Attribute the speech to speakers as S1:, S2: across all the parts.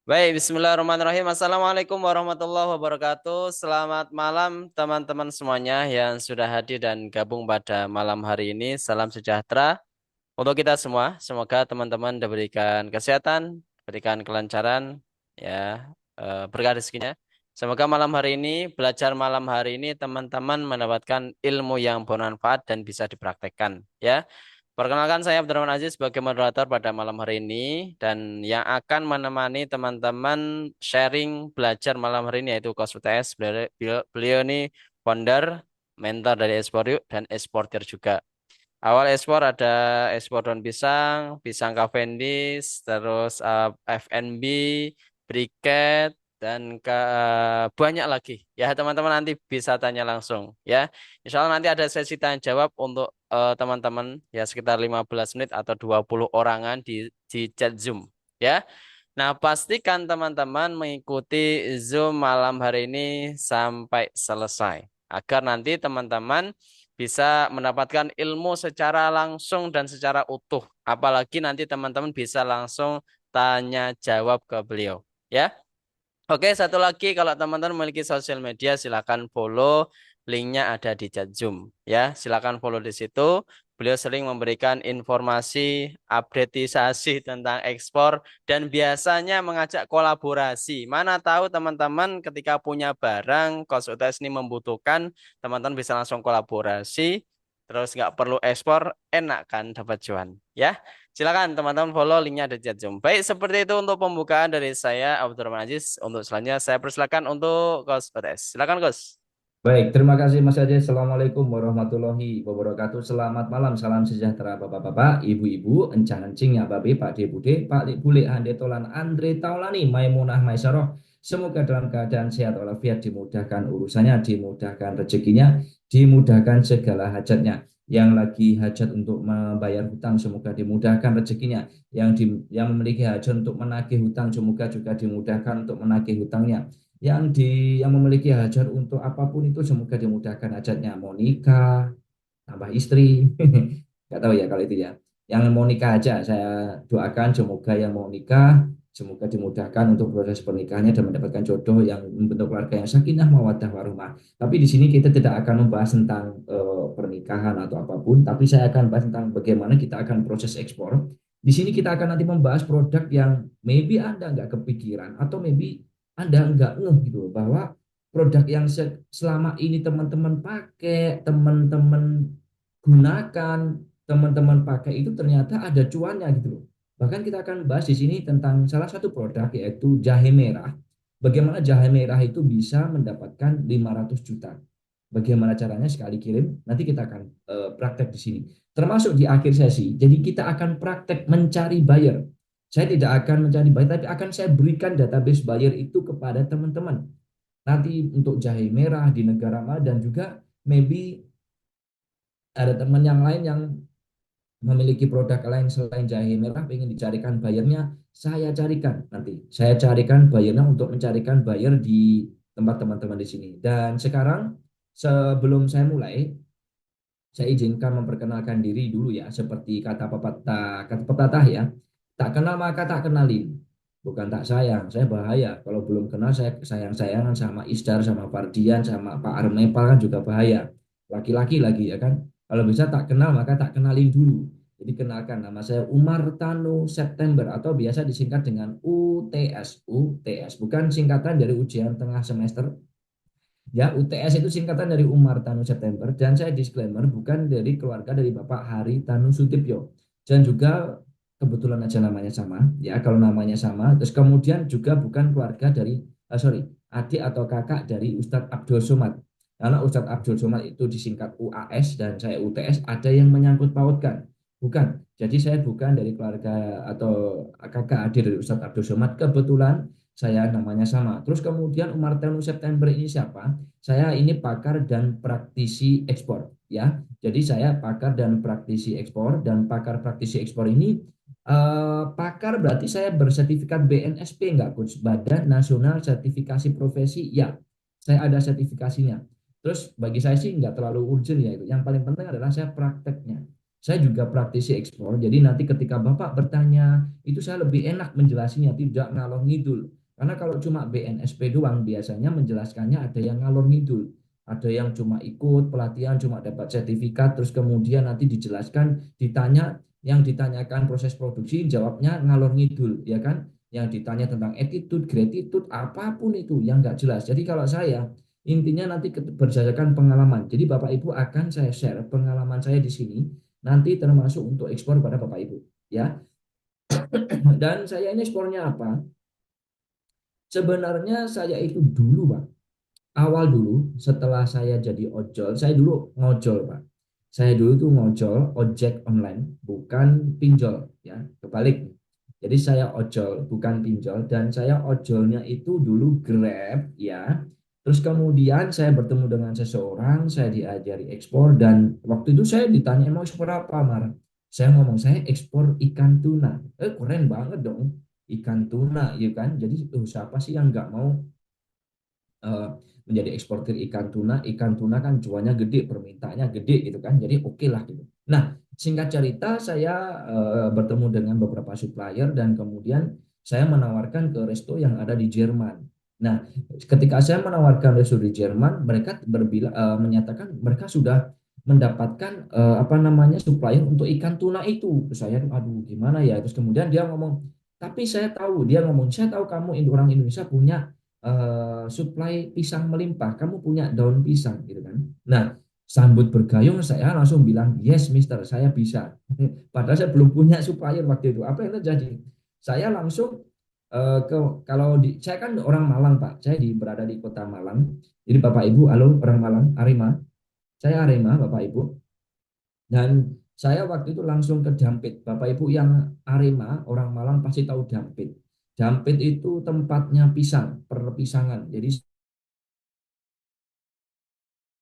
S1: Baik, bismillahirrahmanirrahim. Assalamualaikum warahmatullahi wabarakatuh. Selamat malam teman-teman semuanya yang sudah hadir dan gabung pada malam hari ini. Salam sejahtera untuk kita semua. Semoga teman-teman diberikan kesehatan, diberikan kelancaran, ya, berkah rezekinya. Semoga malam hari ini, belajar malam hari ini, teman-teman mendapatkan ilmu yang bermanfaat dan bisa dipraktekkan. Ya, perkenalkan saya Abdurrahman Aziz sebagai moderator pada malam hari ini dan yang akan menemani teman-teman sharing belajar malam hari ini yaitu Coach UTS. Beliau ini founder, mentor dari Esport Yuk dan Esporter juga. Awal ekspor ada ekspor daun pisang, pisang Cavendish, terus FNB, briket, dan banyak lagi. Ya teman-teman nanti bisa tanya langsung. Ya, Insya Allah nanti ada sesi tanya jawab untuk teman-teman ya sekitar 15 menit atau 20 orangan di chat Zoom. Ya. Nah, pastikan teman-teman mengikuti Zoom malam hari ini sampai selesai agar nanti teman-teman bisa mendapatkan ilmu secara langsung dan secara utuh. Apalagi nanti teman-teman bisa langsung tanya jawab ke beliau. Ya. Oke, satu lagi kalau teman-teman memiliki sosial media silakan follow, linknya ada di chat Zoom ya. Silakan follow di situ. Beliau sering memberikan informasi, updateisasi tentang ekspor dan biasanya mengajak kolaborasi. Mana tahu teman-teman ketika punya barang, konsultasi ini membutuhkan, teman-teman bisa langsung kolaborasi, terus nggak perlu ekspor, enak kan dapat cuan ya. Silakan teman-teman follow linknya di chat Zoom. Baik, seperti itu untuk pembukaan dari saya Abdurrahman Aziz. Untuk selanjutnya saya persilakan untuk Coach Odes. Silakan Coach.
S2: Baik, terima kasih Mas Ade. Assalamualaikum warahmatullahi wabarakatuh. Selamat malam, salam sejahtera Bapak-bapak, Ibu-ibu, encang-encing ya Babe, Pak De Bude, Pak Lik Bule, Hande Tolan, Andre Taulani, Maimunah Maisaroh. Semoga dalam keadaan sehat walafiat, dimudahkan urusannya, dimudahkan rezekinya, dimudahkan segala hajatnya. Yang lagi hajat untuk membayar hutang, semoga dimudahkan rezekinya. Yang memiliki hajat untuk menagih hutang, semoga juga dimudahkan untuk menagih hutangnya. Yang memiliki hajat untuk apapun itu semoga dimudahkan hajatnya, mau nikah tambah istri nggak tahu ya kalau itu ya, yang mau nikah aja saya doakan semoga yang mau nikah semoga dimudahkan untuk proses pernikahannya dan mendapatkan jodoh yang membentuk keluarga yang sakinah mawaddah warahmah. Tapi di sini kita tidak akan membahas tentang pernikahan atau apapun, tapi saya akan bahas tentang bagaimana kita akan proses ekspor. Di sini kita akan nanti membahas produk yang maybe Anda nggak kepikiran atau maybe Anda nggak ngeh gitu loh, bahwa produk yang selama ini teman-teman pakai, teman-teman gunakan, teman-teman pakai itu ternyata ada cuannya gitu loh. Bahkan kita akan bahas di sini tentang salah satu produk yaitu jahe merah. Bagaimana jahe merah itu bisa mendapatkan 500 juta. Bagaimana caranya sekali kirim, nanti kita akan praktek di sini. Termasuk di akhir sesi. Jadi kita akan praktek mencari buyer. Saya tidak akan mencari buyer, tapi akan saya berikan database buyer itu kepada teman-teman. Nanti untuk jahe merah di negara mana dan juga maybe ada teman yang lain yang memiliki produk lain selain jahe merah ingin dicarikan bayarnya, saya carikan nanti. Saya carikan bayarnya untuk mencarikan bayar di tempat teman-teman di sini. Dan sekarang sebelum saya mulai, saya izinkan memperkenalkan diri dulu ya, seperti kata pepatah ya. Tak kenal maka tak kenalin. Bukan tak sayang, saya bahaya. Kalau belum kenal saya sayang-sayangan sama Isdar, sama Fardian, sama Pak Armepal kan juga bahaya. Laki-laki lagi ya kan. Kalau bisa tak kenal maka tak kenalin dulu. Jadi kenalkan, nama saya Umar Tanu September atau biasa disingkat dengan UTS. UTS bukan singkatan dari ujian tengah semester. Ya, UTS itu singkatan dari Umar Tanu September, dan saya disclaimer bukan dari keluarga dari Bapak Hari Tanu Sutipyo. Dan juga kebetulan aja namanya sama, ya kalau namanya sama, terus kemudian juga bukan keluarga dari, sorry, adik atau kakak dari Ustadz Abdul Somad. Karena Ustadz Abdul Somad itu disingkat UAS dan saya UTS, ada yang menyangkut pautkan. Bukan. Jadi saya bukan dari keluarga atau kakak adik dari Ustadz Abdul Somad. Kebetulan saya namanya sama. Terus kemudian Umar Tanu September ini siapa? Saya ini pakar dan praktisi ekspor, ya. Jadi saya pakar dan praktisi ekspor, dan pakar praktisi ekspor ini pakar berarti saya bersertifikat BNSP enggak, Coach? Badan Nasional Sertifikasi Profesi. Ya, saya ada sertifikasinya. Terus bagi saya sih enggak terlalu urgent ya itu. Yang paling penting adalah saya prakteknya. Saya juga praktisi ekspor. Jadi nanti ketika Bapak bertanya, itu saya lebih enak menjelasinya, tidak ngalor ngidul. Karena kalau cuma BNSP doang, biasanya menjelaskannya ada yang ngalor ngidul. Ada yang cuma ikut pelatihan, cuma dapat sertifikat, terus kemudian nanti dijelaskan, ditanya, yang ditanyakan proses produksi, jawabnya ngalor ngidul, ya kan? Yang ditanya tentang attitude, gratitude, apapun itu yang nggak jelas. Jadi kalau saya, intinya nanti berdasarkan pengalaman. Jadi Bapak Ibu akan saya share pengalaman saya di sini, nanti termasuk untuk ekspor pada Bapak Ibu. Ya, dan saya ini ekspornya apa? Sebenarnya saya itu dulu, Pak. Awal dulu, setelah saya jadi ojol, saya dulu ngojol, Pak. Saya dulu tuh ngojol, ojek online, bukan pinjol, ya, kebalik. Jadi saya ojol, bukan pinjol, dan saya ojolnya itu dulu Grab, ya. Terus kemudian saya bertemu dengan seseorang, saya diajari ekspor, dan waktu itu saya ditanya, mau ekspor apa, Mar? Saya ngomong, saya ekspor ikan tuna. Keren banget dong, ikan tuna, ya kan? Jadi, siapa sih yang nggak mau eh, menjadi eksportir ikan tuna? Ikan tuna kan cuannya gede, permintaannya gede gitu kan. Jadi oke lah gitu. Nah, singkat cerita saya bertemu dengan beberapa supplier dan kemudian saya menawarkan ke resto yang ada di Jerman. Nah, ketika saya menawarkan resto di Jerman, mereka menyatakan mereka sudah mendapatkan apa namanya supplier untuk ikan tuna itu. Terus saya, aduh gimana ya? Terus kemudian dia ngomong, tapi saya tahu, dia ngomong, saya tahu kamu orang Indonesia punya suplai pisang melimpah, kamu punya daun pisang gitu kan. Nah, sambut bergayung saya langsung bilang, yes Mister, saya bisa. Padahal saya belum punya supplier waktu itu. Apa yang terjadi? Saya langsung ke kalau di saya kan orang Malang Pak, saya berada di kota Malang. Jadi Bapak Ibu, halo orang Malang, Arema. Saya Arema Bapak Ibu. Dan saya waktu itu langsung ke Dampit. Bapak Ibu yang Arema, orang Malang pasti tahu Dampit. Dampit itu tempatnya pisang, perpisangan. Jadi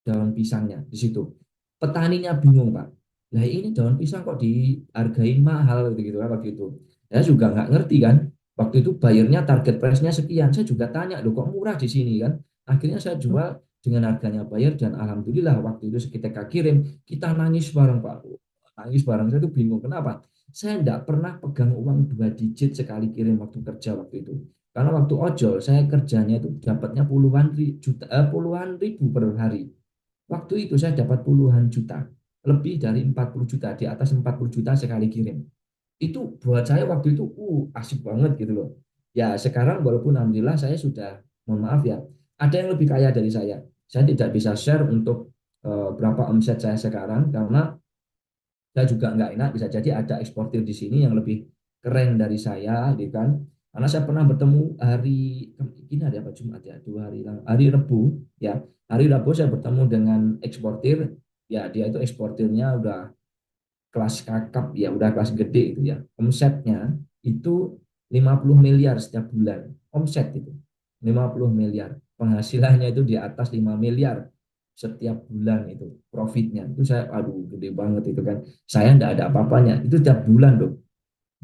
S2: daun pisangnya di situ. Petaninya bingung, Pak. Nah ini daun pisang kok dihargain mahal gitu kan waktu itu. Saya juga nggak ngerti kan. Waktu itu bayarnya target price-nya sekian. Saya juga tanya, loh kok murah di sini kan. Akhirnya saya jual dengan harganya bayar dan alhamdulillah waktu itu ketika kirim kita nangis bareng Pak. Nangis bareng, saya tuh bingung kenapa. Saya enggak pernah pegang uang 2 digit sekali kirim waktu kerja waktu itu. Karena waktu ojol saya kerjanya itu dapatnya puluhan ribu per hari. Waktu itu saya dapat puluhan juta, lebih dari 40 juta, di atas 40 juta sekali kirim. Itu buat saya waktu itu asik banget gitu loh. Ya sekarang walaupun alhamdulillah saya sudah, mohon maaf ya, ada yang lebih kaya dari saya. Saya tidak bisa share untuk berapa omset saya sekarang karena saya juga nggak enak, bisa jadi ada eksportir di sini yang lebih keren dari saya gitu kan. Karena saya pernah bertemu ini hari apa, Jumat ya, 2 hari lalu, hari Rabu ya, hari Rabu saya bertemu dengan eksportir. Ya dia itu eksportirnya udah kelas kakap ya, udah kelas gede itu ya. Omsetnya itu 50 miliar setiap bulan, omset itu 50 miliar, penghasilannya itu di atas 5 miliar setiap bulan. Itu profitnya itu, saya aduh gede banget itu kan. Saya enggak ada apa-apanya itu tiap bulan dong.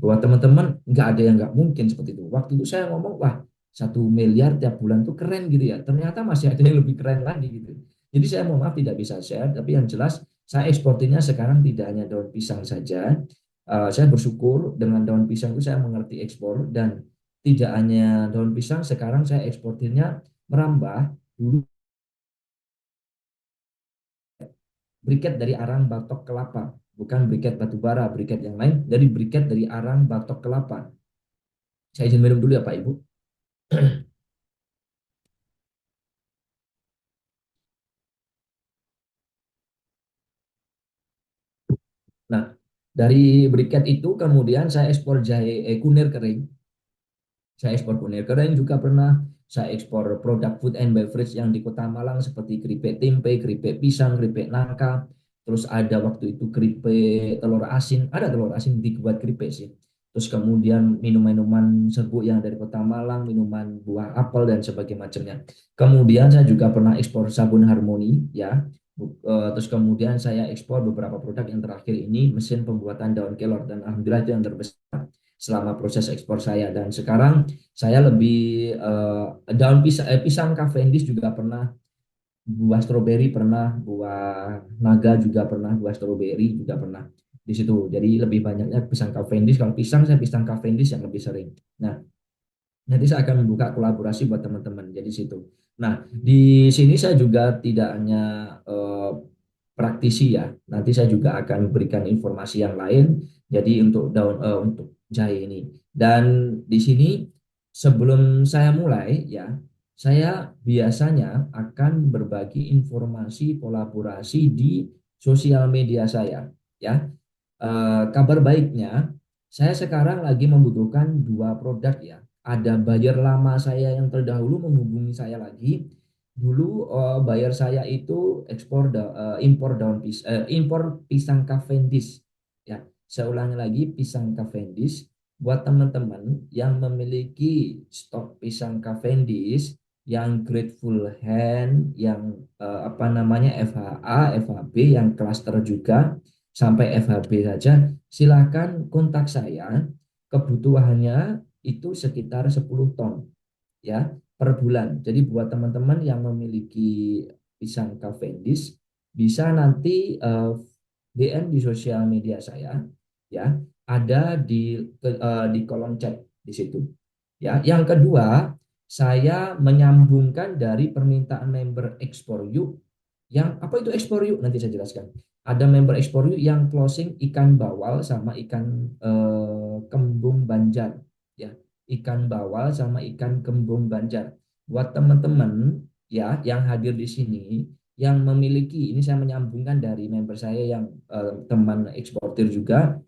S2: Buat teman-teman nggak ada yang nggak mungkin seperti itu. Waktu itu saya ngomong, wah 1 miliar tiap bulan tuh keren gitu ya. Ternyata masih ada yang lebih keren lagi gitu. Jadi saya mohon maaf tidak bisa share, tapi yang jelas saya ekspornya sekarang tidak hanya daun pisang saja. Saya bersyukur dengan daun pisang itu saya mengerti ekspor, dan tidak hanya daun pisang, sekarang saya ekspornya merambah. Dulu briket dari arang batok kelapa, bukan briket batu bara, briket yang lain, dari briket dari arang batok kelapa. Saya izin minum dulu ya Pak Ibu. Nah, dari briket itu kemudian saya ekspor kunir kering. Saya ekspor kunir kering juga pernah. Saya ekspor produk food and beverage yang di Kota Malang seperti keripik tempe, keripik pisang, keripik nangka. Terus ada waktu itu keripik telur asin. Ada telur asin dibuat keripik sih. Terus kemudian minum-minuman serbuk yang dari Kota Malang, minuman buah apel dan sebagainya macamnya. Kemudian saya juga pernah ekspor sabun Harmoni ya. Terus kemudian saya ekspor beberapa produk yang terakhir ini mesin pembuatan daun kelor, dan alhamdulillah itu yang terbesar selama proses ekspor saya. Dan sekarang saya lebih daun pisang Cavendish juga pernah, buah stroberi pernah, buah naga juga pernah, buah stroberi juga pernah di situ. Jadi lebih banyaknya pisang Cavendish. Kalau pisang saya pisang Cavendish yang lebih sering. Nah, Nanti saya akan membuka kolaborasi buat teman-teman. Jadi situ. Nah, di sini saya juga tidak hanya praktisi ya. Nanti saya juga akan berikan informasi yang lain. Jadi untuk jahe ini. Dan di sini sebelum saya mulai ya, saya biasanya akan berbagi informasi kolaborasi di sosial media saya ya. Kabar baiknya, saya sekarang lagi membutuhkan dua produk ya. Ada buyer lama saya yang terdahulu menghubungi saya lagi. Dulu buyer saya itu impor pisang Cavendish. Ya, saya ulangi lagi pisang Cavendish. Buat teman-teman yang memiliki stok pisang Cavendish, yang Grateful Hand, yang apa namanya FHA, FHB, yang cluster juga sampai FHB saja, silakan kontak saya. Kebutuhannya itu sekitar 10 ton ya per bulan. Jadi buat teman-teman yang memiliki pisang Cavendish bisa nanti DM di sosial media saya ya. Ada di kolom chat di situ. Ya, yang kedua, saya menyambungkan dari permintaan member Explore Yuk. Yang apa itu Explore Yuk? Nanti saya jelaskan. Ada member Explore Yuk yang closing ikan bawal sama ikan kembung banjar. Ya, ikan bawal sama ikan kembung banjar. Buat teman-teman ya yang hadir di sini yang memiliki, ini saya menyambungkan dari member saya yang teman eksportir juga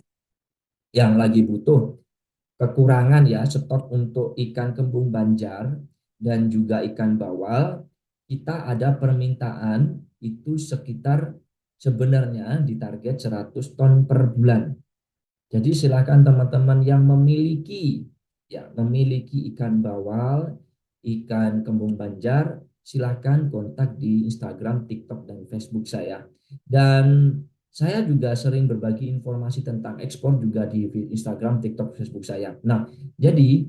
S2: yang lagi butuh kekurangan ya stok untuk ikan kembung banjar dan juga ikan bawal, kita ada permintaan itu sekitar sebenarnya ditarget 100 ton per bulan. Jadi silakan teman-teman yang memiliki ikan bawal, ikan kembung banjar, silakan kontak di Instagram, TikTok dan Facebook saya. Dan saya juga sering berbagi informasi tentang ekspor juga di Instagram, TikTok, Facebook saya. Nah, jadi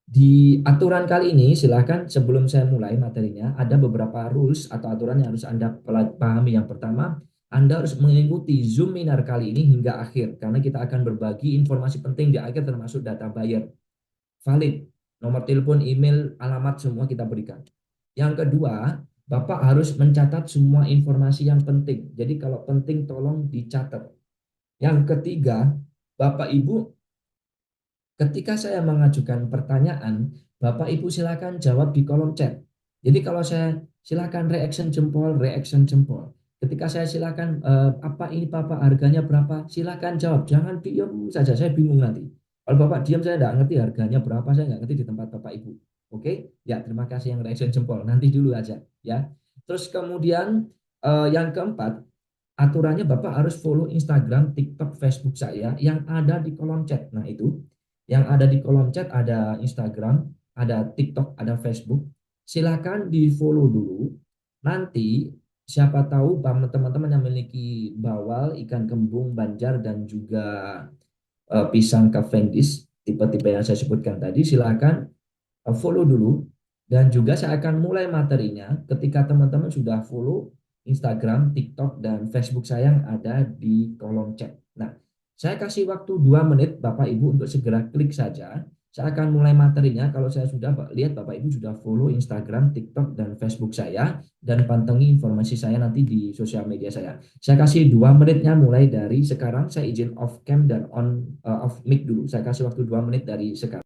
S2: di aturan kali ini, silakan sebelum saya mulai materinya, ada beberapa rules atau aturan yang harus Anda pahami. Yang pertama, Anda harus mengikuti Zoom webinar kali ini hingga akhir, karena kita akan berbagi informasi penting di akhir termasuk data buyer. Valid, nomor telepon, email, alamat semua kita berikan. Yang kedua, Bapak harus mencatat semua informasi yang penting. Jadi kalau penting tolong dicatat. Yang ketiga, Bapak Ibu ketika saya mengajukan pertanyaan, Bapak Ibu silakan jawab di kolom chat. Jadi kalau saya silakan reaction jempol, reaction jempol. Ketika saya silakan apa ini Bapak harganya berapa, silakan jawab. Jangan diam saja, saya bingung nanti. Kalau Bapak diam saya tidak ngerti harganya berapa, saya nggak ngerti di tempat Bapak Ibu. Oke, ya terima kasih yang reaction jempol. Nanti dulu aja, ya. Terus kemudian yang keempat, aturannya Bapak harus follow Instagram, TikTok, Facebook saya yang ada di kolom chat. Nah itu yang ada di kolom chat ada Instagram, ada TikTok, ada Facebook. Silakan di follow dulu. Nanti siapa tahu teman-teman yang memiliki bawal, ikan kembung, banjar dan juga pisang Cavendish, tipe-tipe yang saya sebutkan tadi, silakan follow dulu. Dan juga saya akan mulai materinya ketika teman-teman sudah follow Instagram, TikTok, dan Facebook saya yang ada di kolom chat. Nah, saya kasih waktu 2 menit Bapak Ibu untuk segera klik saja. Saya akan mulai materinya kalau saya sudah lihat Bapak Ibu sudah follow Instagram, TikTok, dan Facebook saya dan pantengi informasi saya nanti di sosial media saya. Saya kasih 2 menitnya mulai dari sekarang. Saya izin off cam dan off mic dulu. Saya kasih waktu 2 menit dari sekarang.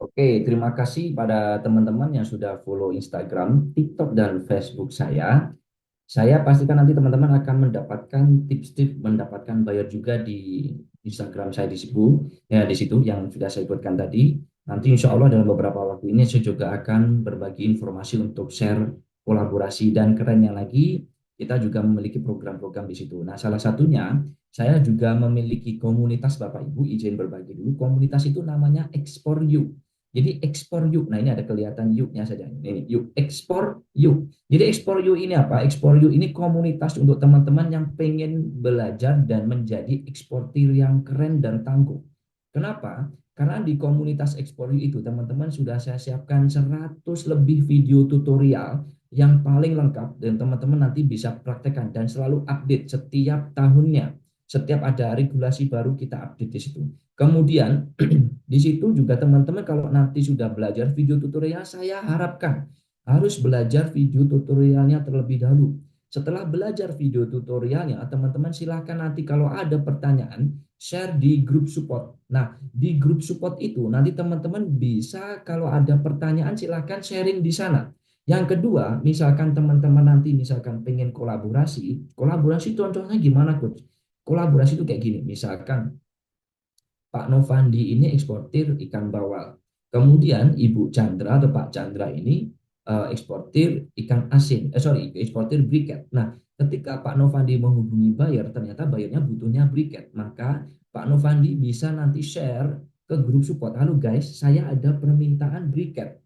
S2: Oke, terima kasih pada teman-teman yang sudah follow Instagram, TikTok, dan Facebook saya. Saya pastikan nanti teman-teman akan mendapatkan tips-tips, mendapatkan bayar juga di Instagram saya di situ, ya di situ yang sudah saya buatkan tadi. Nanti insya Allah dalam beberapa waktu ini saya juga akan berbagi informasi untuk share kolaborasi dan kerennya lagi kita juga memiliki program-program di situ. Nah, salah satunya saya juga memiliki komunitas Bapak Ibu, izin berbagi dulu. Komunitas itu namanya Explore You. Jadi Explore You. Nah, ini ada kelihatan You-nya saja. Ini You, Explore You. Jadi Explore You ini apa? Explore You ini komunitas untuk teman-teman yang pengen belajar dan menjadi eksportir yang keren dan tangguh. Kenapa? Karena di komunitas Explore You itu teman-teman sudah saya siapkan 100 lebih video tutorial yang paling lengkap dan teman-teman nanti bisa praktekkan dan selalu update setiap tahunnya. Setiap ada regulasi baru kita update di situ. Kemudian di situ juga teman-teman kalau nanti sudah belajar video tutorial saya harapkan harus belajar video tutorialnya terlebih dahulu. Setelah belajar video tutorialnya, teman-teman silahkan nanti kalau ada pertanyaan, share di grup support. Nah, di grup support itu nanti teman-teman bisa kalau ada pertanyaan silahkan sharing di sana. Yang kedua, misalkan teman-teman nanti misalkan pengen kolaborasi, kolaborasi contohnya gimana, Coach? Kolaborasi itu kayak gini, misalkan Pak Novandi ini eksportir ikan bawal. Kemudian Ibu Chandra atau Pak Chandra ini eksportir ikan asin. Eksportir briket. Nah, ketika Pak Novandi menghubungi buyer, ternyata bayarnya butuhnya briket. Maka Pak Novandi bisa nanti share ke grup support. Halo guys, saya ada permintaan briket.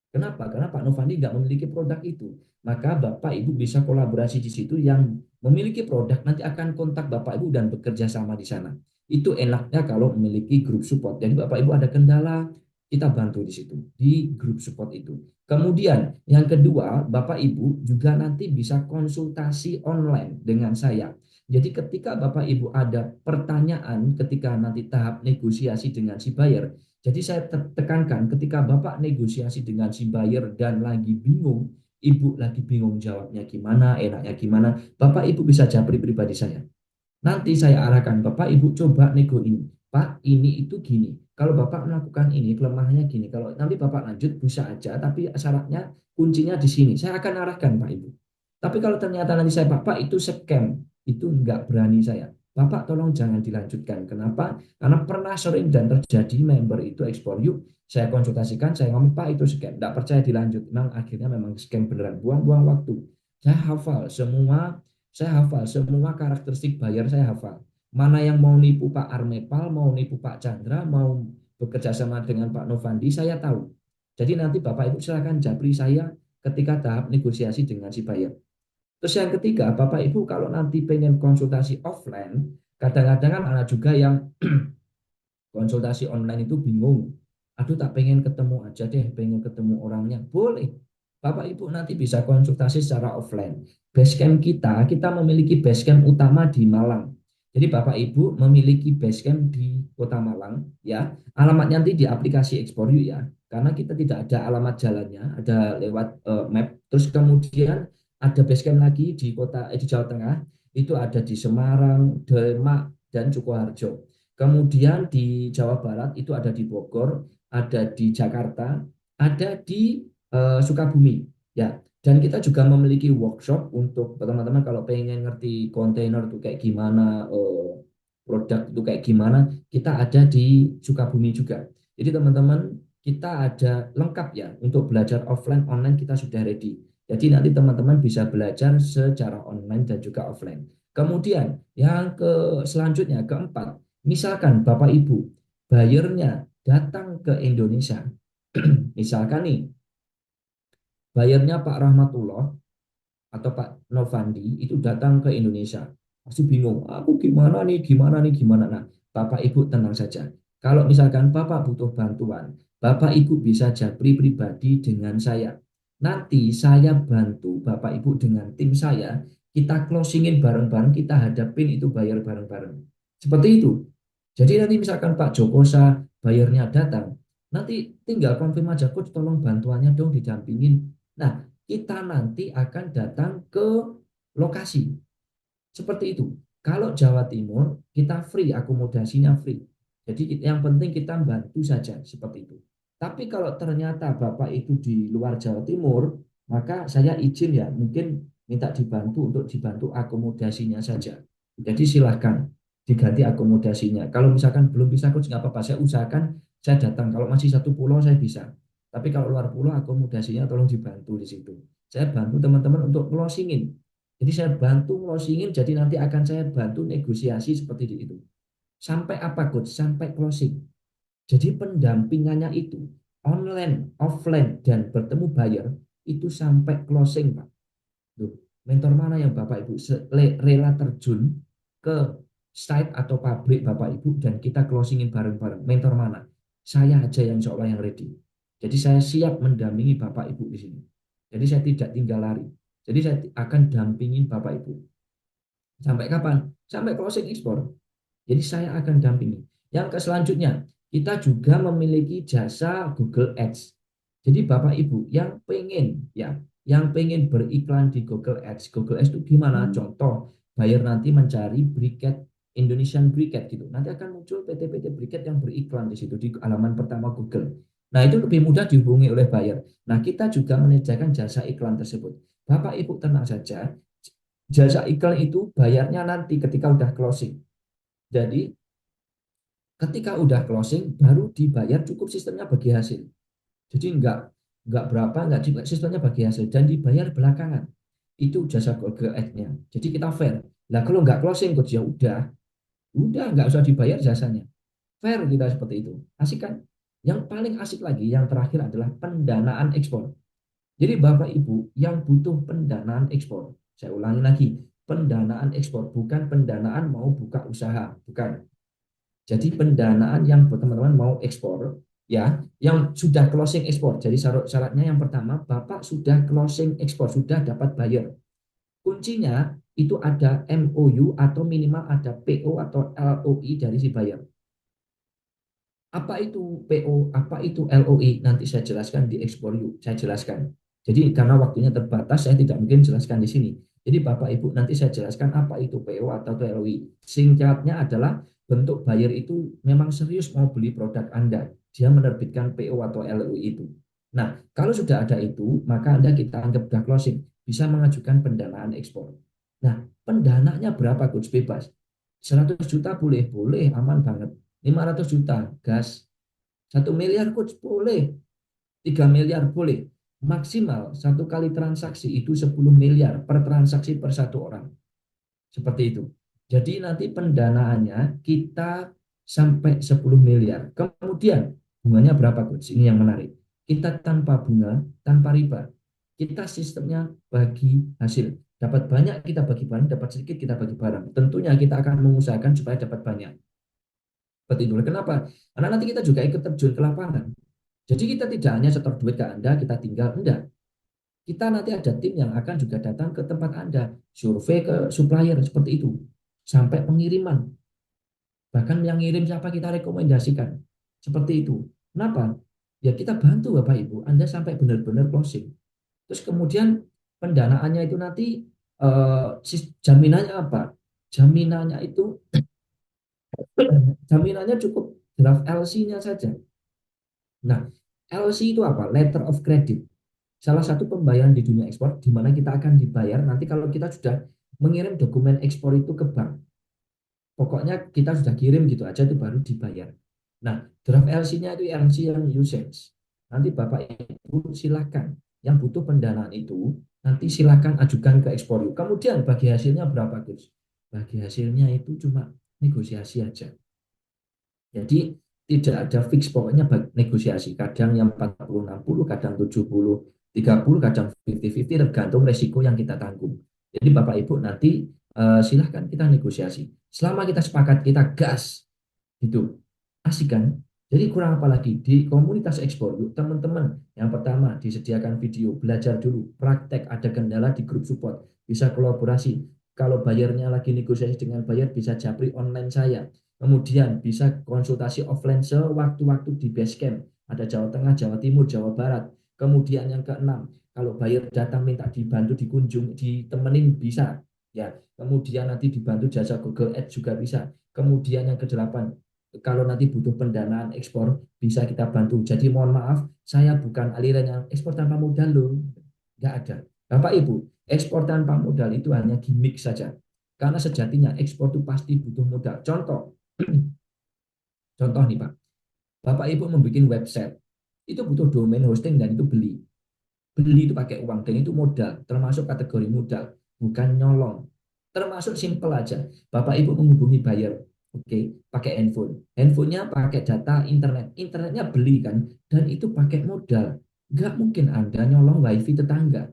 S2: Kenapa? Karena Pak Novandi nggak memiliki produk itu. Maka Bapak Ibu bisa kolaborasi di situ yang memiliki produk nanti akan kontak Bapak Ibu dan bekerja sama di sana. Itu enaknya kalau memiliki grup support. Jadi Bapak Ibu ada kendala, kita bantu di situ, di grup support itu. Kemudian yang kedua, Bapak Ibu juga nanti bisa konsultasi online dengan saya. Jadi ketika Bapak Ibu ada pertanyaan ketika nanti tahap negosiasi dengan si buyer, jadi saya tekankan ketika Bapak negosiasi dengan si buyer dan lagi bingung, Ibu lagi bingung jawabnya gimana, enaknya gimana, Bapak Ibu bisa japri pribadi saya. Nanti saya arahkan, Bapak Ibu coba nego ini. Pak, ini itu gini. Kalau Bapak melakukan ini, kelemahannya gini. Kalau nanti Bapak lanjut bisa aja, tapi syaratnya kuncinya di sini. Saya akan arahkan Pak Ibu. Tapi kalau ternyata nanti saya, Pak itu scam, itu enggak berani saya. Bapak tolong jangan dilanjutkan. Kenapa? Karena pernah sering dan terjadi member itu ekspor yuk. Saya konsultasikan, saya ngomong, Pak itu scam. Enggak percaya dilanjut. Memang akhirnya memang scam beneran. Buang-buang waktu. Saya hafal semua karakteristik buyer saya hafal. Mana yang mau nipu Pak Armepal, mau nipu Pak Chandra, mau bekerja sama dengan Pak Novandi, saya tahu. Jadi nanti Bapak Ibu silakan japri saya ketika tahap negosiasi dengan si buyer. Terus yang ketiga, Bapak Ibu kalau nanti pengen konsultasi offline, kadang-kadang kan ada juga yang konsultasi online itu bingung. Aduh tak pengen ketemu aja deh, pengen ketemu orangnya. Boleh. Bapak Ibu nanti bisa konsultasi secara offline. Basecamp kita memiliki basecamp utama di Malang. Jadi Bapak Ibu memiliki basecamp di Kota Malang, ya. Alamatnya nanti di aplikasi Explore You ya. Karena kita tidak ada alamat jalannya, ada lewat map. Terus kemudian ada basecamp lagi di Jawa Tengah, itu ada di Semarang, Demak, dan Sukoharjo. Kemudian di Jawa Barat itu ada di Bogor, ada di Jakarta, ada di Sukabumi. Ya, dan kita juga memiliki workshop untuk teman-teman kalau pengen ngerti kontainer itu kayak gimana, produk itu kayak gimana, kita ada di Sukabumi juga. Jadi teman-teman kita ada lengkap ya untuk belajar offline, online kita sudah ready. Jadi nanti teman-teman bisa belajar secara online dan juga offline. Kemudian yang selanjutnya keempat, misalkan Bapak Ibu, bayarnya datang ke Indonesia. Misalkan nih, bayarnya Pak Rahmatullah atau Pak Novandi itu datang ke Indonesia. Pasti bingung, aku gimana nih, gimana nih, gimana. Nah, Bapak Ibu tenang saja. Kalau misalkan Bapak butuh bantuan, Bapak Ibu bisa japri pribadi dengan saya. Nanti saya bantu Bapak Ibu dengan tim saya, kita closingin bareng-bareng, kita hadapin itu bayar bareng-bareng. Seperti itu. Jadi nanti misalkan Pak Jokosa bayarnya datang, nanti tinggal konfirm aja, coach tolong bantuannya dong didampingin. Nah, kita nanti akan datang ke lokasi. Seperti itu. Kalau Jawa Timur, kita free, akomodasinya free. Jadi yang penting kita bantu saja, seperti itu. Tapi kalau ternyata Bapak itu di luar Jawa Timur, maka saya izin ya, mungkin minta dibantu untuk dibantu akomodasinya saja. Jadi silahkan diganti akomodasinya. Kalau misalkan belum bisa coach nggak apa-apa, saya usahakan saya datang. Kalau masih satu pulau saya bisa. Tapi kalau luar pulau akomodasinya tolong dibantu di situ. Saya bantu teman-teman untuk closingin. Jadi saya bantu closingin, jadi nanti akan saya bantu negosiasi seperti itu. Sampai apa coach? Sampai closing. Jadi pendampingannya itu online, offline, dan bertemu buyer itu sampai closing, Pak. Tuh, mentor mana yang Bapak Ibu rela terjun ke site atau pabrik Bapak Ibu dan kita closingin bareng-bareng? Mentor mana? Saya aja yang insya Allah yang ready. Jadi saya siap mendampingi Bapak Ibu di sini. Jadi saya tidak tinggal lari. Jadi saya akan dampingin Bapak Ibu. Sampai kapan? Sampai closing ekspor. Jadi saya akan dampingi. Yang ke selanjutnya, kita juga memiliki jasa Google Ads. Jadi Bapak Ibu yang pengen beriklan di Google Ads. Google Ads itu gimana? Contoh, buyer nanti mencari briket Indonesian briket gitu. Nanti akan muncul PT-PT briket yang beriklan di situ di halaman pertama Google. Nah, itu lebih mudah dihubungi oleh buyer. Nah, kita juga menyediakan jasa iklan tersebut. Bapak Ibu tenang saja, jasa iklan itu bayarnya nanti ketika udah closing. Jadi ketika udah closing baru dibayar cukup sistemnya bagi hasil. Jadi enggak berapa, enggak juga sistemnya bagi hasil dan dibayar belakangan. Itu jasa Google Ads-nya. Jadi kita fair. Nah kalau enggak closing coach ya udah enggak usah dibayar jasanya. Fair kita seperti itu. Asik kan? Yang paling asik lagi yang terakhir adalah pendanaan ekspor. Jadi Bapak Ibu yang butuh pendanaan ekspor, saya ulangi lagi, pendanaan ekspor bukan pendanaan mau buka usaha, bukan. Jadi pendanaan yang teman-teman mau ekspor, ya, yang sudah closing ekspor. Jadi syaratnya yang pertama, Bapak sudah closing ekspor, sudah dapat buyer. Kuncinya itu ada MOU atau minimal ada PO atau LOI dari si buyer. Apa itu PO, apa itu LOI? Nanti saya jelaskan di Explore You. Saya jelaskan. Jadi karena waktunya terbatas, saya tidak mungkin jelaskan di sini. Jadi Bapak Ibu nanti saya jelaskan apa itu PO atau LOI. Singkatnya adalah bentuk buyer itu memang serius mau beli produk Anda. Dia menerbitkan PO atau LOI itu. Nah, kalau sudah ada itu, maka Anda kita anggap sudah closing. Bisa mengajukan pendanaan ekspor. Nah, pendananya berapa coach? Bebas. 100 juta boleh, boleh, aman banget. 500 juta gas, 1 miliar coach boleh, 3 miliar boleh, maksimal satu kali transaksi itu 10 miliar per transaksi per satu orang, seperti itu. Jadi nanti pendanaannya kita sampai 10 miliar. Kemudian bunganya berapa coach? Ini yang menarik. Kita tanpa bunga, tanpa riba. Kita sistemnya bagi hasil. Dapat banyak kita bagi barang, dapat sedikit kita bagi barang. Tentunya kita akan mengusahakan supaya dapat banyak. Seperti itu. Kenapa? Karena nanti kita juga ikut terjun ke lapangan. Jadi kita tidak hanya setor duit ke Anda, kita tinggal. Enggak. Kita nanti ada tim yang akan juga datang ke tempat Anda. Survei ke supplier, seperti itu. Sampai pengiriman. Bahkan yang ngirim siapa kita rekomendasikan. Seperti itu. Kenapa? Ya kita bantu Bapak Ibu. Anda sampai benar-benar closing. Terus kemudian pendanaannya itu nanti jaminannya apa? Jaminannya itu jaminannya cukup draft LC-nya saja. Nah, LC itu apa? Letter of Credit. Salah satu pembayaran di dunia ekspor di mana kita akan dibayar nanti kalau kita sudah mengirim dokumen ekspor itu ke bank. Pokoknya kita sudah kirim gitu aja itu baru dibayar. Nah, draft LC-nya itu LC yang usage. Nanti Bapak Ibu silakan yang butuh pendanaan itu nanti silakan ajukan ke ekspor. Kemudian bagi hasilnya berapa, Gus? Bagi hasilnya itu cuma negosiasi aja. Jadi tidak ada fix pokoknya negosiasi. Kadang yang 40-60, kadang 70-30, kadang 50-50 tergantung resiko yang kita tanggung. Jadi Bapak Ibu nanti silahkan kita negosiasi. Selama kita sepakat kita gas gitu. Asik kan? Jadi kurang apa lagi di komunitas ekspor yuk teman-teman. Yang pertama disediakan video, belajar dulu, praktek, ada kendala di grup support, bisa kolaborasi. Kalau bayarnya lagi negosiasi dengan bayar bisa japri online saya. Kemudian bisa konsultasi offline sewaktu-waktu di Basecamp. Ada Jawa Tengah, Jawa Timur, Jawa Barat. Kemudian yang keenam, kalau bayar datang minta dibantu, dikunjung, ditemenin bisa. Ya, kemudian nanti dibantu jasa Google Ads juga bisa. Kemudian yang kedelapan, kalau nanti butuh pendanaan ekspor bisa kita bantu. Jadi mohon maaf, saya bukan aliran yang ekspor tanpa modal loh. Nggak ada. Bapak Ibu, ekspor tanpa modal itu hanya gimmick saja. Karena sejatinya ekspor itu pasti butuh modal. Contoh, contoh nih Pak, Bapak Ibu membuat website, itu butuh domain hosting dan itu beli. Beli itu pakai uang dan itu modal, termasuk kategori modal, bukan nyolong. Termasuk simple aja. Bapak Ibu menghubungi buyer, oke, pakai handphone. Handphonenya pakai data internet. Internetnya beli kan, dan itu pakai modal. Nggak mungkin Anda nyolong wifi tetangga.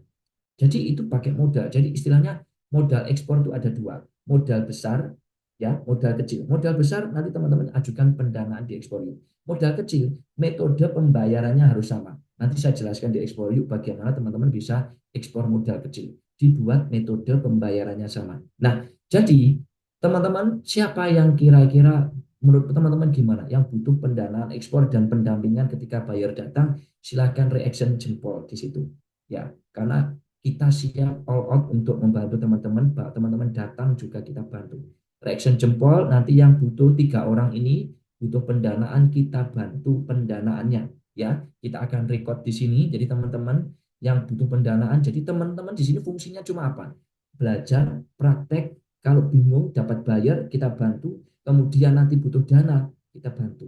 S2: Jadi itu pakai modal. Jadi istilahnya modal ekspor itu ada dua. Modal besar, ya, modal kecil. Modal besar nanti teman-teman ajukan pendanaan di ekspor yuk. Modal kecil, metode pembayarannya harus sama. Nanti saya jelaskan di ekspor yuk bagaimana teman-teman bisa ekspor modal kecil. Dibuat metode pembayarannya sama. Nah, jadi teman-teman siapa yang kira-kira menurut teman-teman gimana? Yang butuh pendanaan ekspor dan pendampingan ketika buyer datang, silakan reaction jempol di situ. Ya, karena kita siap all out untuk membantu teman-teman. Teman-teman datang juga kita bantu. Reaction jempol, nanti yang butuh 3 orang ini butuh pendanaan, kita bantu pendanaannya. Ya, kita akan record di sini. Jadi teman-teman yang butuh pendanaan, jadi teman-teman di sini fungsinya cuma apa? Belajar, praktek. Kalau bingung dapat bayar, kita bantu. Kemudian nanti butuh dana, kita bantu.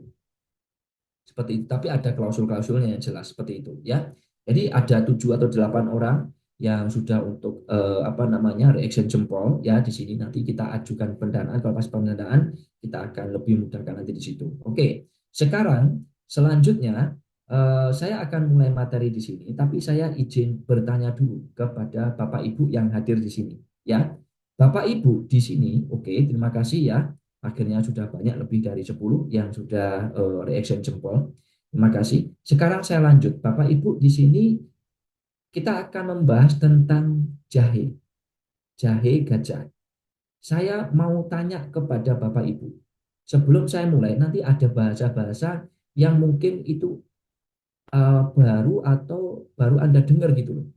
S2: Seperti itu. Tapi ada klausul-klausulnya yang jelas seperti itu ya. Jadi ada 7 atau 8 orang yang sudah untuk apa namanya reaction jempol ya di sini nanti kita ajukan pendanaan. Kalau pas pendanaan kita akan lebih mudahkan nanti di situ. Oke, sekarang selanjutnya saya akan mulai materi di sini, tapi saya izin bertanya dulu kepada Bapak Ibu yang hadir di sini ya. Bapak Ibu di sini, oke, terima kasih ya. Akhirnya sudah banyak lebih dari 10 yang sudah reaction jempol. Terima kasih. Sekarang saya lanjut. Bapak Ibu di sini kita akan membahas tentang jahe. Jahe gajah. Saya mau tanya kepada Bapak Ibu. Sebelum saya mulai, nanti ada bahasa-bahasa yang mungkin itu baru atau baru Anda dengar gitu loh.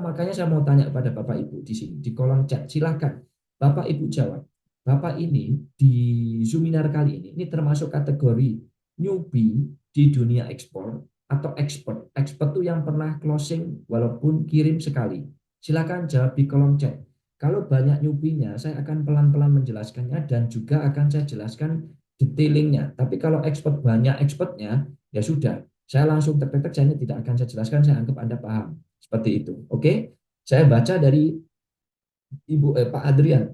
S2: Makanya saya mau tanya kepada Bapak Ibu di sini di kolom chat. Silakan Bapak Ibu jawab. Bapak ini di Zoominar kali ini termasuk kategori newbie di dunia ekspor atau expert. Expert itu yang pernah closing walaupun kirim sekali. Silakan jawab di kolom chat. Kalau banyak newbie-nya, saya akan pelan-pelan menjelaskannya dan juga akan saya jelaskan detailingnya. Tapi kalau expert banyak expertnya, ya sudah, saya langsung tek-tek saya ini tidak akan saya jelaskan, saya anggap Anda paham. Seperti itu. Oke. Saya baca dari Pak Adrian,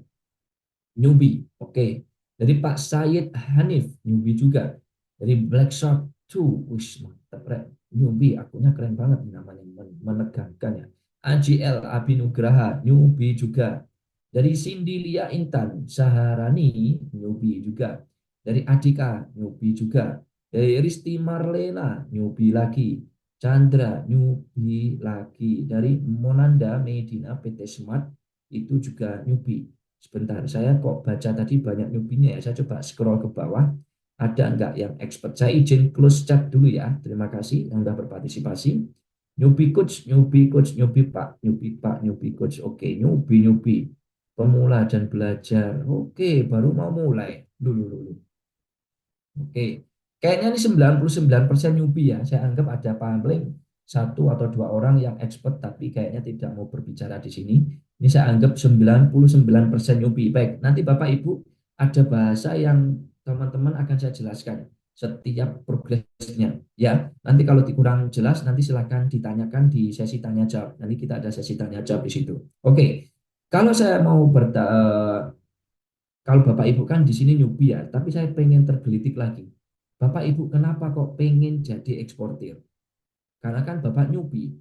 S2: newbie. Oke. Dari Pak Syed Hanif, newbie juga. Dari Black Shark 2, wish mantap, newbie, akunnya keren banget namanya, menegangkan ya. AJL Abinugraha, newbie juga. Dari Cindy Lia Intan Saharani, newbie juga. Dari Adika, newbie juga. Dari Risti Marlena, newbie lagi. Chandra, newbie lagi. Dari Monanda Medina PT Smart, itu juga newbie. Sebentar, saya kok baca tadi banyak newbie-nya ya. Saya coba scroll ke bawah. Ada enggak yang expert? Saya izin close chat dulu ya. Terima kasih yang sudah berpartisipasi. Newbie coach, newbie coach, newbie pak, newbie pak, newbie coach. Oke, newbie, newbie. Pemula dan belajar. Oke, baru mau mulai. Dulu, dulu. Oke. Kayaknya ini 99% newbie ya. Saya anggap ada paling 1 atau 2 orang yang expert tapi kayaknya tidak mau berbicara di sini. Ini saya anggap 99% newbie. Baik, nanti Bapak Ibu ada bahasa yang teman-teman akan saya jelaskan setiap progresnya ya. Nanti kalau kurang jelas nanti silakan ditanyakan di sesi tanya jawab. Nanti kita ada sesi tanya jawab di situ. Oke. Kalau saya mau kalau Bapak Ibu kan di sini newbie ya, tapi saya pengen tergelitik lagi. Bapak Ibu kenapa kok pengen jadi eksportir? Karena kan Bapak newbie.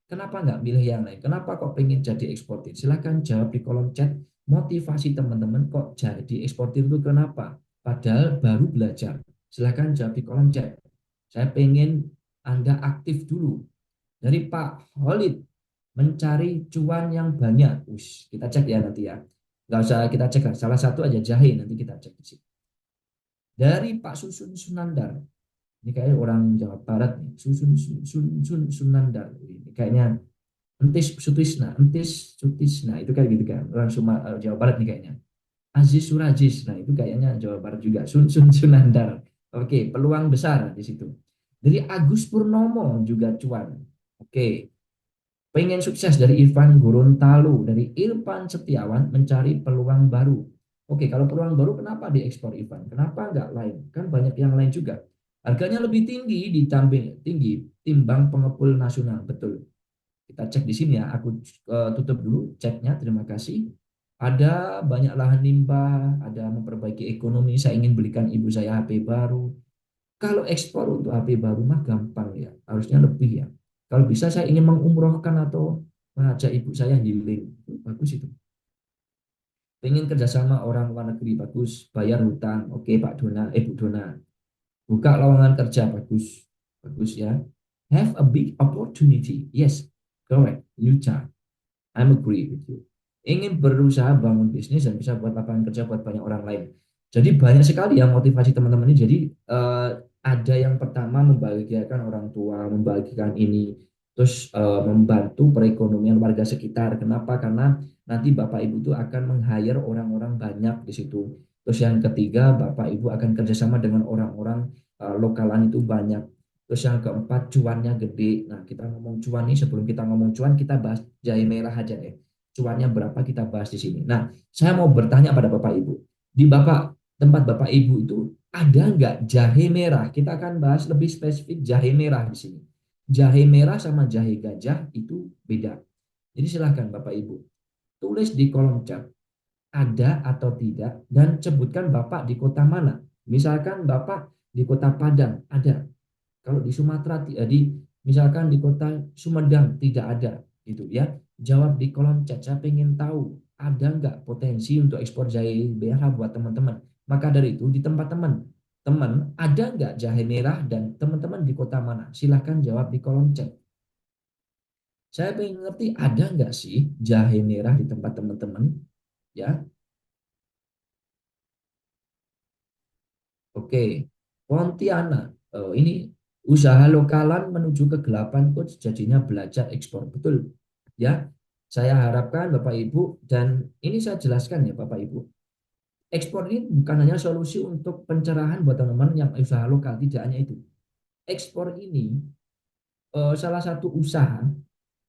S2: Kenapa nggak milih yang lain? Kenapa kok pengen jadi eksportir? Silahkan jawab di kolom chat. Motivasi teman-teman kok jadi eksportir itu kenapa? Padahal baru belajar. Silahkan jawab di kolom chat. Saya pengen Anda aktif dulu. Dari Pak Holid, mencari cuan yang banyak. Ush, kita cek ya nanti ya. Nggak usah kita cek lah. Salah satu aja jahe nanti kita cek di sini. Dari Pak Susun Sunandar. Ini kayaknya orang Jawa Barat nih. Sunandar. Ini kayaknya Entis Sutisna. Itu kayak gitu kan. Orang Jawa Barat nih kayaknya. Aziz Surajis. Nah itu kayaknya Jawa Barat juga. Sunandar. Oke, peluang besar di situ. Dari Agus Purnomo juga cuan. Oke, pengen sukses dari Irfan Gorontalo, dari Irfan Setiawan mencari peluang baru. Oke, kalau peluang baru kenapa diekspor Irfan? Kenapa nggak lain? Kan banyak yang lain juga. Harganya lebih tinggi tinggi timbang pengepul nasional. Betul. Kita cek di sini ya. Aku tutup dulu ceknya. Terima kasih. Ada banyak lahan limbah, ada memperbaiki ekonomi. Saya ingin belikan ibu saya HP baru. Kalau ekspor untuk HP baru mah gampang ya, harusnya lebih ya. Kalau bisa saya ingin mengumrohkan atau mengajak ibu saya healing, bagus itu. Pengen kerjasama orang luar negeri, bagus. Bayar hutang, oke Pak Dona, Bu Dona. Buka lowongan kerja, bagus, bagus ya. Have a big opportunity, yes, correct, Utah. I'm agree with you. Ingin berusaha bangun bisnis dan bisa buat lapangan kerja buat banyak orang lain. Jadi banyak sekali ya motivasi teman-teman ini. Jadi ada yang pertama membahagiakan orang tua, membagikan ini, terus membantu perekonomian warga sekitar. Kenapa? Karena nanti Bapak Ibu itu akan meng-hire orang-orang banyak di situ. Terus yang ketiga, Bapak Ibu akan kerjasama dengan orang-orang lokalan itu banyak. Terus yang keempat, cuannya gede. Nah, kita ngomong cuan nih, sebelum kita ngomong cuan, kita bahas jahe merah aja deh. Cuannya berapa kita bahas di sini. Nah, saya mau bertanya pada Bapak Ibu. Di tempat Bapak Ibu itu ada nggak jahe merah? Kita akan bahas lebih spesifik jahe merah di sini. Jahe merah sama jahe gajah itu beda. Jadi silahkan Bapak Ibu tulis di kolom chat ada atau tidak dan sebutkan Bapak di kota mana. Misalkan Bapak di kota Padang ada, kalau di Sumatera misalkan di kota Sumedang tidak ada gitu ya. Jawab di kolom chat. Saya pengen tahu ada nggak potensi untuk ekspor jahe merah buat teman-teman. Maka dari itu di tempat teman ada nggak jahe merah dan teman-teman di kota mana? Silahkan jawab di kolom chat. Saya pengen ngerti ada nggak sih jahe merah di tempat teman-teman ya. Oke, Pontianak. Oh, ini usaha lokalan menuju kegelapan coach jadinya belajar ekspor. Betul. Ya. Saya harapkan Bapak Ibu dan ini saya jelaskan ya Bapak Ibu. Ekspor ini bukan hanya solusi untuk pencerahan buat teman-teman yang usaha lokal, tidak hanya itu. Ekspor ini salah satu usaha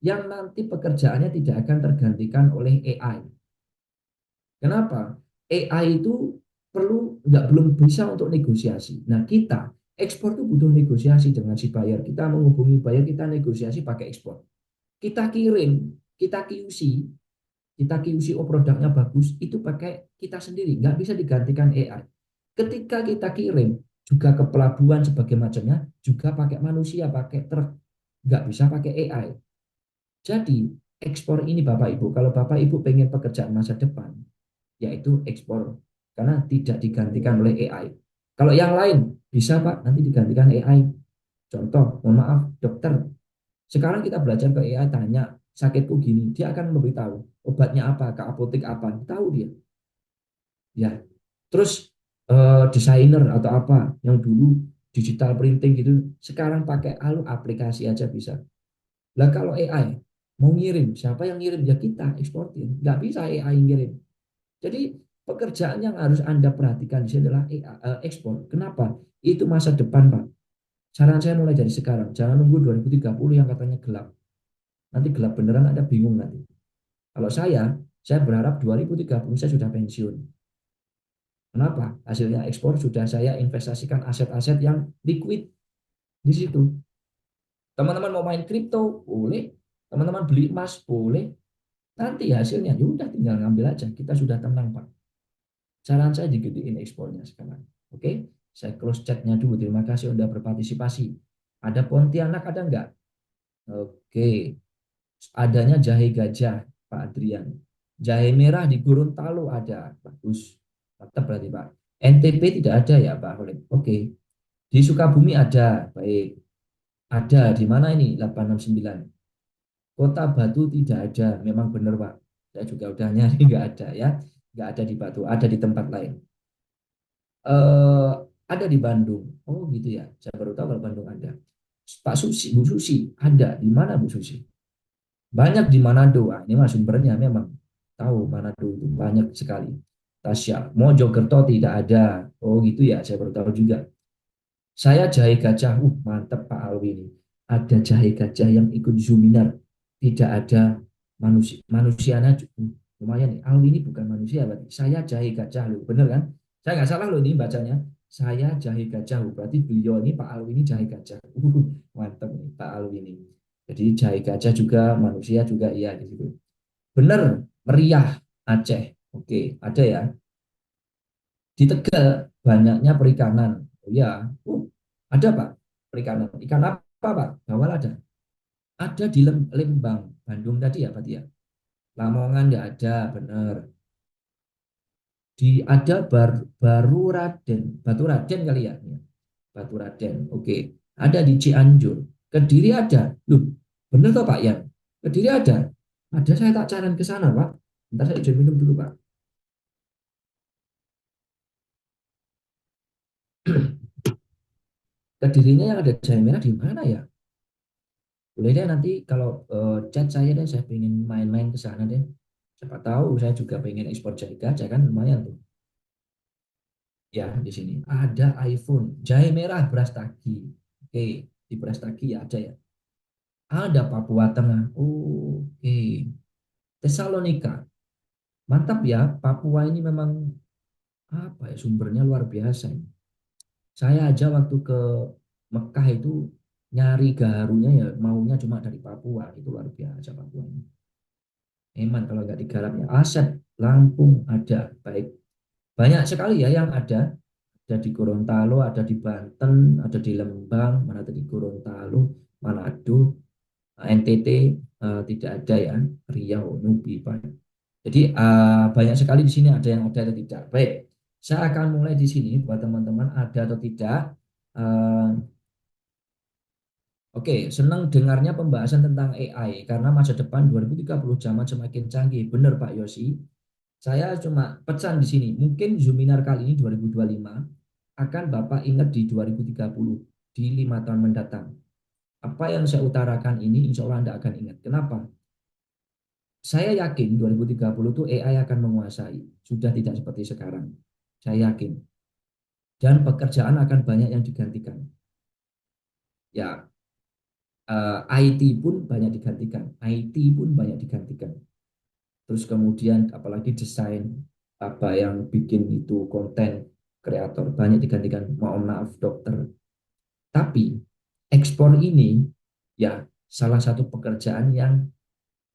S2: yang nanti pekerjaannya tidak akan tergantikan oleh AI. Kenapa? AI itu belum bisa untuk negosiasi. Nah, kita ekspor itu butuh negosiasi dengan si buyer. Kita menghubungi buyer, kita negosiasi pakai ekspor. Kita kirim, kita QC, oh produknya bagus, itu pakai kita sendiri, nggak bisa digantikan AI. Ketika kita kirim juga ke pelabuhan sebagai macamnya, juga pakai manusia, pakai truk, nggak bisa pakai AI. Jadi ekspor ini Bapak Ibu, kalau Bapak Ibu pengen pekerjaan masa depan, yaitu ekspor karena tidak digantikan oleh AI. Kalau yang lain bisa Pak nanti digantikan AI. Contoh, mohon maaf, dokter. Sekarang kita belajar ke AI tanya sakitku gini, dia akan memberitahu obatnya apa, ke apotek apa, tahu dia. Ya. Terus desainer atau apa yang dulu digital printing gitu, sekarang pakai aplikasi aja bisa. Lah kalau AI mau ngirim, siapa yang ngirim? Ya kita eksportir. Nggak bisa AI ngirim. Jadi pekerjaan yang harus Anda perhatikan di sini adalah ekspor. Kenapa? Itu masa depan, Pak. Saran saya mulai dari sekarang. Jangan nunggu 2030 yang katanya gelap. Nanti gelap beneran Anda bingung nanti. Kalau saya berharap 2030 saya sudah pensiun. Kenapa? Hasilnya ekspor sudah saya investasikan aset-aset yang liquid di situ. Teman-teman mau main kripto, boleh. Teman-teman beli emas, boleh. Nanti hasilnya, ya udah tinggal ngambil aja. Kita sudah tenang, Pak. Saran saya digedein ekspornya sekarang. Oke, saya close chatnya dulu. Terima kasih sudah berpartisipasi. Ada Pontianak ada enggak? Oke, adanya jahe gajah, Pak Adrian. Jahe merah di Gorontalo ada, bagus. Tetap berarti Pak. NTB tidak ada ya Pak Khalid. Oke, di Sukabumi ada, baik. Ada di mana ini 869? Kota Batu tidak ada, memang benar Pak. Saya juga udah nyari nggak ada ya, nggak ada di Batu, ada di tempat lain. eh, ada di Bandung. Oh gitu ya. Saya baru tahu kalau Bandung ada. Pak Susi, Bu Susi ada di mana Bu Susi? Banyak di Manado. Ah, ini mah sumbernya memang tahu Manado itu banyak sekali. Tasya, Mojokerto tidak ada. Oh gitu ya. Saya baru tahu juga. Saya jahe gajah, mantep Pak Alwi ini. Ada jahe gajah yang ikut Zoominar, tidak ada manusianya. Lumayan nih, Alwi ini bukan manusia berarti. Saya jahe gajah loh, bener kan? Saya nggak salah loh ini bacanya. Saya jahe gajah loh, berarti beliau ini Pak Alwi ini jahe gajah. Mantep nih Pak Alwi ini. Jadi jahe gajah juga manusia juga iya di situ. Bener, meriah Aceh. Oke, ada ya. Di Tegal banyaknya perikanan. Oh ya, ada Pak perikanan. Ikan apa Pak? Bawal ada. Ada di Lembang, Bandung tadi ya Pak ya. Lamongan nggak ada, benar. Di ada Baru Raden, Batu Raden kali ya. Ya, Batu Raden. Oke. Ada di Cianjur. Kediri ada. Loh, benar toh Pak Yan? Kediri ada. Ada, saya tak caran ke sana Pak. Ntar saya izin minum dulu Pak. Kedirinya yang ada jahe merah di mana ya? Boleh deh nanti kalau chat saya deh, saya pengen main-main ke sana deh. Siapa tahu saya juga pengen ekspor jahe gajah kan lumayan tuh. Ya, di sini ada iPhone, jahe merah beras tagi. Oke, di beras tagi ya ada ya. Ada Papua Tengah. Oke. Tesalonika. Mantap ya, Papua ini memang apa ya sumbernya luar biasa. Saya aja waktu ke Mekah itu nyari gaharunya ya maunya cuma dari Papua. Itu luar biasa Papua ini. Eman kalau nggak digarapnya. Aset, Lampung ada. Baik. Banyak sekali ya yang ada. Ada di Gorontalo, ada di Banten, ada di Lembang, mana tadi Gorontalo, Manado, NTT, tidak ada ya. Riau, Nubi, Pak. Jadi banyak sekali di sini ada yang ada atau tidak. Baik. Saya akan mulai di sini buat teman-teman ada atau tidak. Eh, Oke, senang dengarnya pembahasan tentang AI karena masa depan 2030 zaman semakin canggih. Benar Pak Yosi. Saya cuma pesan di sini, mungkin Zoominar kali ini 2025 akan Bapak ingat di 2030, di 5 tahun mendatang. Apa yang saya utarakan ini insya Allah Anda akan ingat. Kenapa? Saya yakin 2030 itu AI akan menguasai. Sudah tidak seperti sekarang. Saya yakin. Dan pekerjaan akan banyak yang digantikan. Ya, IT pun banyak digantikan. IT pun banyak digantikan. Terus kemudian apalagi desain apa yang bikin itu konten kreator banyak digantikan, mohon maaf dokter. Tapi ekspor ini ya salah satu pekerjaan yang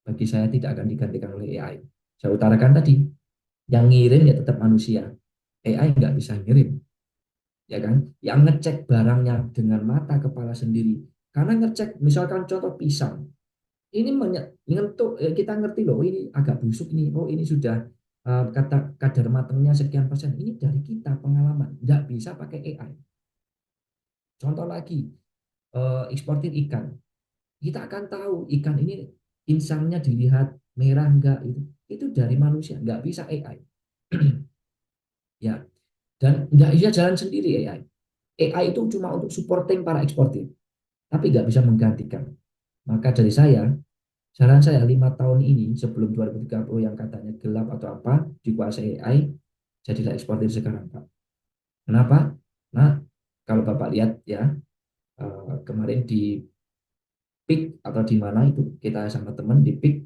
S2: bagi saya tidak akan digantikan oleh AI. Saya utarakan tadi, yang ngirim ya tetap manusia. AI nggak bisa ngirim, ya kan? Yang ngecek barangnya dengan mata kepala sendiri. Karena ngecek, misalkan contoh pisang, ini menyentuh kita ngerti loh ini agak busuk nih, oh ini sudah kata kadar matangnya sekian persen, ini dari kita pengalaman nggak bisa pakai AI. Contoh lagi eksportir ikan, kita akan tahu ikan ini insangnya dilihat merah enggak, itu dari manusia nggak bisa AI. Ya, dan nggak bisa jalan sendiri AI. AI itu cuma untuk supporting para eksportir tapi nggak bisa menggantikan. Maka dari saya, saran saya 5 tahun ini sebelum 2030 yang katanya gelap atau apa dikuasai AI, jadilah eksportir sekarang Pak. Kenapa? Nah, kalau Bapak lihat ya kemarin di PIK atau di mana itu kita sama teman di PIK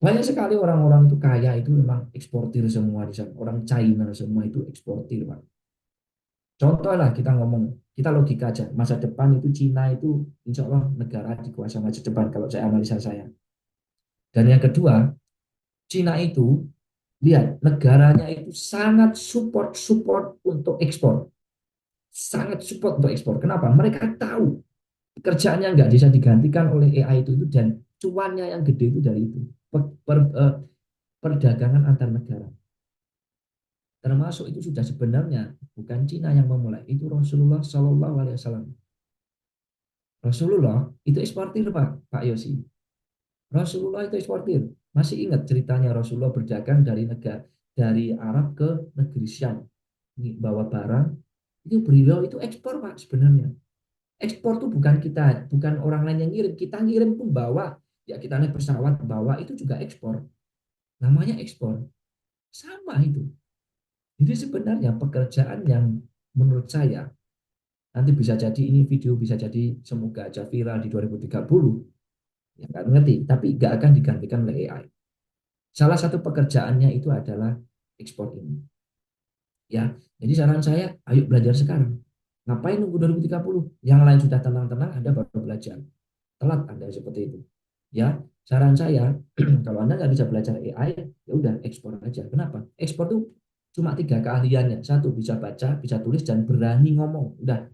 S2: banyak sekali orang-orang itu kaya itu memang eksportir semua di sana. Orang China semua itu eksportir Pak. Contoh lah kita ngomong, kita logika aja, masa depan itu Cina itu insya Allah negara dikuasai masa depan kalau saya analisa saya. Dan yang kedua, Cina itu lihat negaranya itu sangat support untuk ekspor, sangat support untuk ekspor. Kenapa? Mereka tahu kerjaannya nggak bisa digantikan oleh AI itu dan cuannya yang gede itu dari itu perdagangan antar negara. Termasuk itu sudah sebenarnya bukan Cina yang memulai, itu Rasulullah Shallallahu Alaihi Wasallam. Rasulullah itu eksportir Pak Yosi. Rasulullah itu eksportir. Masih ingat ceritanya Rasulullah berdagang dari negara dari Arab ke negeri Syam, bawa barang itu beliau itu ekspor Pak sebenarnya. Ekspor tuh bukan kita, bukan orang lain yang ngirim, kita ngirim pun bawa, ya kita naik pesawat bawa itu juga ekspor. Namanya ekspor. Sama itu. Jadi sebenarnya pekerjaan yang menurut saya Nanti bisa jadi ini video bisa jadi semoga aja viral di 2030. Ya nggak ngerti, tapi nggak akan digantikan oleh AI. Salah satu pekerjaannya itu adalah ekspor ini. Ya, jadi saran saya, ayo belajar sekarang. Ngapain nunggu 2030? Yang lain sudah tenang-tenang, Anda baru belajar. Telat Anda seperti itu. Ya, saran saya, kalau Anda nggak bisa belajar AI, ya udah ekspor aja. Kenapa? Ekspor tuh cuma tiga keahliannya. Satu, bisa baca, bisa tulis, dan berani ngomong. Udah,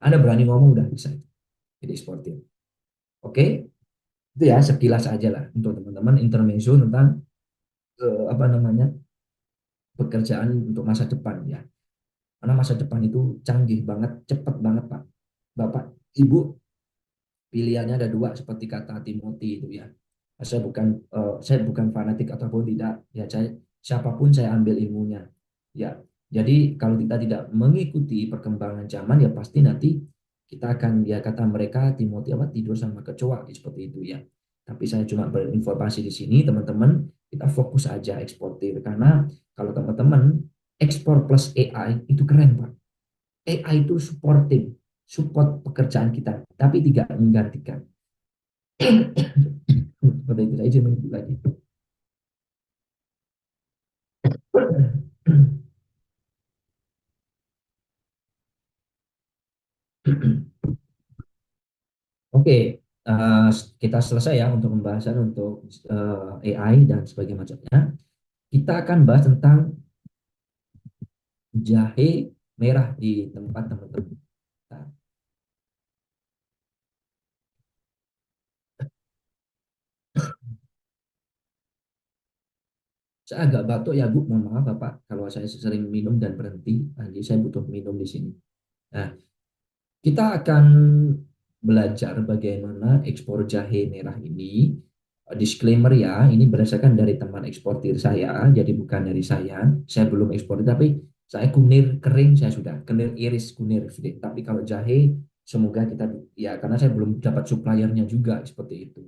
S2: Anda berani ngomong, udah bisa. Jadi eksportir. Oke, itu ya sekilas aja lah untuk teman-teman intermezzo tentang apa namanya pekerjaan untuk masa depan ya. Karena masa depan itu canggih banget, cepat banget Pak. Bapak, Ibu, pilihannya ada dua seperti kata Timothy itu ya. Saya bukan fanatik ataupun tidak ya, siapapun saya ambil ilmunya ya. Jadi kalau kita tidak mengikuti perkembangan zaman ya pasti nanti kita akan ya kata mereka Timothy apa tidur sama kecoa seperti itu ya. Tapi saya cuma berinformasi di sini teman-teman, kita fokus aja eksportir karena kalau teman-teman ekspor plus AI itu keren Pak. AI itu supporting, support pekerjaan kita, tapi tidak menggantikan. Seperti itu, saya izin menyebut lagi. Oke, eh, kita selesai ya untuk pembahasan untuk AI dan sebagainya macamnya. Kita akan bahas tentang jahe merah di tempat teman-teman. Nah, saya agak batuk ya Bu, mohon maaf Bapak kalau saya sering minum dan berhenti. Jadi saya butuh minum di sini. Nah, kita akan belajar bagaimana ekspor jahe merah ini. Disclaimer ya, ini berdasarkan dari teman eksportir saya, jadi bukan dari saya. Saya belum ekspor, tapi saya kunir kering, saya sudah kunir iris kunir sudah. Tapi kalau jahe, semoga kita ya karena saya belum dapat suppliernya juga seperti itu.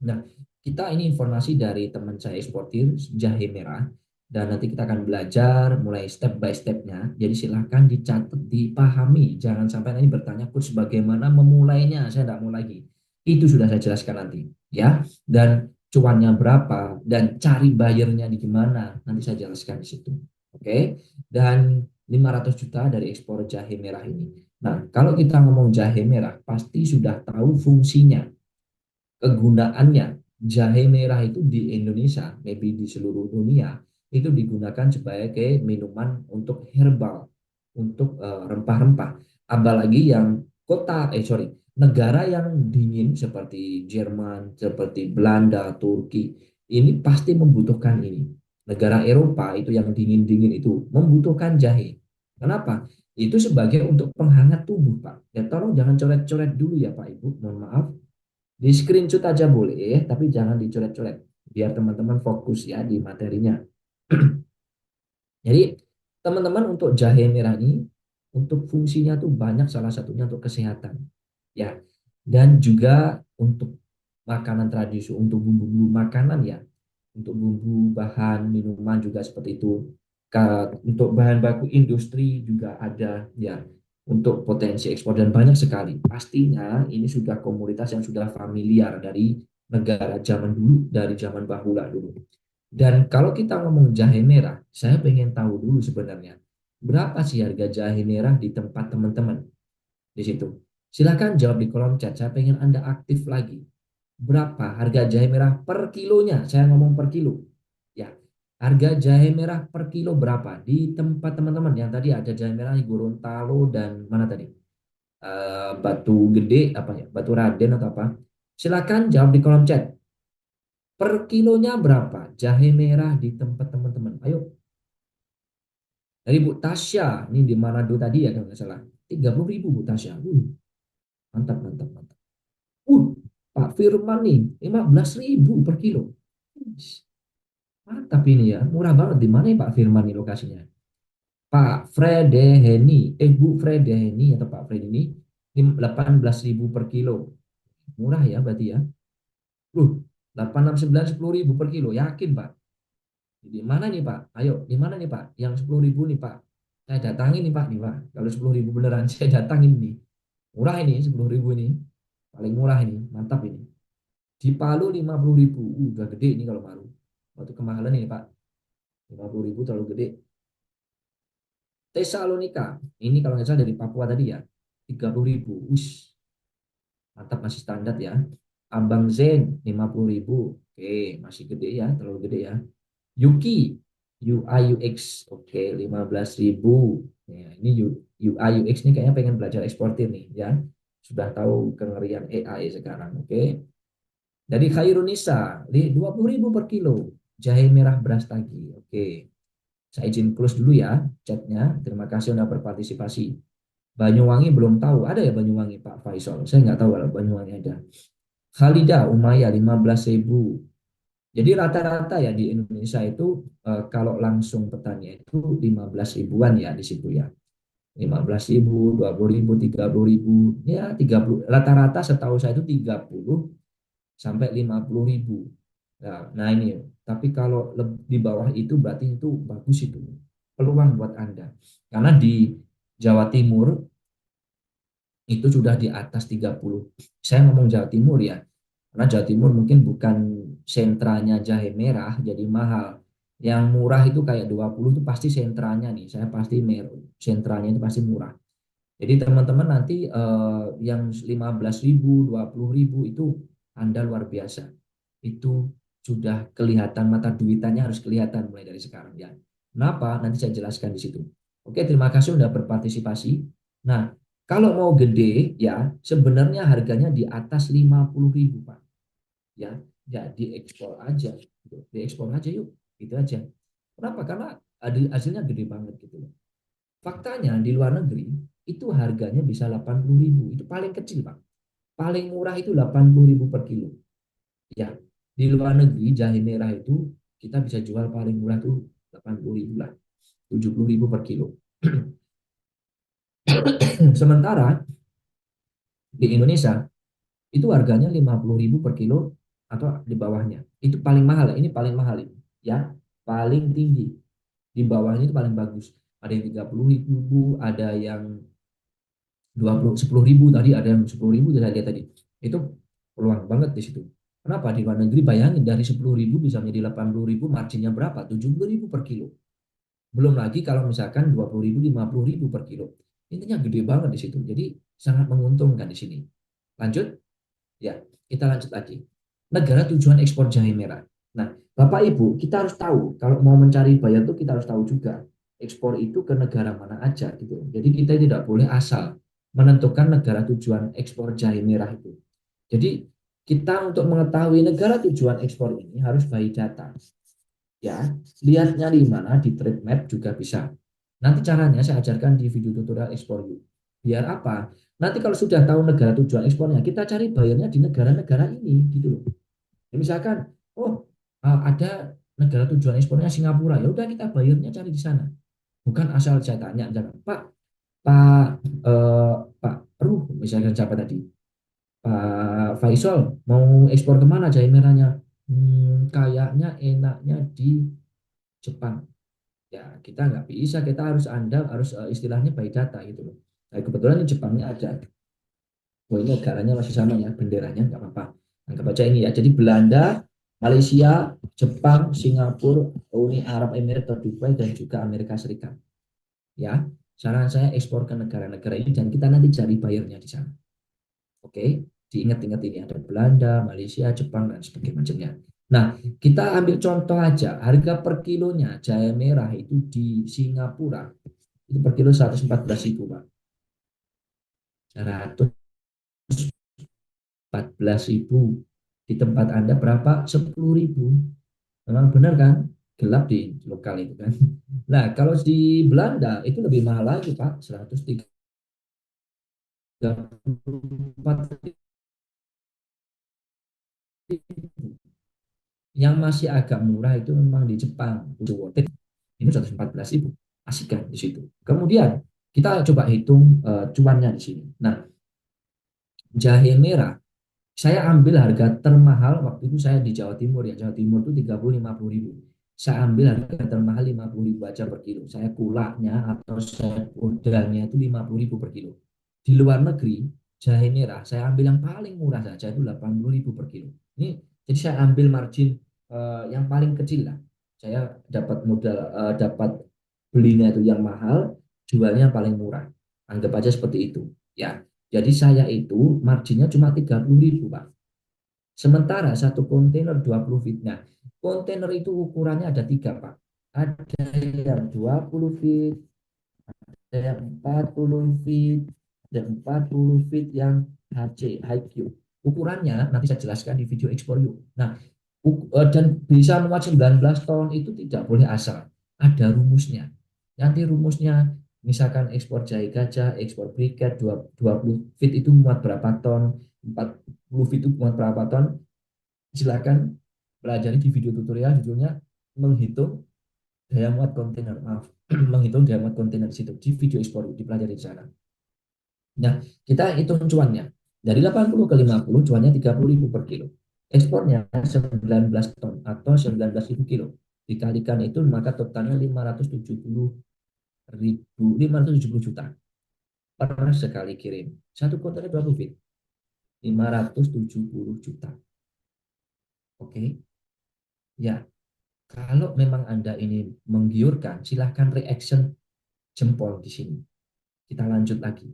S2: Nah, kita ini informasi dari teman saya eksportir jahe merah dan nanti kita akan belajar mulai step by stepnya. Jadi silahkan dicatat, dipahami. Jangan sampai nanti bertanya, coach bagaimana memulainya? Saya tidak mau lagi. Itu sudah saya jelaskan nanti, ya. Dan cuannya berapa dan cari bayarnya di gimana? Nanti saya jelaskan di situ. Oke. Dan 500 juta dari ekspor jahe merah ini. Nah, kalau kita ngomong jahe merah, pasti sudah tahu fungsinya kegunaannya. Jahe merah itu di Indonesia, maybe di seluruh dunia, itu digunakan sebagai minuman untuk herbal, untuk rempah-rempah. Apalagi yang negara yang dingin seperti Jerman, seperti Belanda, Turki, ini pasti membutuhkan ini. Negara Eropa itu yang dingin-dingin itu membutuhkan jahe. Kenapa? Itu sebagai untuk penghangat tubuh, Pak. Ya tolong jangan coret-coret dulu ya, Pak Ibu. Mohon maaf. Di screenshot aja boleh, tapi jangan dicoret-coret. Biar teman-teman fokus ya di materinya. Jadi teman-teman untuk jahe merah ini, untuk fungsinya tuh banyak salah satunya untuk kesehatan. Ya, dan juga untuk makanan tradisi, untuk bumbu-bumbu makanan ya. Untuk bumbu bahan minuman juga seperti itu. Untuk bahan baku industri juga ada ya untuk potensi ekspor dan banyak sekali. Pastinya ini sudah komoditas yang sudah familiar dari negara zaman dulu, dari zaman bahula dulu. Dan kalau kita ngomong jahe merah, saya pengen tahu dulu sebenarnya berapa sih harga jahe merah di tempat teman-teman di situ. Silahkan jawab di kolom chat. Saya pengen Anda aktif lagi. Berapa harga jahe merah per kilonya? Saya ngomong per kilo. Ya, harga jahe merah per kilo berapa di tempat teman-teman yang tadi ada jahe merah di Gorontalo dan mana tadi? Batu Gede apa ya? Batu Raden atau apa? Silakan jawab di kolom chat. Per kilonya berapa jahe merah di tempat teman-teman? Ayo, dari Bu Tasya, ini di Manado tadi ya kalau nggak salah. 30.000 Bu Tasya. Mantap, mantap, mantap. Pak Firman nih, 15.000 per kilo. Mantap ini ya, murah banget. Di mana ya Pak Firman nih lokasinya? Pak Fredeheni, Bu Fredeheni atau Pak Fred ini 18.000 per kilo. Murah ya berarti ya. 8, 6, 9, 10.000 per kilo. Yakin Pak? Di mana nih Pak? Ayo, di mana nih Pak? Yang 10.000 nih Pak. Saya datangin nih Pak. Kalau 10.000 beneran saya datangin nih. Murah ini 10.000 ini. Paling murah ini, mantap ini. Di Palu 50.000. Udah gede ini kalau Palu. Waktu kemahalan ini Pak. 50.000 terlalu gede. Tesalonika. Ini kalau nggak salah dari Papua tadi ya. 30.000. Ush, mantap masih standar ya. Abang Zen 50.000. Oke, masih gede ya, terlalu gede ya. Yuki UI UX. Oke, 15.000. Ya, ini UI UX ini kayaknya pengen belajar eksportir nih ya. Sudah tahu kengerian AI sekarang. Oke. Dari Khairunisa, 20.000 per kilo. Jahe merah beras tagi. Oke. Saya izin close dulu ya chatnya. Terima kasih sudah berpartisipasi. Banyuwangi belum tahu. Ada ya Banyuwangi Pak Faisal? Saya nggak tahu kalau Banyuwangi ada. Khalida Umaya 15.000. Jadi rata-rata ya di Indonesia itu kalau langsung petani itu 15 ribuan ya di situ ya. 15.000, 20.000, 30.000. Ya 30. Rata-rata setahu saya itu 30 sampai 50.000. Nah ini, tapi kalau di bawah itu berarti itu bagus itu peluang buat Anda. Karena di Jawa Timur itu sudah di atas 30. Saya ngomong Jawa Timur ya, karena Jawa Timur mungkin bukan sentranya jahe merah jadi mahal. Yang murah itu kayak 20 itu pasti sentranya nih, saya pasti sentranya itu pasti murah. Jadi teman-teman nanti yang 15.000, 20.000 itu Anda luar biasa. Itu sudah kelihatan mata duitannya harus kelihatan mulai dari sekarang ya. Kenapa? Nanti saya jelaskan di situ. Oke, terima kasih sudah berpartisipasi. Nah, kalau mau gede ya sebenarnya harganya di atas 50.000 Pak. Ya, ya diekspor aja. Gitu. Diekspor aja yuk. Gitu aja. Kenapa? Karena hasilnya gede banget gitu loh. Faktanya di luar negeri itu harganya bisa 80.000. Itu paling kecil, Pak. Paling murah itu 80.000 per kilo. Ya, di luar negeri jahe merah itu kita bisa jual paling murah tuh 80.000 lah. 70.000 per kilo. Sementara di Indonesia itu harganya 50.000 per kilo atau di bawahnya. Itu paling mahal, ini paling mahal ini. Ya, paling tinggi. Di bawahnya itu paling bagus. Ada yang 30.000, ada yang 10.000 tadi, ada yang 10.000 saya lihat tadi. Itu peluang banget di situ. Kenapa? Di luar negeri bayangin dari 10.000 bisa menjadi 80.000, marginnya berapa? 70.000 per kilo. Belum lagi kalau misalkan 20.000, 50.000 per kilo. Intinya gede banget di situ. Jadi sangat menguntungkan di sini. Lanjut, ya kita lanjut lagi. Negara tujuan ekspor jahe merah. Nah, Bapak Ibu, kita harus tahu kalau mau mencari buyer itu kita harus tahu juga ekspor itu ke negara mana aja gitu. Jadi kita tidak boleh asal menentukan negara tujuan ekspor jahe merah itu. Jadi kita untuk mengetahui negara tujuan ekspor ini harus by data. Ya, lihatnya di mana di trade map juga bisa. Nanti caranya saya ajarkan di video tutorial ekspor yuk. Biar apa? Nanti kalau sudah tahu negara tujuan ekspornya, kita cari bayarnya di negara-negara ini gitu loh. Ya, misalkan, oh ada negara tujuan ekspornya Singapura, ya udah kita bayarnya cari di sana. Bukan asal saya tanya, Pak, Pak, Pak Ruh, misalkan siapa tadi? Pak Faisal mau ekspor kemana jahe merahnya? Kayaknya enaknya di Jepang. Ya kita nggak bisa, kita harus andal, harus istilahnya by data gitu loh. Nah, kebetulan di Jepangnya ada. Oh ini negaranya masih sama ya, benderanya nggak apa-apa. Anggap aja ini ya. Jadi Belanda, Malaysia, Jepang, Singapura, Uni Arab Emirat atau Dubai dan juga Amerika Serikat. Ya, saran saya ekspor ke negara-negara ini dan kita nanti cari bayarnya di sana. Oke, diingat-ingat ini ada Belanda, Malaysia, Jepang dan sebagainya. Nah, kita ambil contoh aja, harga per kilonya jahe merah itu di Singapura itu per kilo 114.000 Pak. 114.000. Di tempat Anda berapa? 10.000. Memang benar kan? Gelap di lokal itu kan. Nah, kalau di Belanda itu lebih mahal lagi Pak, 134.000. Yang masih agak murah itu memang di Jepang, ini 114.000. Asik kan di situ. Kemudian kita coba hitung cuannya di sini. Nah, jahe merah saya ambil harga termahal waktu itu saya di Jawa Timur ya. Jawa Timur itu 30-50 ribu. saya ambil harga termahal 50.000 aja per kilo. Saya kulaknya atau saya modalnya itu 50.000 per kilo. Di luar negeri, jahe merah saya ambil yang paling murah saja itu 80.000 per kilo. Ini jadi saya ambil margin yang paling kecil lah. Saya dapat modal, dapat belinya itu yang mahal, jualnya yang paling murah. Anggap aja seperti itu. Ya, jadi saya itu marginnya cuma 30.000, Pak. Sementara satu kontainer 20 feet. Nah, kontainer itu ukurannya ada tiga, Pak. Ada yang 20 feet, ada yang 40 feet, dan 40 feet yang HC, high cube. Ukurannya nanti saya jelaskan di video ekspor yuk. Nah, dan bisa muat 19 ton itu tidak boleh asal. Ada rumusnya. Nanti rumusnya misalkan ekspor jahe gajah, ekspor briket 20 feet itu muat berapa ton, 40 feet itu muat berapa ton. Silakan pelajari di video tutorial judulnya menghitung daya muat kontainer. Maaf, menghitung daya muat kontainer di situ di video ekspor dipelajari di sana. Nah, kita hitung cuannya. Dari 80 ke 50 cuannya 30.000 per kilo. Ekspornya 19 ton atau 19.000 kilo. Dikalikan itu maka totalnya 570 juta per sekali kirim. Satu kontainer 20 feet. 570 juta. Oke. Ya, kalau memang Anda ini menggiurkan, silahkan reaction jempol di sini. Kita lanjut lagi.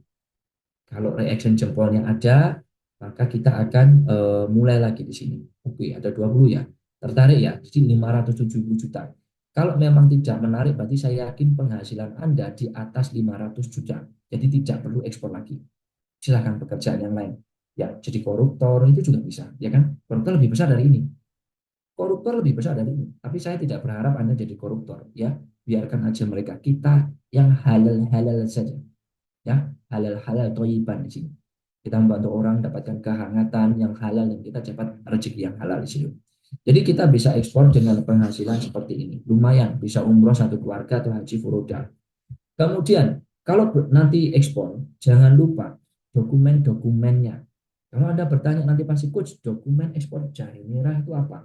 S2: Kalau reaction jempolnya ada, maka kita akan mulai lagi di sini. Oke, ada 20 ya. Tertarik ya? Jadi 570 juta. Kalau memang tidak menarik, berarti saya yakin penghasilan Anda di atas 500 juta. Jadi tidak perlu ekspor lagi. Silahkan pekerjaan yang lain. Ya, jadi koruptor itu juga bisa, ya kan? Koruptor lebih besar dari ini. Koruptor lebih besar dari ini. Tapi saya tidak berharap Anda jadi koruptor, ya. Biarkan aja mereka. Kita yang halal-halal saja, ya, halal-halal toyiban di sini. Kita membantu orang dapatkan kehangatan yang halal dan kita dapat rezeki yang halal di sini. Jadi kita bisa ekspor dengan penghasilan seperti ini. Lumayan, bisa umroh satu keluarga atau haji furoda. Kemudian, kalau nanti ekspor, jangan lupa dokumen-dokumennya. Kalau Anda bertanya nanti pasti, coach, dokumen ekspor jahe merah itu apa?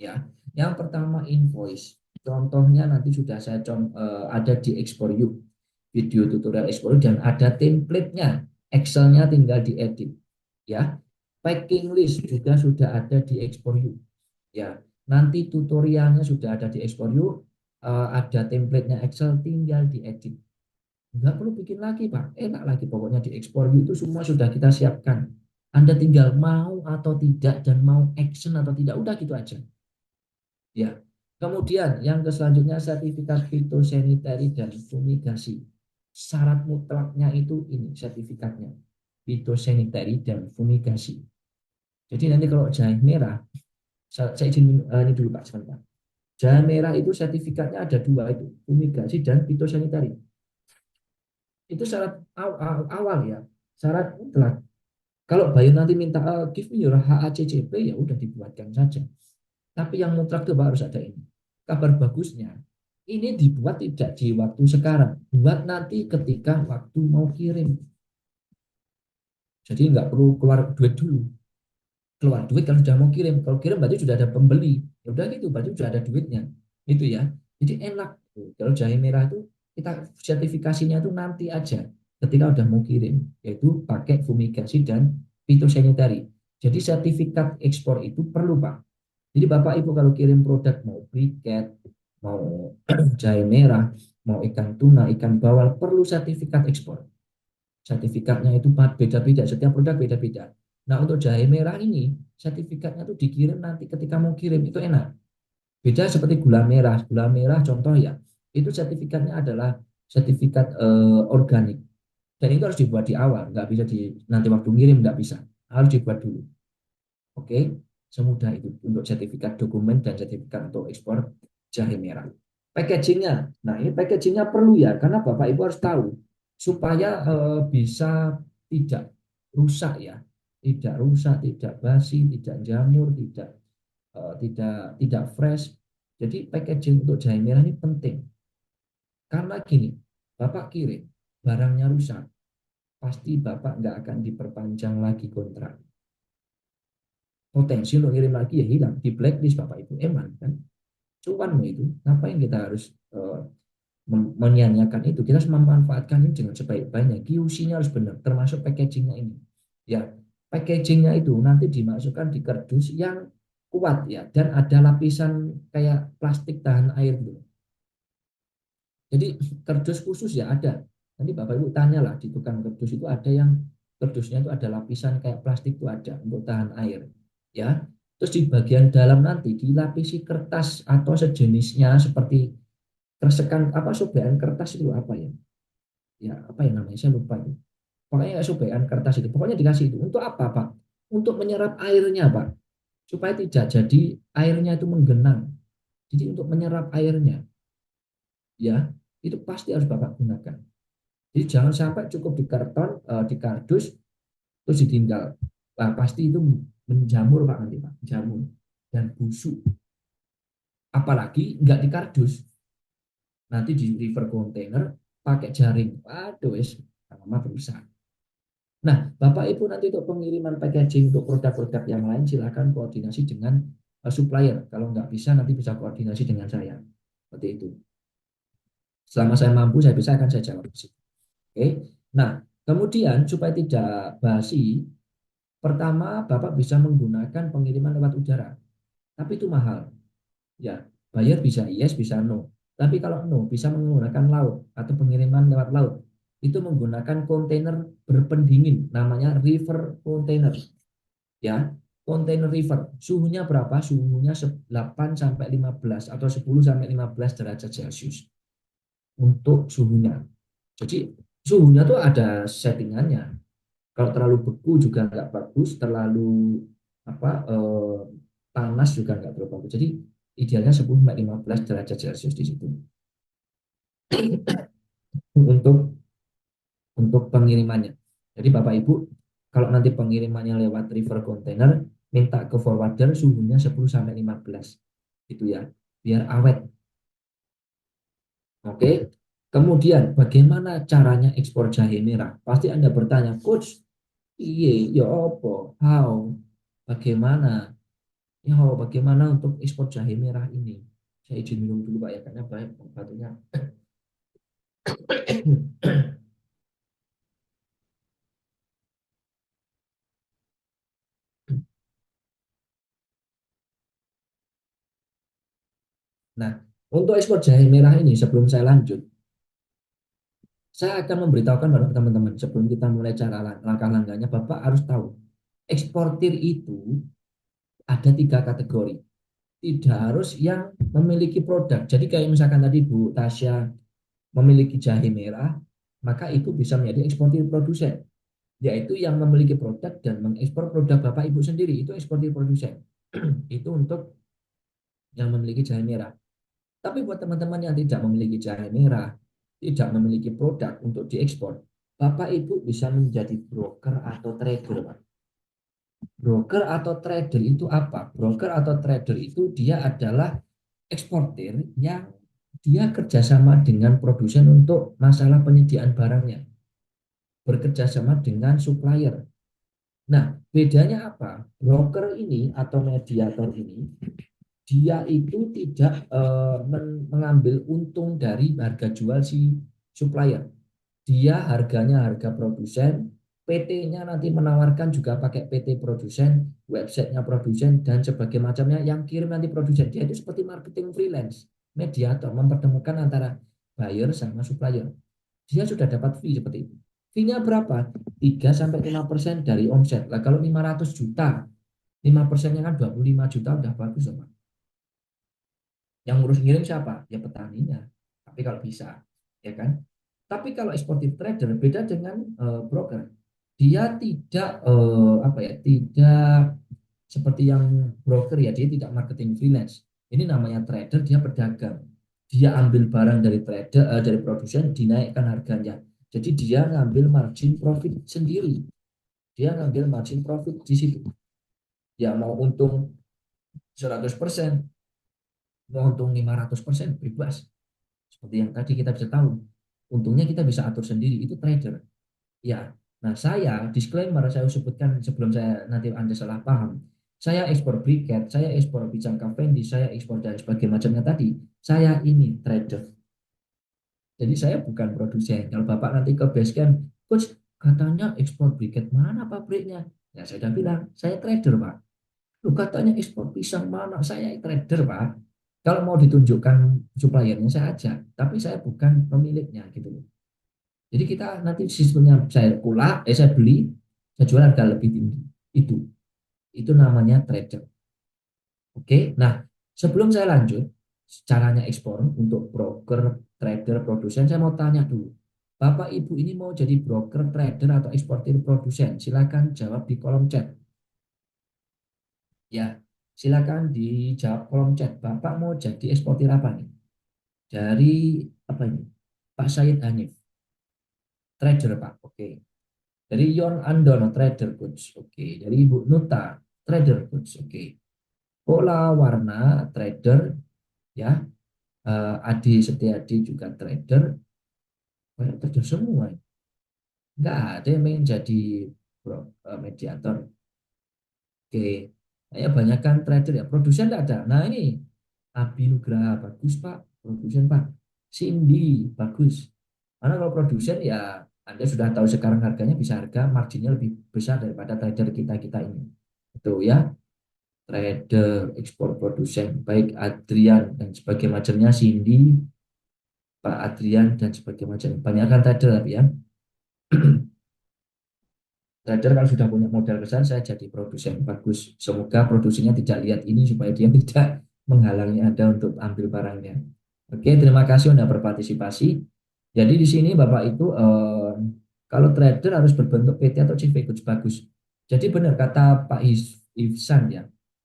S2: Ya, yang pertama invoice. Contohnya nanti sudah saya ada di Export You, video tutorial Export You, dan ada template-nya. Excel-nya tinggal diedit. Ya, packing list juga sudah ada di Export You. Ya, nanti tutorialnya sudah ada di Export You. Ada template-nya Excel, tinggal diedit. Nggak perlu bikin lagi, Pak. Enak lagi pokoknya di Export You itu semua sudah kita siapkan. Anda tinggal mau atau tidak dan mau action atau tidak, udah gitu aja. Ya. Kemudian yang selanjutnya sertifikat fitosanitary dan fumigasi. Syarat mutlaknya itu ini sertifikatnya. Fitosanitary dan fumigasi. Jadi nanti kalau jahe merah, saya izin ini dulu Pak sebentar. Jahe merah itu sertifikatnya ada dua itu, fumigasi dan fitosanitary. Itu syarat awal ya, syarat mutlak. Kalau Bayu nanti minta give me your HACCP ya udah dibuatkan saja. Tapi yang mutlak itu harus ada ini. Kabar bagusnya, ini dibuat tidak di waktu sekarang. Buat nanti ketika waktu mau kirim. Jadi nggak perlu keluar duit dulu. Keluar duit kalau sudah mau kirim. Kalau kirim berarti sudah ada pembeli. Ya udah gitu, berarti sudah ada duitnya. Itu ya. Jadi enak. Kalau jahe merah itu kita sertifikasinya itu nanti aja ketika udah mau kirim. Yaitu pakai fumigasi dan fitosanitary. Jadi sertifikat ekspor itu perlu, Pak. Jadi Bapak Ibu kalau kirim produk mau briket, mau jahe merah, mau ikan tuna, ikan bawal, perlu sertifikat ekspor. Sertifikatnya itu beda-beda, setiap produk beda-beda. Nah untuk jahe merah ini, sertifikatnya itu dikirim nanti ketika mau kirim, itu enak. Beda seperti gula merah. Gula merah contoh ya, itu sertifikatnya adalah sertifikat organik. Dan itu harus dibuat di awal, nggak bisa di nanti waktu ngirim, nggak bisa. Harus dibuat dulu. Oke, semudah itu untuk sertifikat dokumen dan sertifikat untuk ekspor jahe merah. Packagingnya, nah ini packagingnya perlu ya, karena Bapak Ibu harus tahu supaya bisa tidak rusak ya, tidak rusak, tidak basi, tidak jamur, tidak fresh. Jadi packaging untuk jahe merah ini penting. Karena gini, Bapak kirim, barangnya rusak, pasti Bapak nggak akan diperpanjang lagi kontrak. Potensi untuk ngirim lagi ya hilang, di blacklist Bapak Ibu, emang kan. cuan loh itu. Ngapain kita harus menyanyiakan itu? Kita harus memanfaatkan ini dengan sebaik-baiknya. QC-nya harus benar, termasuk packagingnya ini. Ya, packagingnya itu nanti dimasukkan di kardus yang kuat ya, dan ada lapisan kayak plastik tahan air gitu. Jadi kardus khusus ya ada. Nanti Bapak Ibu tanyalah di tukang kardus itu ada yang kardusnya itu ada lapisan kayak plastik itu ada untuk tahan air. Ya. Terus di bagian dalam nanti dilapisi kertas atau sejenisnya seperti kersekan apa sobekan kertas itu apa ya? Ya, apa ya namanya? Saya lupa itu. Pokoknya sobekan kertas itu. Pokoknya dikasih itu. Untuk apa, Pak? Untuk menyerap airnya, Pak. Supaya tidak jadi airnya itu menggenang. Jadi untuk menyerap airnya, ya, itu pasti harus Bapak gunakan. Jadi jangan sampai cukup di karton, di kardus, terus ditinggal. Nah, pasti itu menjamur Pak nanti Pak, jamur dan busuk. Apalagi nggak di kardus, nanti di river container pakai jaring. Waduh, wes lama berusaha. Nah, Bapak Ibu nanti untuk pengiriman packaging untuk produk-produk yang lain silakan koordinasi dengan supplier. Kalau nggak bisa nanti bisa koordinasi dengan saya. Seperti itu. Selama saya mampu, saya bisa akan saya jawab di situ. Oke. Nah, kemudian supaya tidak basi, pertama Bapak bisa menggunakan pengiriman lewat udara, tapi itu mahal. Ya, bayar bisa yes, bisa no. Tapi kalau no, bisa menggunakan laut atau pengiriman lewat laut. Itu menggunakan kontainer berpendingin, namanya river container. Ya, kontainer river. Suhunya berapa? Suhunya 8 sampai 15 atau 10 sampai 15 derajat Celcius untuk suhunya. Jadi suhunya tuh ada settingannya. Kalau terlalu beku juga nggak bagus, terlalu panas juga nggak terlalu bagus. Jadi idealnya 10 sampai 15 derajat Celcius di situ. Untuk pengirimannya. Jadi Bapak Ibu, kalau nanti pengirimannya lewat river container, minta ke forwarder suhunya 10 sampai 15. Gitu ya. Biar awet. Oke. Kemudian bagaimana caranya ekspor jahe merah? Pasti Anda bertanya, Coach, iya, ya apa? How? Bagaimana? Ya, bagaimana untuk ekspor jahe merah ini? Saya izin minum dulu Pak ya, karena banyak batuknya. Nah, untuk ekspor jahe merah ini sebelum saya lanjut, saya akan memberitahukan pada teman-teman sebelum kita mulai cara langkah-langkahnya, Bapak harus tahu eksportir itu ada 3 kategori. Tidak harus yang memiliki produk. Jadi kayak misalkan tadi Bu Tasya memiliki jahe merah, maka itu bisa menjadi eksportir produsen, yaitu yang memiliki produk dan mengekspor produk Bapak Ibu sendiri, itu eksportir produsen. Itu untuk yang memiliki jahe merah. Tapi buat teman-teman yang tidak memiliki jahe merah, tidak memiliki produk untuk diekspor, Bapak Ibu bisa menjadi broker atau trader, Pak. Broker atau trader itu apa? Broker atau trader itu dia adalah eksportir yang dia kerjasama dengan produsen untuk masalah penyediaan barangnya, bekerjasama dengan supplier. Nah, bedanya apa? Broker ini atau mediator ini dia itu tidak mengambil untung dari harga jual si supplier. Dia harganya harga produsen, PT-nya nanti menawarkan juga pakai PT produsen, websitenya produsen, dan sebagainya macamnya yang kirim nanti produsen. Dia itu seperti marketing freelance, mediator, mempertemukan antara buyer sama supplier. Dia sudah dapat fee seperti itu. Fee-nya berapa? 3-5% dari omset. Lah kalau 500 juta, 5%-nya kan 25 juta udah bagus, Pak. Yang ngurus ngirim siapa? Ya petaninya. Tapi kalau bisa, ya kan? Tapi kalau eksportir trader beda dengan broker. Dia tidak apa ya? Tidak seperti yang broker ya, dia tidak marketing freelance. Ini namanya trader, dia pedagang. Dia ambil barang dari trader dari produsen dinaikkan harganya. Jadi dia ngambil margin profit sendiri. Dia ngambil margin profit di situ. Ya mau untung 100%, mau untung 500% bebas. Seperti yang tadi kita bisa tahu, untungnya kita bisa atur sendiri, itu trader. Ya, nah saya disclaimer saya sebutkan sebelum saya nanti Anda salah paham. Saya ekspor briket, saya ekspor pisang Cavendish, saya ekspor dan sebagainya macamnya tadi. Saya ini trader. Jadi saya bukan produsen. Kalau Bapak nanti ke base camp, Coach, katanya ekspor briket mana pabriknya? Ya saya sudah bilang, saya trader, Pak. Lu katanya ekspor pisang mana? Saya trader, Pak. Kalau mau ditunjukkan suppliernya saya ajak, tapi saya bukan pemiliknya gitu loh. Jadi kita nanti sistemnya saya beli, saya jual harga lebih tinggi. Itu itu namanya trader. Oke. Nah, sebelum saya lanjut caranya ekspor untuk broker, trader, produsen, saya mau tanya dulu. Bapak Ibu ini mau jadi broker, trader atau eksportir produsen? Silakan jawab di kolom chat. Ya, silakan dijawab kolom chat. Bapak mau jadi eksportir apa nih? Dari apa ini? Pak Said Hanif, trader Pak. Oke. Dari Yon Andono, trader coach. Oke. Dari Ibu Nuta, trader coach. Oke. Pola Warna, trader. Ya. Adi Setiadi juga trader. Banyak trader semua. Nggak ada yang ingin jadi mediator. Oke. Ya banyak kan trader ya. Produsen nggak ada. Nah ini Abi Nugraha bagus Pak. Produsen Pak. Cindy bagus. Karena kalau produsen ya Anda sudah tahu sekarang harganya bisa harga marginnya lebih besar daripada trader kita-kita ini. Itu ya. Trader, ekspor produsen, baik Adrian dan sebagainya macamnya, Cindy, Pak Adrian dan sebagainya macam. Banyak kan trader tapi ya. Trader kalau sudah punya modal besar, saya jadi produsen. Bagus. Semoga produksinya tidak lihat ini supaya dia tidak menghalangi Anda untuk ambil barangnya. Oke, terima kasih sudah berpartisipasi. Jadi di sini Bapak itu kalau trader harus berbentuk PT atau CV Coach bagus. Jadi benar kata Pak Ihsan ya.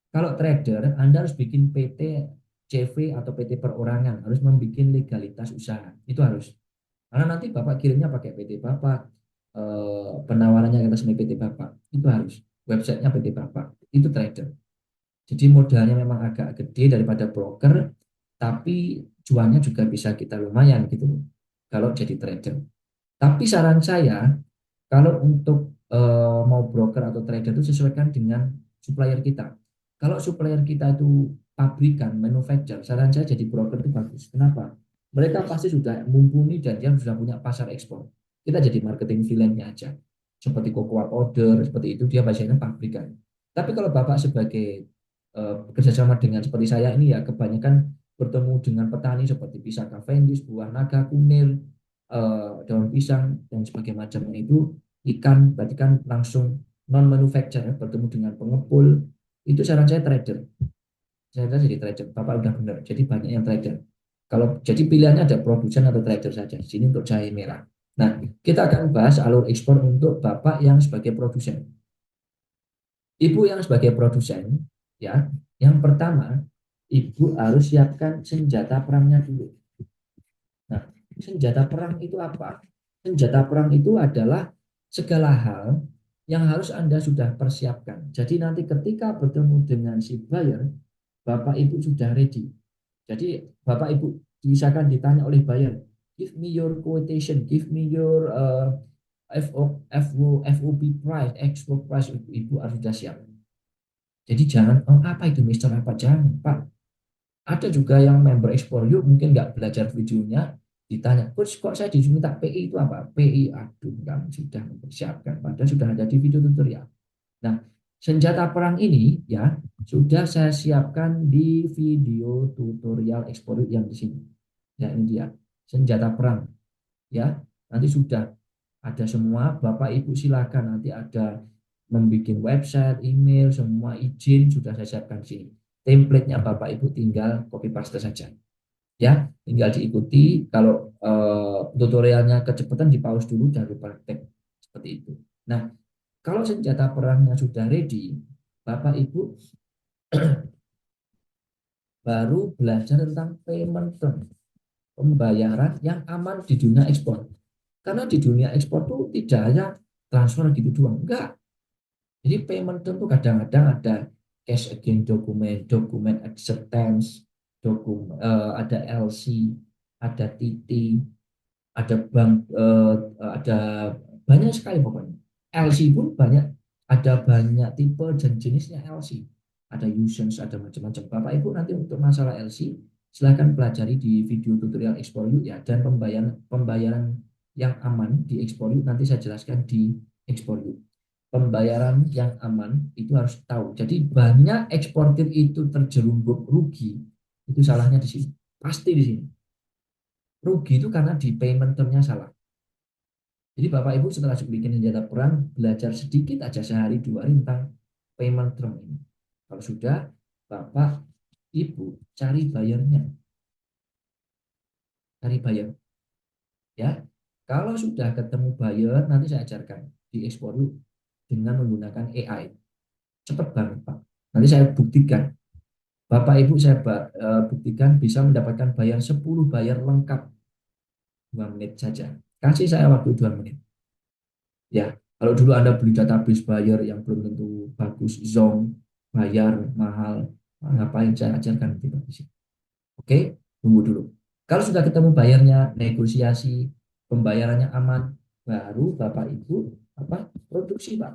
S2: Kalau trader Anda harus bikin PT, CV atau PT perorangan, harus membuat legalitas usaha. Itu harus. Karena nanti Bapak kirimnya pakai PT Bapak, penawarannya atas nama PT Bapak, itu harus. Websitenya PT Bapak, itu trader. Jadi modalnya memang agak gede daripada broker, tapi cuannya juga bisa kita lumayan gitu kalau jadi trader. Tapi saran saya, kalau untuk mau broker atau trader itu sesuaikan dengan supplier kita. Kalau supplier kita itu pabrikan, manufacturer, saran saya jadi broker itu bagus. Kenapa? Mereka pasti sudah mumpuni dan dia sudah punya pasar ekspor. Kita jadi marketing villain-nya aja. Seperti cocoa powder, seperti itu dia biasanya pabrikan. Tapi kalau Bapak sebagai bekerjasama dengan seperti saya ini ya kebanyakan bertemu dengan petani seperti pisang Cavendish, buah naga, kunir, daun pisang dan sebagainya macamnya itu ikan berarti kan langsung non manufacturer bertemu dengan pengepul itu saran saya trader. Saya jadi trader. Bapak udah benar. Jadi banyak yang trader. Kalau jadi pilihannya ada produsen atau trader saja. Di sini untuk jahe merah. Nah, kita akan bahas alur ekspor untuk Bapak yang sebagai produsen. Ibu yang sebagai produsen, ya, yang pertama, Ibu harus siapkan senjata perangnya dulu. Nah, senjata perang itu apa? Senjata perang itu adalah segala hal yang harus Anda sudah persiapkan. Jadi nanti ketika bertemu dengan si buyer, Bapak Ibu sudah ready. Jadi Bapak Ibu misalkan ditanya oleh buyer, give me your quotation, give me your FOB price, export price, Ibu harus sudah siap. Jadi jangan, oh apa itu Mister apa, jangan Pak. Ada juga yang member ekspor yuk mungkin nggak belajar videonya, ditanya, coach kok saya diminta PI itu apa? PI, aduh kamu sudah mempersiapkan, padahal sudah ada di video tutorial. Nah, senjata perang ini ya sudah saya siapkan di video tutorial ekspor yang di sini. Ya ini dia, senjata perang. Ya, nanti sudah ada semua, Bapak Ibu silakan nanti ada membuat website, email, semua izin sudah saya siapkan di sini. Template-nya Bapak Ibu tinggal copy paste saja. Ya, tinggal diikuti. Kalau tutorialnya kecepatan di pause dulu dan praktek seperti itu. Nah, kalau senjata perangnya sudah ready, Bapak Ibu baru belajar tentang payment term, pembayaran yang aman di dunia ekspor. Karena di dunia ekspor tuh tidak hanya transfer gitu doang, enggak. Jadi payment term tuh kadang-kadang ada cash again dokumen, dokumen acceptance, ada LC, ada TT, ada bank, ada banyak sekali pokoknya. LC pun banyak, ada banyak tipe dan jenisnya LC. ada usance, ada macam-macam. Bapak Ibu nanti untuk masalah LC silahkan pelajari di video tutorial Export You ya, dan pembayaran yang aman di Export You nanti saya jelaskan di Export You. Pembayaran yang aman itu harus tahu. Jadi banyak eksportir itu terjerumus rugi, itu salahnya di sini. Pasti di sini. Rugi itu karena di payment termnya salah. Jadi Bapak Ibu setelah bikin senjata perang, belajar sedikit aja sehari dua hari tentang payment term ini. Kalau sudah, Bapak Ibu cari bayarnya, cari bayar. Ya, kalau sudah ketemu buyer, nanti saya ajarkan di Export You dengan menggunakan AI. Cepat banget Pak. Nanti saya buktikan. Bapak Ibu saya buktikan bisa mendapatkan bayar 10 bayar lengkap 2 menit saja. Kasih saya waktu 2 menit. Ya, kalau dulu Anda beli database bayar yang belum tentu bagus, zong, bayar mahal, ngapain saya ajarkan di sini. Oke, tunggu dulu. Kalau sudah ketemu bayarnya, negosiasi, pembayarannya aman, baru Bapak Ibu apa produksi Pak.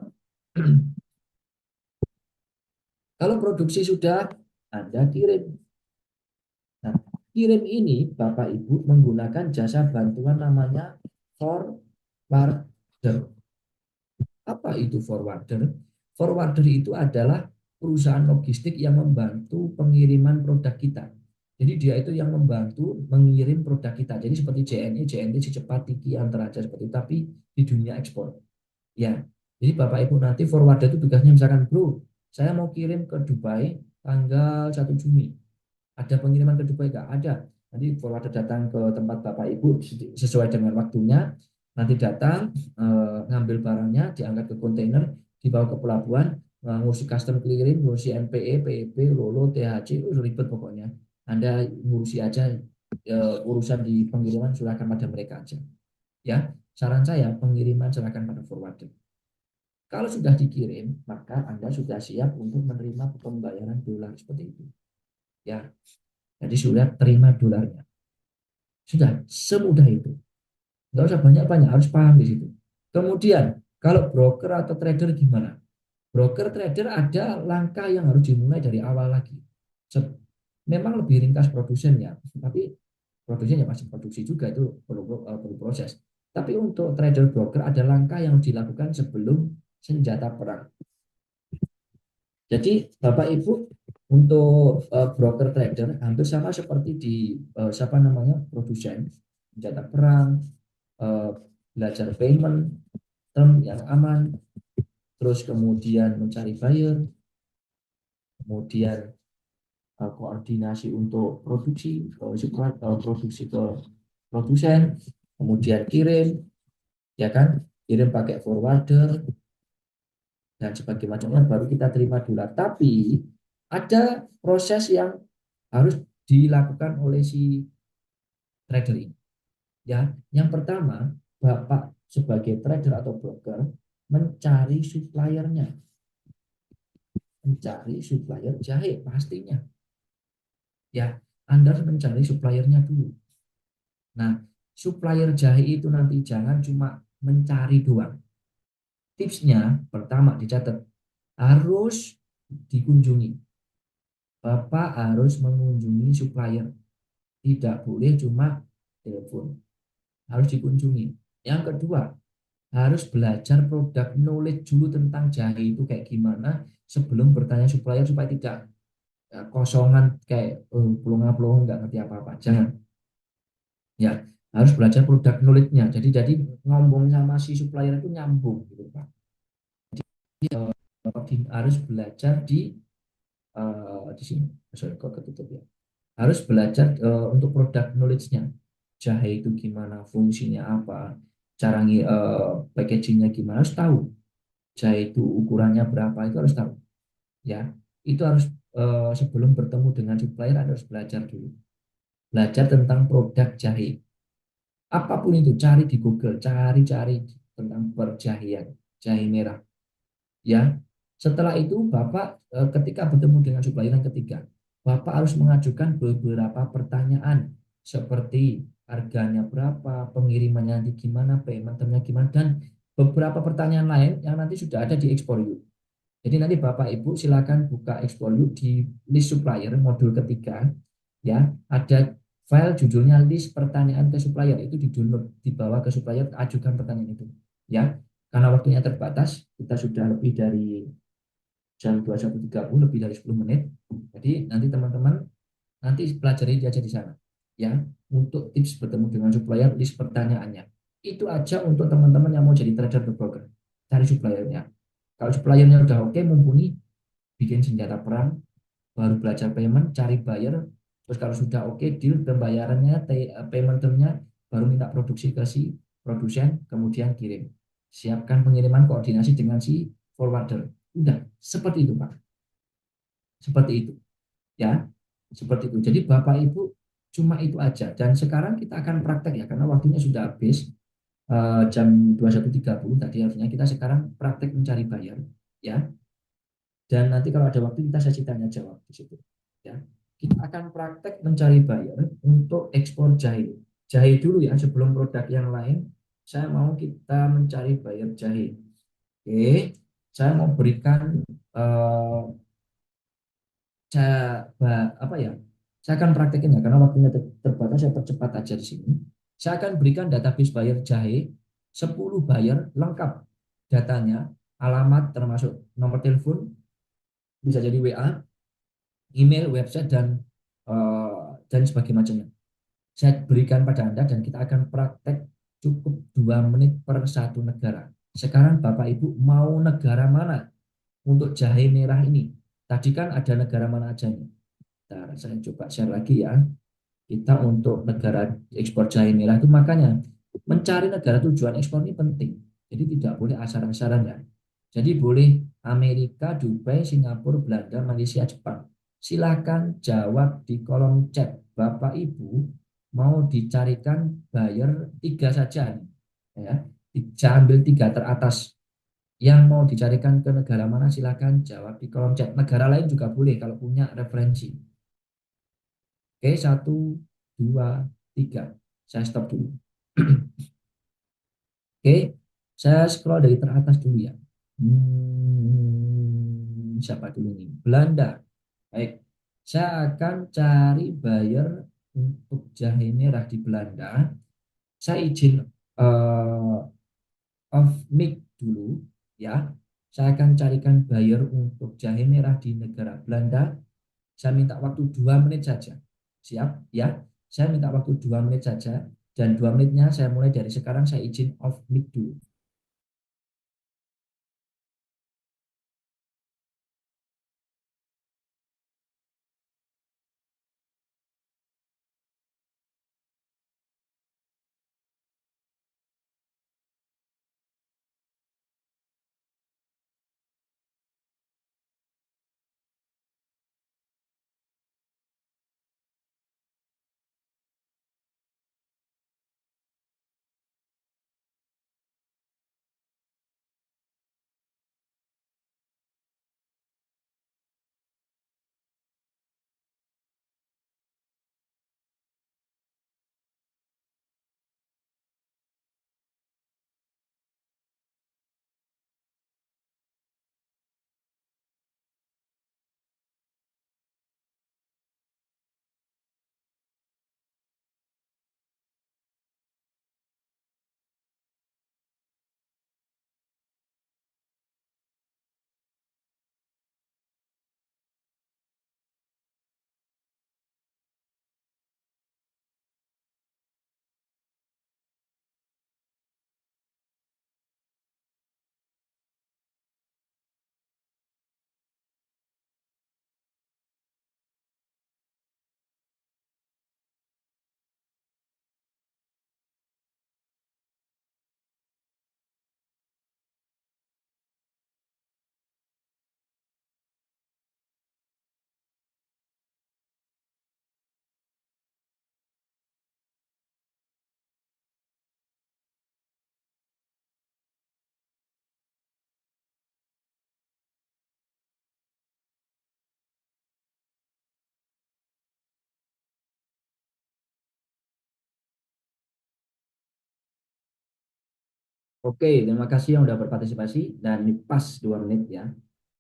S2: Kalau produksi sudah, Anda kirim. Nah, kirim ini Bapak Ibu menggunakan jasa bantuan namanya forwarder. Apa itu forwarder? Forwarder itu adalah perusahaan logistik yang membantu pengiriman produk kita. Jadi dia itu yang membantu mengirim produk kita. Jadi seperti JNT secepat Tiki Antaraja seperti itu, tapi di dunia ekspor. Ya, jadi Bapak Ibu nanti forwarder itu tugasnya misalkan, bro, saya mau kirim ke Dubai tanggal 1 Juni. Ada pengiriman ke Dubai nggak? Ada. Nanti forwarder datang ke tempat Bapak Ibu sesuai dengan waktunya. Nanti datang, ngambil barangnya, diangkat ke kontainer, dibawa ke pelabuhan, ngurusi custom clearing, ngurusi NPE, PEP, Lolo, THC, itu ribet pokoknya. Anda ngurusi aja urusan di pengiriman silakan pada mereka aja. Ya, saran saya pengiriman silakan pada forwarder. Kalau sudah dikirim, maka Anda sudah siap untuk menerima pembayaran dolar seperti itu. Ya, jadi sudah terima dolarnya. Sudah semudah itu. Nggak usah banyak-banyak, harus paham di situ. Kemudian, kalau broker atau trader gimana? Broker trader ada langkah yang harus dimulai dari awal lagi. Memang lebih ringkas produsennya, tapi produsennya masih produksi juga, itu perlu proses. Tapi untuk trader broker ada langkah yang harus dilakukan sebelum senjata perang. Jadi Bapak Ibu untuk broker trader hampir sama seperti di siapa namanya produsen senjata perang, uh, belajar payment term yang aman, terus kemudian mencari buyer, kemudian koordinasi untuk produksi, produksi ke produsen, kemudian kirim, ya kan, kirim pakai forwarder dan sebagainya macamnya, baru kita terima dolar. Tapi ada proses yang harus dilakukan oleh si trader ini. Ya, yang pertama, Bapak sebagai trader atau broker mencari suppliernya, mencari supplier jahe pastinya. Ya, Anda harus mencari suppliernya dulu. Nah, supplier jahe itu nanti jangan cuma mencari doang. Tipsnya pertama dicatat, harus dikunjungi. Bapak harus mengunjungi supplier. Tidak boleh cuma telepon. Harus dikunjungi. Yang kedua, harus belajar produk knowledge dulu tentang jahe itu kayak gimana sebelum bertanya supplier supaya tidak kosongan kayak pelonga-pelonga nggak ngerti apa-apa. Jangan. Ya, harus belajar produk knowledge-nya. Jadi ngomong sama si supplier itu nyambung gitu, Pak. Harus belajar di sini. Sorry, kok ketutup ya. Harus belajar untuk produk knowledge-nya. Jahe itu gimana, fungsinya apa, cara packagingnya gimana, harus tahu. Jahe itu ukurannya berapa, itu harus tahu. Ya, itu harus sebelum bertemu dengan supplier Anda harus belajar dulu. Belajar tentang produk jahe. Apapun itu, cari di Google, cari-cari tentang perjahian, jahe merah. Ya, setelah itu Bapak ketika bertemu dengan supplier yang ketiga, Bapak harus mengajukan beberapa pertanyaan seperti harganya berapa, pengirimannya nanti gimana, paymentnya gimana, dan beberapa pertanyaan lain yang nanti sudah ada di Export You. Jadi nanti Bapak Ibu silakan buka Explore Yuk di list supplier modul ketiga, ya. Ada file judulnya list pertanyaan ke supplier, itu di download, dibawa ke supplier, ajukan pertanyaan itu, ya. Karena waktunya terbatas, kita sudah lebih dari jam 21.30, lebih dari 10 menit. Jadi nanti teman-teman nanti pelajari aja di sana, ya. Untuk tips bertemu dengan supplier, list pertanyaannya. Itu aja untuk teman-teman yang mau jadi trader berprogram. Cari suppliernya. Kalau suppliernya udah oke, mumpuni, bikin senjata perang, baru belajar payment, cari buyer. Terus kalau sudah oke, deal pembayarannya, payment termnya, baru minta produksi ke si produsen, kemudian kirim. Siapkan pengiriman, koordinasi dengan si forwarder. Udah, seperti itu Pak. Seperti itu, ya. Seperti itu. Jadi Bapak Ibu cuma itu aja. Dan sekarang kita akan praktek ya, karena waktunya sudah habis. Jam 21.30 tadi, artinya kita sekarang praktek mencari buyer, ya. Dan nanti kalau ada waktu kita sesi tanya jawab di situ. Ya. Kita akan praktek mencari buyer untuk ekspor jahe. Jahe dulu ya, sebelum produk yang lain. Saya mau kita mencari buyer jahe. Oke, saya mau berikan eh, apa ya? Saya akan praktekin ya, karena waktunya terbatas, saya percepat aja di sini. Saya akan berikan database buyer jahe, 10 buyer lengkap datanya, alamat termasuk nomor telepon, bisa jadi WA, email, website, dan sebagainya macamnya. Saya berikan pada Anda dan kita akan praktek cukup 2 menit per satu negara. Sekarang Bapak Ibu mau negara mana untuk jahe merah ini? Tadi kan ada negara mana aja nih. Bentar, saya coba share lagi ya. Kita untuk negara ekspor jahe merah itu, makanya mencari negara tujuan ekspor ini penting. Jadi tidak boleh asal-asalan ya. Jadi boleh Amerika, Dubai, Singapura, Belanda, Malaysia, Jepang. Silakan jawab di kolom chat. Bapak Ibu mau dicarikan buyer 3 saja nih, ya. Saya ambil 3 teratas. Yang mau dicarikan ke negara mana, silakan jawab di kolom chat. Negara lain juga boleh kalau punya referensi. Oke, 1, 2, 3. Saya stop dulu. Oke, saya scroll dari teratas dulu ya. Siapa dulu nih? Belanda. Baik, saya akan cari buyer untuk jahe merah di Belanda. Saya izin uh, off mic dulu ya. Saya akan carikan buyer untuk jahe merah di negara Belanda. Saya minta waktu 2 menit saja. Siap ya? Saya minta waktu 2 menit saja. Dan 2 menitnya saya mulai dari sekarang, saya izin off mic dulu. Oke, terima kasih yang sudah berpartisipasi, dan ini pas 2 menit ya.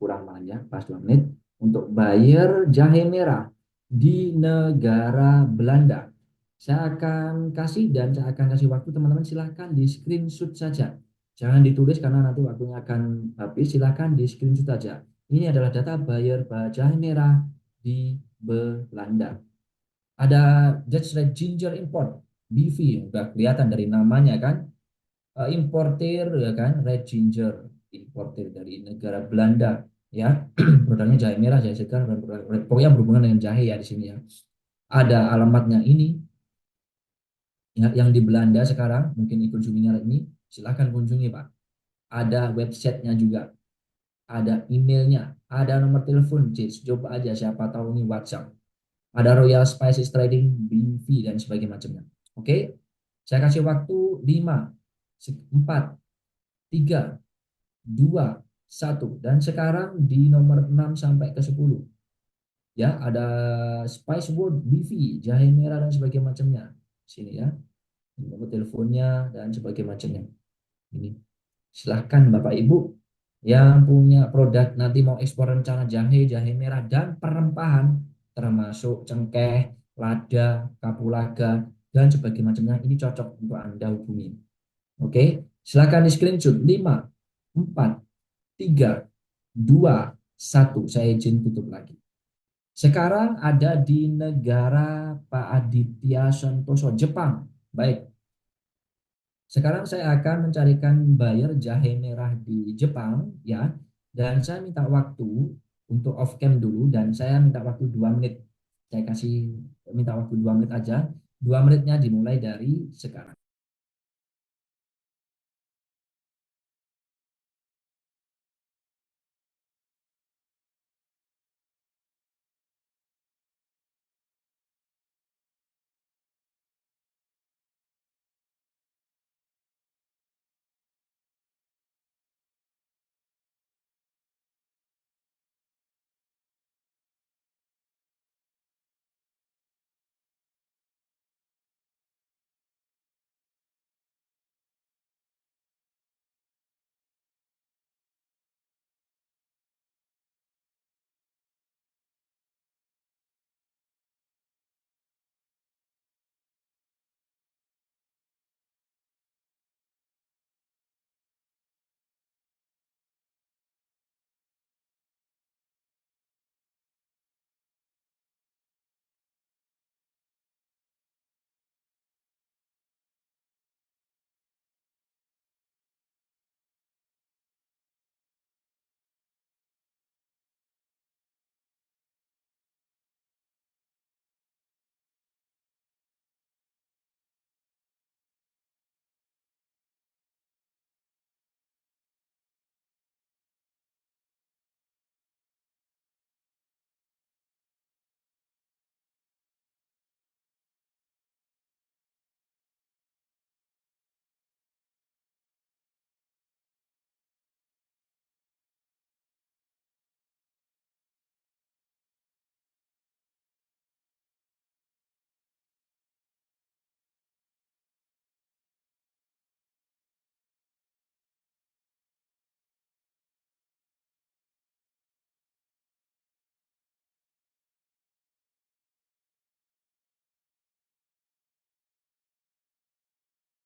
S2: kurang malah ya, pas 2 menit untuk bayar jahe merah di negara Belanda. Saya akan kasih dan saya akan kasih waktu teman-teman, silahkan di screenshot saja. Jangan ditulis karena nanti waktunya akan habis. Silahkan di screenshot saja. Ini adalah data bayar jahe merah di Belanda. Ada Dutch Red Ginger Import, BV, udah kelihatan dari namanya kan. Importir ya kan, Red Ginger, importir dari negara Belanda ya. Produknya jahe merah, jahe segar, dan pokoknya berhubungan dengan jahe ya di sini ya. Ada alamatnya ini ya, yang di Belanda sekarang mungkin ikut kunjunginya ini, silahkan kunjungi Pak. Ada websitenya juga, ada emailnya, ada nomor telepon. Coba aja, siapa tahu ini WhatsApp. Ada Royal Spices Trading, BV, dan sebagainya macamnya. Oke, saya kasih waktu 5, 4, 3, 2, 1. Dan sekarang di nomor 6 sampai ke 10. Ya, ada Spice World, BV, jahe merah, dan sebagainya macamnya. Sini ya, nomor teleponnya, dan sebagainya macamnya. Ini. Silahkan Bapak Ibu yang punya produk nanti mau ekspor rencana jahe, jahe merah, dan perempahan, termasuk cengkeh, lada, kapulaga, dan sebagainya macamnya. Ini cocok untuk Anda hubungi. Oke, silahkan di screenshot. 5, 4, 3, 2, 1. Saya izin tutup lagi. Sekarang ada di negara Pak Aditya Santoso, Jepang. Baik, sekarang saya akan mencarikan buyer jahe merah di Jepang ya. Dan saya minta waktu untuk off cam dulu, dan saya minta waktu 2 menit. Saya kasih minta waktu 2 menit aja. 2 menitnya dimulai dari sekarang.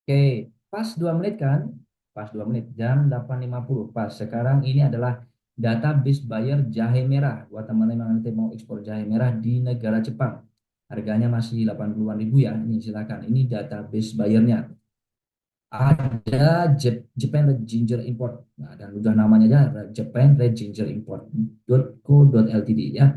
S2: Oke, pas 2 menit kan? Pas 2 menit, jam 8.50. Pas. Sekarang ini adalah database buyer jahe merah. Buat teman-teman yang nanti mau ekspor jahe merah di negara Jepang. Harganya masih 80-an ribu ya. Ini silakan. Ini database buyernya. Ada Japan Red Ginger Import. Nah, dan udah namanya aja Japan Red Ginger Import.co.ltd ya.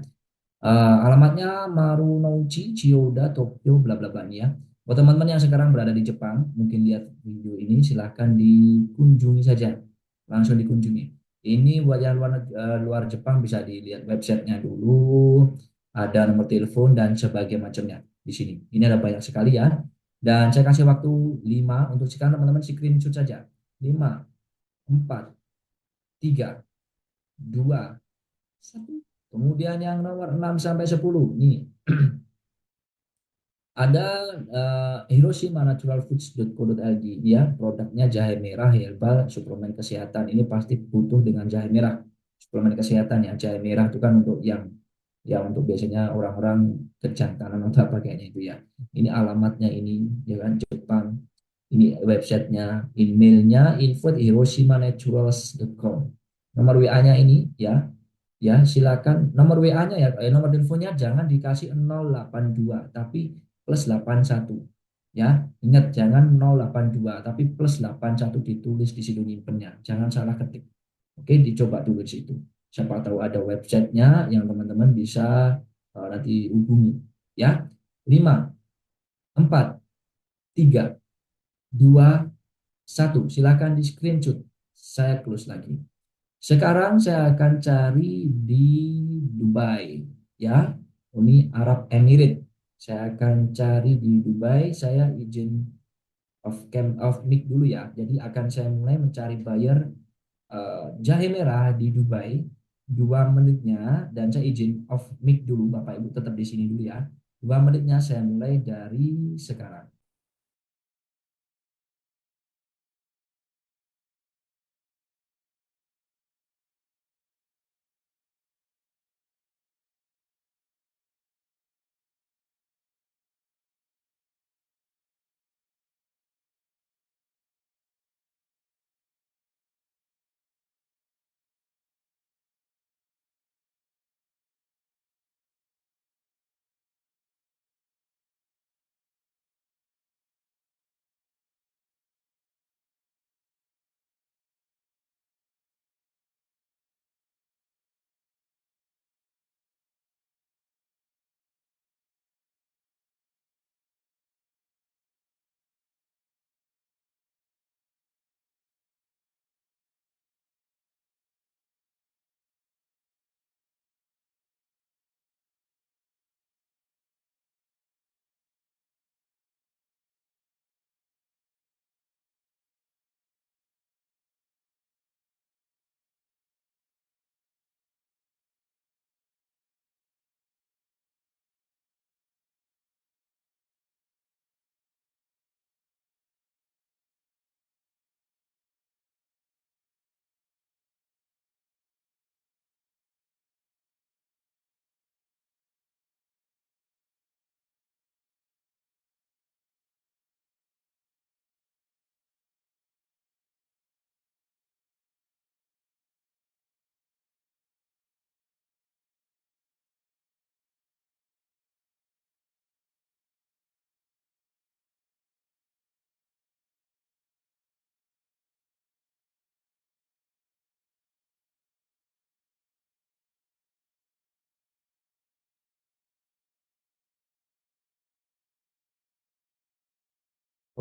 S2: Alamatnya Marunouchi, Chiyoda, Tokyo, bla bla bla nih ya. Buat teman-teman yang sekarang berada di Jepang, mungkin lihat video ini, silahkan dikunjungi saja, langsung dikunjungi. Ini buat yang luar Jepang bisa dilihat websitenya dulu, ada nomor telepon dan sebagainya macamnya di sini. Ini ada banyak sekali ya. Dan saya kasih waktu 5 untuk sekarang teman-teman screenshot saja. 5, 4, 3, 2, 1. Kemudian yang nomor 6 sampai 10 nih. Ada hiroshima-naturalfoods.co.id ya, produknya jahe merah herbal suplemen kesehatan. Ini pasti butuh dengan jahe merah. suplemen kesehatan ya. Jahe merah itu kan untuk yang untuk biasanya orang-orang kejantanan atau apa kayaknya itu ya. Ini alamatnya ini ya kan Jepang. Ini websitenya, emailnya info@hiroshimanaturals.com. Nomor WA-nya ini ya silakan nomor WA-nya ya, nomor teleponnya jangan dikasih 082 tapi plus 81 ya. Ingat jangan 082 tapi plus 81 ditulis di situ nyimpennya. Jangan salah ketik. Oke, dicoba dulu di situ. Siapa tahu ada websitenya yang teman-teman bisa nanti hubungi ya. 5, 4, 3, 2, 1. Silakan di screenshot. Saya close lagi. Sekarang saya akan cari di Dubai, ya. Uni Arab Emirates. Saya akan cari di Dubai. Saya izin off mic dulu ya. Jadi akan saya mulai mencari buyer jahe merah di Dubai. 2 menitnya dan saya izin off mic dulu. Bapak Ibu tetap di sini dulu ya. 2 menitnya saya mulai dari sekarang.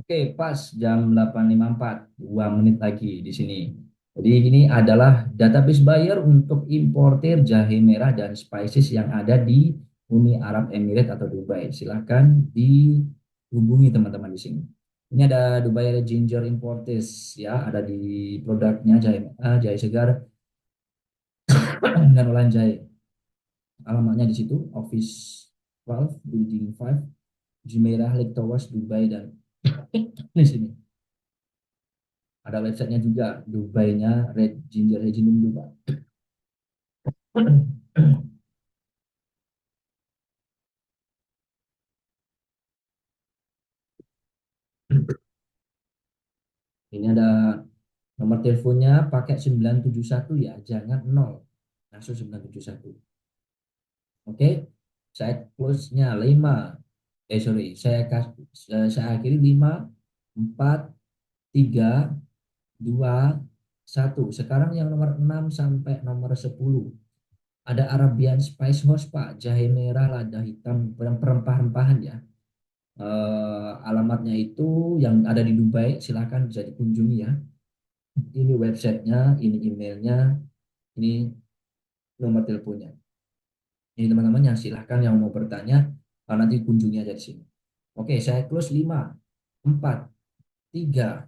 S2: Oke, pas jam 8.54, 2 menit lagi di sini. Jadi ini adalah database buyer untuk importir jahe merah dan spices yang ada di Uni Arab Emirates atau Dubai. Silakan dihubungi teman-teman di sini. Ini ada Dubai Ginger Importers ya, ada di produknya jahe segar dan olahan jahe. Alamatnya di situ, Office 12, Building 5, Jumeirah Lake Towers, Dubai dan di sini. Ada websitenya juga, Dubai-nya Red Ginger Regime Dubai. Ini ada nomor teleponnya pakai 971 ya, jangan 0. Langsung 971. Oke, saya close-nya 5. Sorry, saya akhiri 5, 4, 3, 2, 1. Sekarang yang nomor 6 sampai nomor 10. Ada Arabian Spice House Pak, jahe merah lada hitam perempah-rempahan ya. Alamatnya itu yang ada di Dubai, silahkan bisa dikunjungi ya. Ini websitenya, ini emailnya, ini nomor teleponnya. Ini teman-teman yang silahkan yang mau bertanya, nanti kunjungi aja di sini. Oke, saya close 5, 4, 3,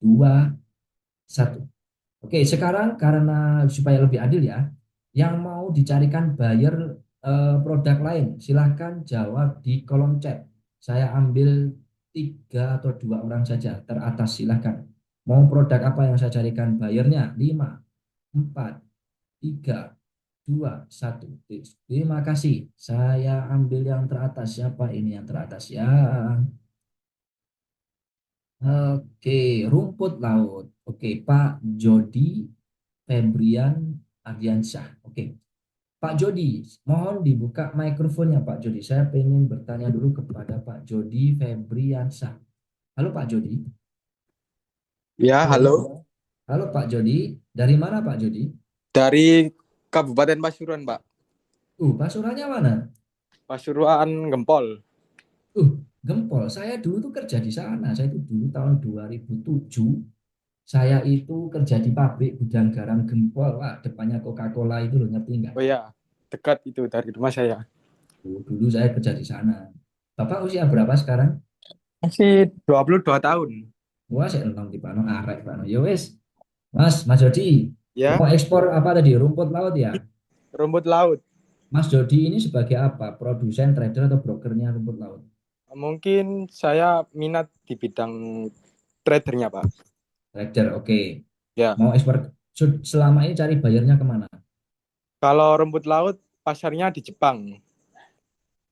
S2: 2, 1. Oke, sekarang karena supaya lebih adil ya, yang mau dicarikan buyer produk lain, silahkan jawab di kolom chat. Saya ambil 3 atau 2 orang saja teratas, silahkan. Mau produk apa yang saya carikan bayarnya? 5, 4, tiga, dua, satu. Terima kasih. Saya ambil yang teratas. Siapa ini yang teratas ya? Oke, rumput laut. Oke, Pak Jody Febrian Ardiansyah. Oke, Pak Jody, mohon dibuka mikrofonnya Pak Jody. Saya ingin bertanya dulu kepada Pak Jody Febriansyah. Halo Pak Jody.
S3: Ya,
S2: Halo.
S3: halo.
S2: Halo Pak Jody. Dari mana Pak Jody?
S3: Dari Kabupaten Pasuruan, Pak.
S2: Pasurannya mana?
S3: Pasuruan Gempol.
S2: Uh, Gempol. Saya dulu tuh kerja di sana. Saya itu dulu tahun 2007. Saya itu kerja di pabrik gudang garam Gempol. Wah, depannya Coca-Cola itu loh, ngerti nggak?
S3: Oh ya, dekat itu dari rumah saya.
S2: Dulu saya kerja di sana. Bapak usia berapa sekarang?
S3: Masih 22 tahun.
S2: Wah, saya nonton di Pano, arek Pano. Ya wes, Mas Jody,
S3: Ya,
S2: mau ekspor apa tadi? Rumput laut ya?
S3: rumput laut.
S2: Mas Jody ini sebagai apa? Produsen, trader, atau brokernya rumput laut?
S3: Mungkin saya minat di bidang tradernya, Pak.
S2: Trader, oke.
S3: Ya,
S2: Mau ekspor, selama ini cari bayarnya kemana?
S3: kalau rumput laut pasarnya di Jepang.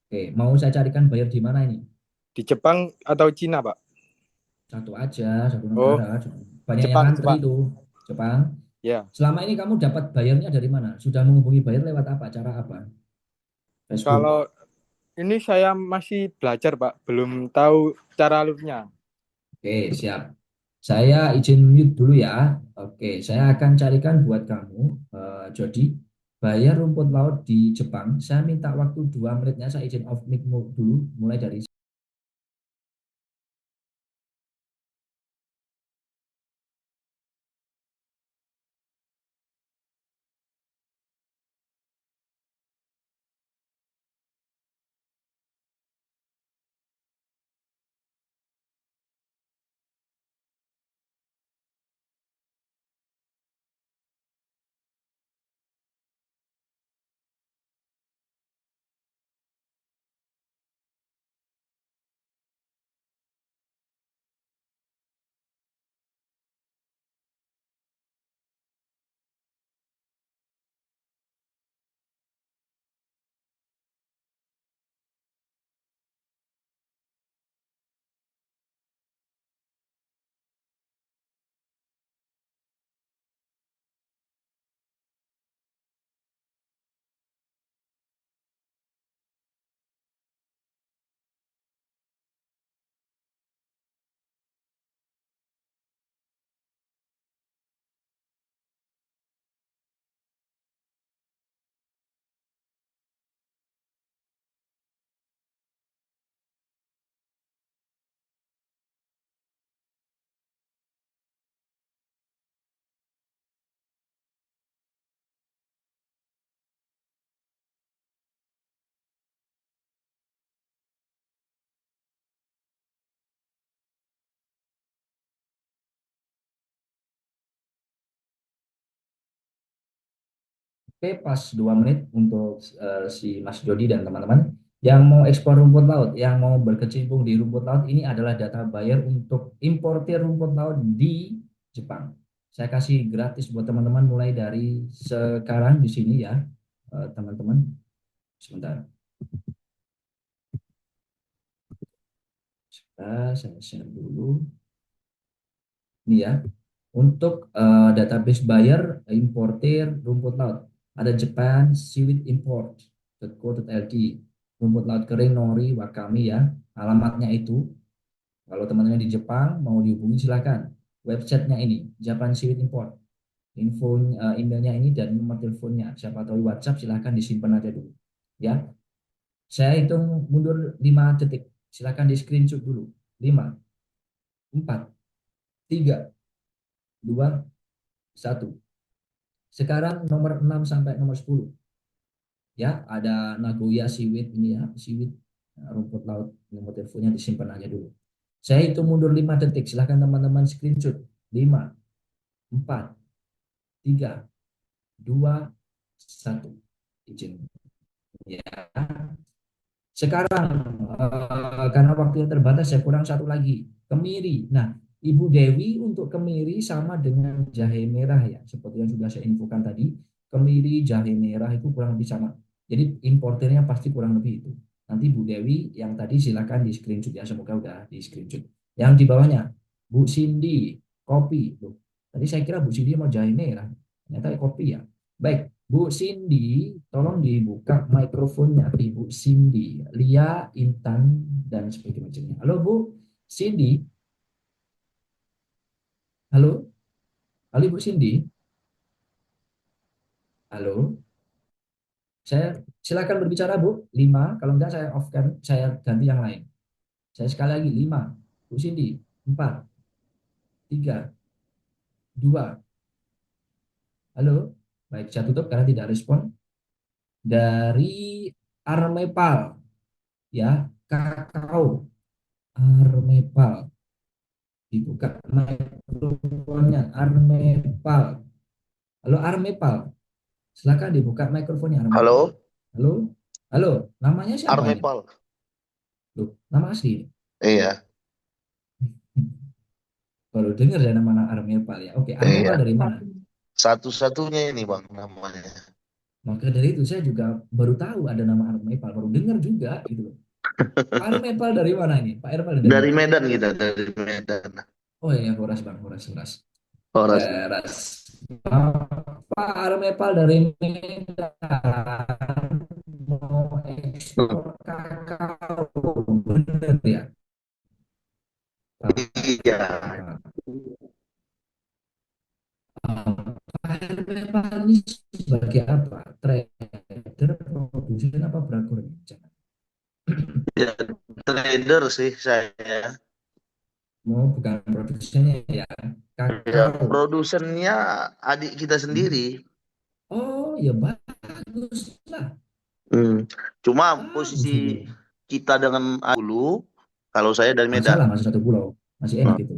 S2: Oke, mau saya carikan bayar di mana ini?
S3: Di Jepang atau Cina, Pak?
S2: Satu aja, satu
S3: Oh,
S2: negara. Banyak yang
S3: Jepang,
S2: ngantri
S3: Jepang.
S2: itu. Jepang.
S3: Ya,
S2: Selama ini kamu dapat bayarnya dari mana? Sudah menghubungi bayar lewat apa? Cara apa? Facebook.
S3: kalau ini saya masih belajar, Pak. Belum tahu cara alurnya.
S2: Oke, siap. Saya izin mute dulu ya. Oke, saya akan carikan buat kamu, Jody, bayar rumput laut di Jepang. Saya minta waktu 2 menitnya. Saya izin off mic dulu, mulai dari. Oke, pas 2 menit untuk si Mas Jody dan teman-teman yang mau ekspor rumput laut, yang mau berkecimpung di rumput laut, ini adalah data buyer untuk importir rumput laut di Jepang. Saya kasih gratis buat teman-teman mulai dari sekarang di sini ya, teman-teman. Sebentar, saya share dulu. Ini ya, untuk database buyer, importir rumput laut. Ada Japan Seaweed Import.co.id, rumput laut kering, nori, wakame ya. Alamatnya itu, kalau teman-teman di Jepang mau dihubungi silakan. Websitenya ini, Japan Seaweed Import. Info emailnya ini dan nomor teleponnya. Siapa tahu WhatsApp silakan disimpan aja dulu. Ya, saya hitung mundur 5 detik. Silakan di screenshot dulu. 5, 4, 3, 2, 1. Sekarang nomor 6 sampai nomor 10. Ya, ada Nagoya Seaweed ini ya, seaweed, rumput laut, nomor teleponnya disimpan aja dulu. Saya hitung mundur 5 detik. Silahkan teman-teman screenshot. 5, 4, 3, 2, 1. Izin. Ya. Sekarang karena waktunya terbatas, saya kurang satu lagi. Kemiri. Nah, Ibu Dewi untuk kemiri sama dengan jahe merah ya, seperti yang sudah saya infokan tadi. kemiri, jahe merah itu kurang lebih sama. Jadi importernya pasti kurang lebih itu. Nanti Bu Dewi yang tadi silakan di screenshot ya, semoga udah di screenshot. Yang di bawahnya Bu Cindy kopi. Loh, tadi saya kira Bu Cindy mau jahe merah, ternyata kopi ya. Baik, Bu Cindy, tolong dibuka mikrofonnya, Ibu Cindy, Lia, Intan, dan sebagainya. Halo Bu Cindy, halo, halo Bu Cindy, halo. Saya silakan berbicara Bu. 5, kalau enggak saya off kan, saya ganti yang lain. Saya sekali lagi 5. Bu Cindy, 4, 3, 2. Halo. Baik, saya tutup karena tidak respon. Dari Armepal ya, kakao Armepal. Dibuka mikrofonnya Armepal. Halo Armepal. Silakan dibuka mikrofonnya Armepal.
S4: Halo,
S2: Halo. Halo, namanya siapa ini?
S4: Armepal.
S2: Loh, nama asli.
S4: Iya,
S2: Baru dengar ya nama Armepal ya. Oke, Armepal
S4: iya.
S2: dari mana?
S4: Satu-satunya ini Bang namanya.
S2: Maka dari itu saya juga baru tahu ada nama Armepal, baru dengar juga gitu loh. Pak Armepal dari mana ini? Pak Armepal dari
S4: Dari
S2: mana?
S4: Medan kita, dari Medan.
S2: Oh iya, Horas Bang, Horas, Horas.
S4: Horas.
S2: Horas. Pak Armepal dari Medan mau ekspor kakao, bener ya? Pak
S4: Iya.
S2: Pak Armepal ini sebagai apa? Trader, produsen apa berakur?
S4: Ya, trader sih saya.
S2: Mau bukan produsennya ya,
S4: Ya,
S2: kakao.
S4: produsennya adik kita sendiri.
S2: Oh ya bagus lah,
S4: Hmm. Cuma posisi
S2: bagus itu.
S4: kita dengan dulu, kalau saya dari Medan.
S2: Masalah masih satu pulau, masih enak
S4: Hmm.
S2: itu.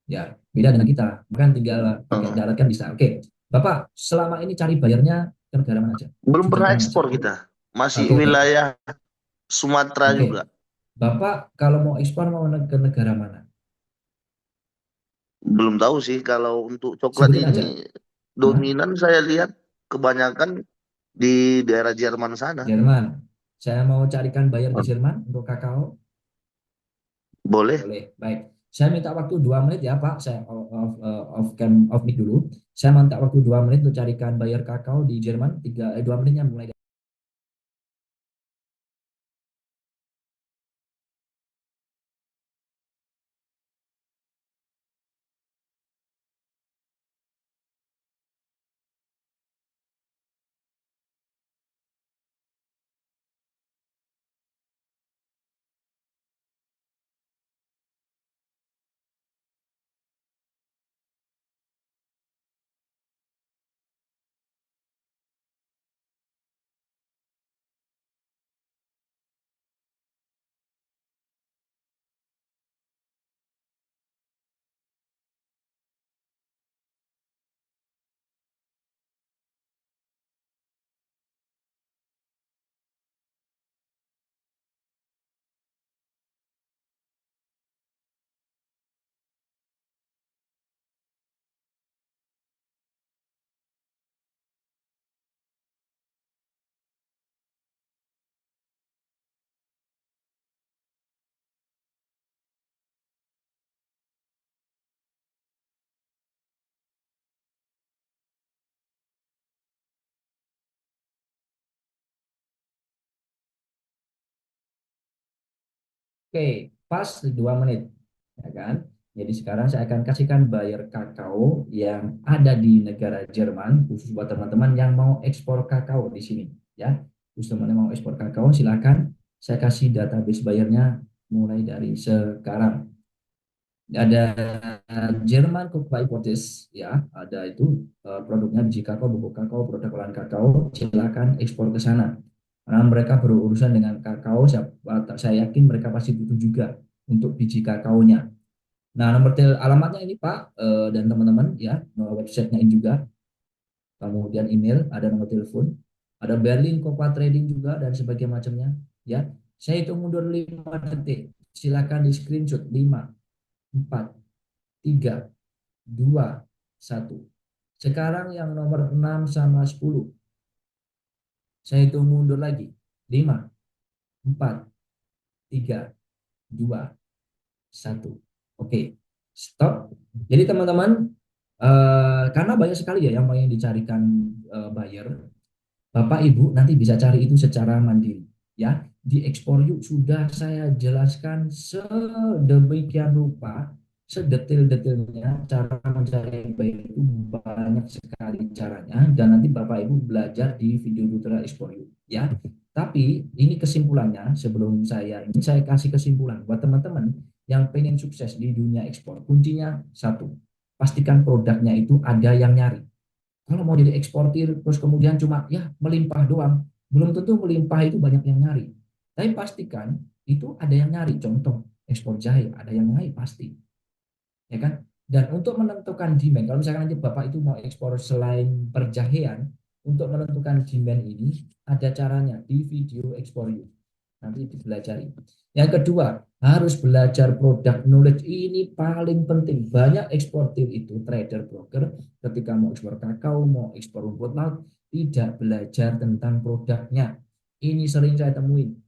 S2: Ya beda dengan kita, bahkan tinggal pakai
S4: Hmm.
S2: darat kan bisa. Oke, Bapak selama ini cari bayarnya ke negara mana aja?
S4: Belum
S2: Sudah
S4: pernah
S2: kemana aja?
S4: ekspor kita. Masih
S2: Oke, oke,
S4: wilayah Sumatera
S2: oke.
S4: juga.
S2: Bapak kalau mau ekspor mau ke negara mana?
S4: Belum tahu sih kalau untuk coklat
S2: Sebutin
S4: ini
S2: aja. Hah?
S4: dominan saya lihat kebanyakan di daerah Jerman sana.
S2: Jerman. Saya mau carikan bayar di
S4: Oh,
S2: Jerman untuk kakao.
S4: boleh.
S2: Boleh, baik. Saya minta waktu 2 menit ya Pak. Saya off mic dulu. Saya minta waktu 2 menit untuk carikan bayar kakao di Jerman. 2 menitnya mulai. Oke, pas 2 menit, ya kan? Jadi sekarang saya akan kasihkan bayar kakao yang ada di negara Jerman, khusus buat teman-teman yang mau ekspor kakao di sini, ya. Khusus teman-teman yang mau ekspor kakao, silakan saya kasih database bayarnya mulai dari sekarang. Ada Jerman Cocoa Importes, ya, ada itu produknya biji kakao, bubuk kakao, produk olahan kakao, silakan ekspor ke sana. Karena mereka berurusan dengan kakao, saya yakin mereka pasti butuh juga untuk biji kakaonya. Nah, alamatnya ini Pak dan teman-teman ya, websitenya ini juga, kemudian email, ada nomor telepon, ada Berlin Cocoa Trading juga dan sebagainya macamnya. Ya, saya hitung mundur 5 detik. Silakan di screenshot 5, 4, 3, 2, 1. Sekarang yang nomor 6 sama 10. Saya hitung mundur lagi. 5, 4, 3, 2, 1. Oke, stop. Jadi teman-teman, karena banyak sekali ya yang mau yang dicarikan buyer, Bapak Ibu nanti bisa cari itu secara mandiri. Ya, di Explore Yuk sudah saya jelaskan sedemikian rupa, sedetail-detailnya cara mencari buyer itu banyak sekali caranya dan nanti Bapak Ibu belajar di video tutorial Explore Yuk. Ya, tapi ini kesimpulannya sebelum ini saya kasih kesimpulan buat teman-teman yang pengen sukses di dunia ekspor. Kuncinya satu, pastikan produknya itu ada yang nyari. Kalau mau jadi eksportir terus kemudian cuma ya melimpah doang, belum tentu melimpah itu banyak yang nyari. Tapi pastikan itu ada yang nyari. Contoh ekspor jahe, ada yang nyari pasti, ya kan? Dan untuk menentukan demand, kalau misalkan nanti Bapak itu mau ekspor selain perjahean, untuk menentukan demand ini ada caranya di video ekspor you. Nanti dipelajari. Yang kedua, harus belajar produk knowledge, ini paling penting. Banyak eksportir itu trader broker ketika mau ekspor kakao, mau ekspor rumput laut, tidak belajar tentang produknya. Ini sering saya temuin.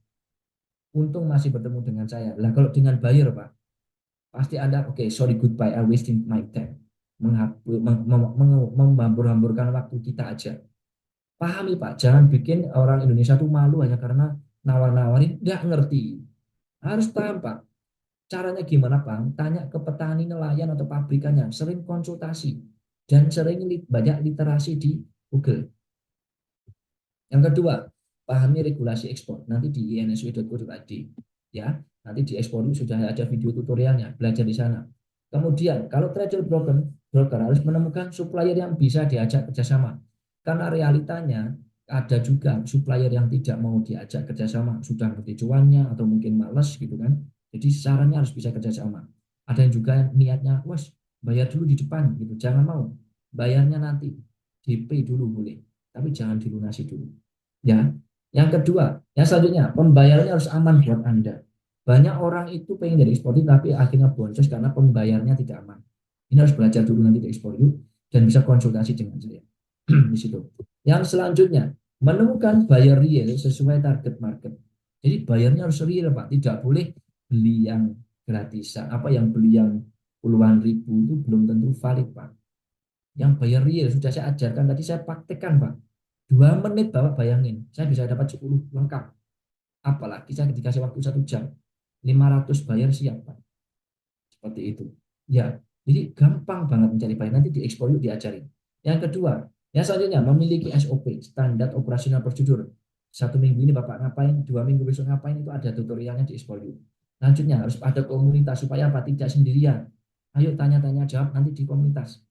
S2: Untung masih bertemu dengan saya. Lah kalau dengan buyer, Pak, pasti Anda oke, sorry goodbye, I wasting my time. Menghambur-hamburkan waktu kita aja. Pahami Pak, jangan bikin orang Indonesia tuh malu hanya karena nawar-nawarin nggak ngerti. Harus paham Pak. Caranya gimana Pak? Tanya ke petani, nelayan atau pabrikannya. Sering konsultasi dan sering banyak literasi di Google. Yang kedua, pahami regulasi ekspor. Nanti di insw.co.id ya. Nanti di ekspor sudah ada video tutorialnya, belajar di sana. Kemudian, kalau trader broker harus menemukan supplier yang bisa diajak kerjasama. Karena realitanya ada juga supplier yang tidak mau diajak kerjasama, sudah ngerti cuannya atau mungkin males gitu kan. Jadi sarannya harus bisa kerjasama. Ada yang juga niatnya, wes bayar dulu di depan gitu, jangan mau. Bayarnya nanti, DP dulu boleh, tapi jangan dilunasi dulu. Ya, yang kedua, yang selanjutnya pembayarannya harus aman buat Anda. Banyak orang itu pengen jadi eksportir tapi akhirnya boncos karena pembayarannya tidak aman. Ini harus belajar dulu nanti di Ekspor Yuk dan bisa konsultasi dengan saya di situ. Yang selanjutnya, menemukan buyer real sesuai target market. Jadi bayarnya harus real Pak, tidak boleh beli yang gratisan, apa yang beli yang puluhan ribu itu belum tentu valid Pak. Yang bayar real sudah saya ajarkan tadi, saya praktekkan Pak. 2 menit Bapak bayangin, saya bisa dapat 10 lengkap. Apalagi saya dikasih waktu 1 jam. 500 bayar siap Pak. Seperti itu. Ya, jadi gampang banget mencari buyer. Nanti di Explore Yuk diajarin. Yang kedua, yang selanjutnya memiliki SOP, standar operasional prosedur. 1 minggu ini Bapak ngapain, 2 minggu besok ngapain, itu ada tutorialnya di Explore Yuk. Selanjutnya harus ada komunitas supaya apa? Tidak sendirian. Ayo tanya-tanya jawab nanti di komunitas.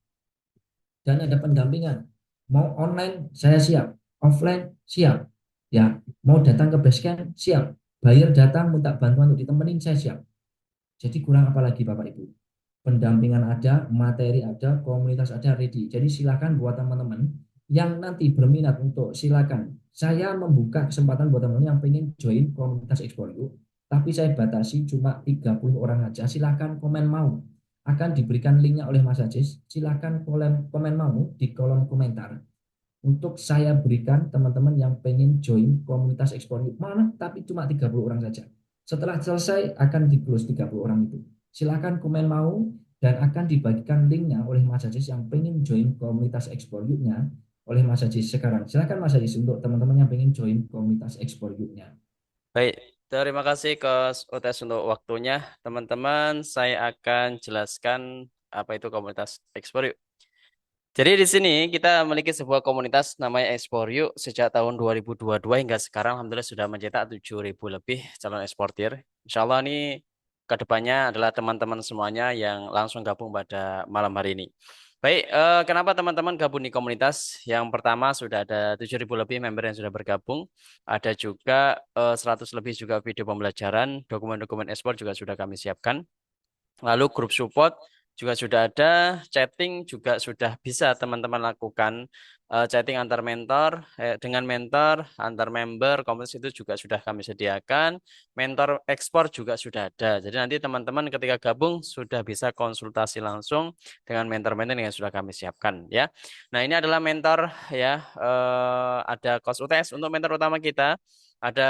S2: Dan ada pendampingan. Mau online saya siap, offline siap. Ya, mau datang ke basecamp siap. Buyer datang minta bantuan untuk ditemenin saya siap. Jadi kurang apa lagi Bapak Ibu? Pendampingan ada, materi ada, komunitas ada, ready. Jadi silakan buat teman-teman yang nanti berminat untuk silakan. Saya membuka kesempatan buat teman-teman yang pengen join komunitas Explore Yuk, tapi saya batasi cuma 30 orang aja. Silakan komen mau. Akan diberikan linknya oleh Mas Ajis. Silakan komen mau di kolom komentar. Untuk saya berikan teman-teman yang pengen join komunitas Explore Yuk. Mana? Tapi cuma 30 orang saja. Setelah selesai akan di-close 30 orang itu. Silakan komen mau dan akan dibagikan linknya oleh Mas Ajis yang pengen join komunitas Explore Yuk-nya oleh Mas Ajis sekarang. Silakan Mas Ajis untuk teman-teman yang pengen join komunitas Explore Yuk-nya.
S1: Baik, terima kasih ke UTS untuk waktunya. Teman-teman, saya akan jelaskan apa itu komunitas Explore Yuk. Jadi di sini kita memiliki sebuah komunitas namanya Explore Yuk sejak tahun 2022 hingga sekarang alhamdulillah sudah mencetak 7.000 lebih calon eksportir. Insya Allah ini kedepannya adalah teman-teman semuanya yang langsung gabung pada malam hari ini. Baik, kenapa teman-teman gabung di komunitas? Yang pertama sudah ada 7.000 lebih member yang sudah bergabung. Ada juga 100 lebih juga video pembelajaran, dokumen-dokumen ekspor juga sudah kami siapkan. Lalu grup support juga sudah ada, chatting juga sudah bisa teman-teman lakukan. chatting antar mentor dengan mentor, antar member, komunitas itu juga sudah kami sediakan. Mentor ekspor juga sudah ada. Jadi nanti teman-teman ketika gabung sudah bisa konsultasi langsung dengan mentor-mentor yang sudah kami siapkan ya. Nah, ini adalah mentor ya, ada Kos UTS untuk mentor utama kita. Ada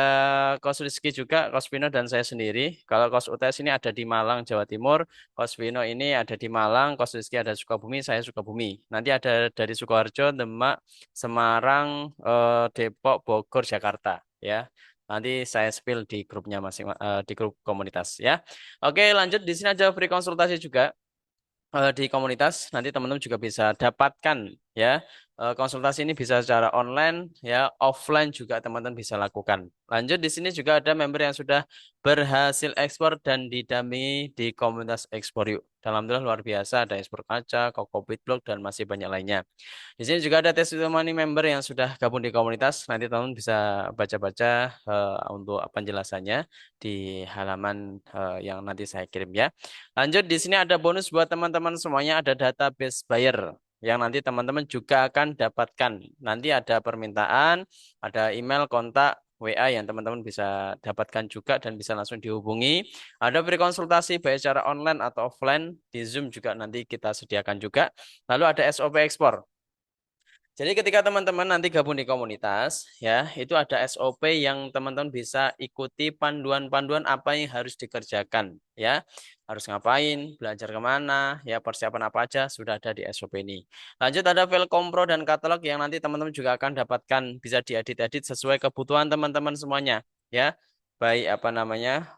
S1: Kos Rizky juga, Kos Vino dan saya sendiri. Kalau Kos UTS ini ada di Malang, Jawa Timur. Kos Vino ini ada di Malang, Kos Rizky ada Sukabumi, saya Sukabumi. Nanti ada dari Sukoharjo, Demak, Semarang, Depok, Bogor, Jakarta ya. Nanti saya spill di grupnya di grup komunitas ya. Oke, lanjut di sini ada free konsultasi juga di komunitas. Nanti teman-teman juga bisa dapatkan ya. Konsultasi ini bisa secara online ya, offline juga teman-teman bisa lakukan. Lanjut di sini juga ada member yang sudah berhasil ekspor dan didampingi di komunitas Ekspor Yuk. Alhamdulillah luar biasa, ada ekspor kaca, Kokopit Blog dan masih banyak lainnya. Di sini juga ada testimoni member yang sudah gabung di komunitas. Nanti teman-teman bisa baca-baca untuk penjelasannya di halaman yang nanti saya kirim ya. Lanjut di sini ada bonus buat teman-teman semuanya, ada database buyer yang nanti teman-teman juga akan dapatkan. Nanti ada permintaan, ada email, kontak, WA yang teman-teman bisa dapatkan juga dan bisa langsung dihubungi. Ada free konsultasi baik secara online atau offline, di Zoom juga nanti kita sediakan juga. Lalu ada SOP ekspor. Jadi ketika teman-teman nanti gabung di komunitas, ya, itu ada SOP yang teman-teman bisa ikuti panduan-panduan apa yang harus dikerjakan, ya. Harus ngapain, belajar kemana, ya, persiapan apa aja sudah ada di SOP ini. Lanjut ada file kompro dan katalog yang nanti teman-teman juga akan dapatkan, bisa diedit-edit sesuai kebutuhan teman-teman semuanya, ya. Baik apa namanya,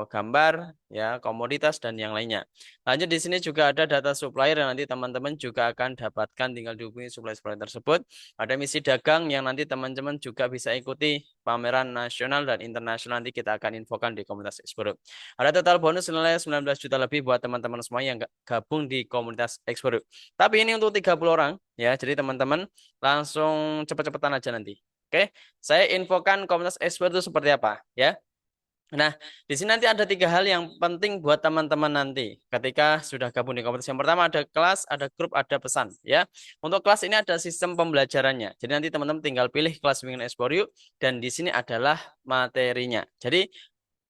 S1: gambar, ya, komoditas dan yang lainnya. Lanjut di sini juga ada data supplier yang nanti teman-teman juga akan dapatkan, tinggal dihubungi supplier-supplier tersebut. Ada misi dagang yang nanti teman-teman juga bisa ikuti pameran nasional dan internasional, nanti kita akan infokan di komunitas Expo. Ada total bonus senilai 19 juta lebih buat teman-teman semua yang gabung di komunitas Expo. Tapi ini untuk 30 orang ya, jadi teman-teman langsung cepet-cepetan aja nanti. Oke, saya infokan komunitas Expo itu seperti apa ya. Nah, di sini nanti ada 3 hal yang penting buat teman-teman nanti ketika sudah gabung di komunitas. Yang pertama ada kelas, ada grup, ada pesan. Ya, untuk kelas ini ada sistem pembelajarannya. Jadi nanti teman-teman tinggal pilih kelas Bimbingan Explore Yuk dan di sini adalah materinya. Jadi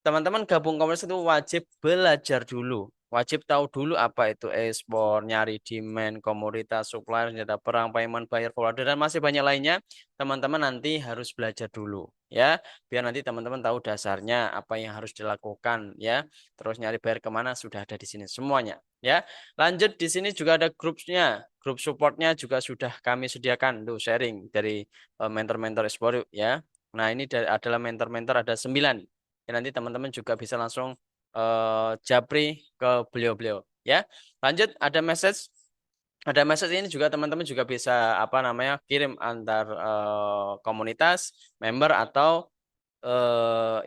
S1: teman-teman gabung komunitas itu wajib belajar dulu. Wajib tahu dulu apa itu ekspor, nyari demand, komoditas, supplier, senjata perang, payment, buyer, forwarder, dan masih banyak lainnya. Teman-teman nanti harus belajar dulu, ya. Biar nanti teman-teman tahu dasarnya apa yang harus dilakukan, ya. Terus nyari buyer kemana sudah ada di sini semuanya, ya. Lanjut di sini juga ada grupnya, grup supportnya juga sudah kami sediakan tuh sharing dari mentor-mentor ekspor, ya. Nah ini adalah mentor-mentor ada 9. Ya, nanti teman-teman juga bisa langsung japri ke beliau-beliau ya. Lanjut ada message ini juga teman-teman juga bisa apa namanya kirim antar komunitas member atau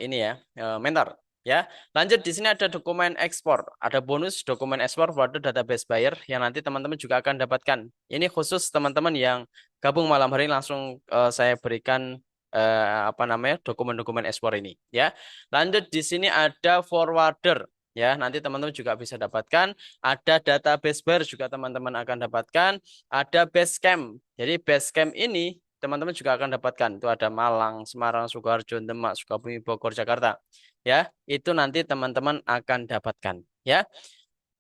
S1: ini ya, mentor ya. Lanjut di sini ada dokumen ekspor, ada bonus dokumen ekspor pada database buyer yang nanti teman-teman juga akan dapatkan. Ini khusus teman-teman yang gabung malam hari ini langsung saya berikan apa namanya dokumen-dokumen ekspor ini ya. Lanjut di sini ada forwarder ya, nanti teman-teman juga bisa dapatkan. Ada database buyer juga teman-teman akan dapatkan. Ada basecamp. Jadi basecamp ini teman-teman juga akan dapatkan. Itu ada Malang, Semarang, Sukoharjo, Demak, Sukabumi, Bogor, Jakarta. Ya, itu nanti teman-teman akan dapatkan. Ya,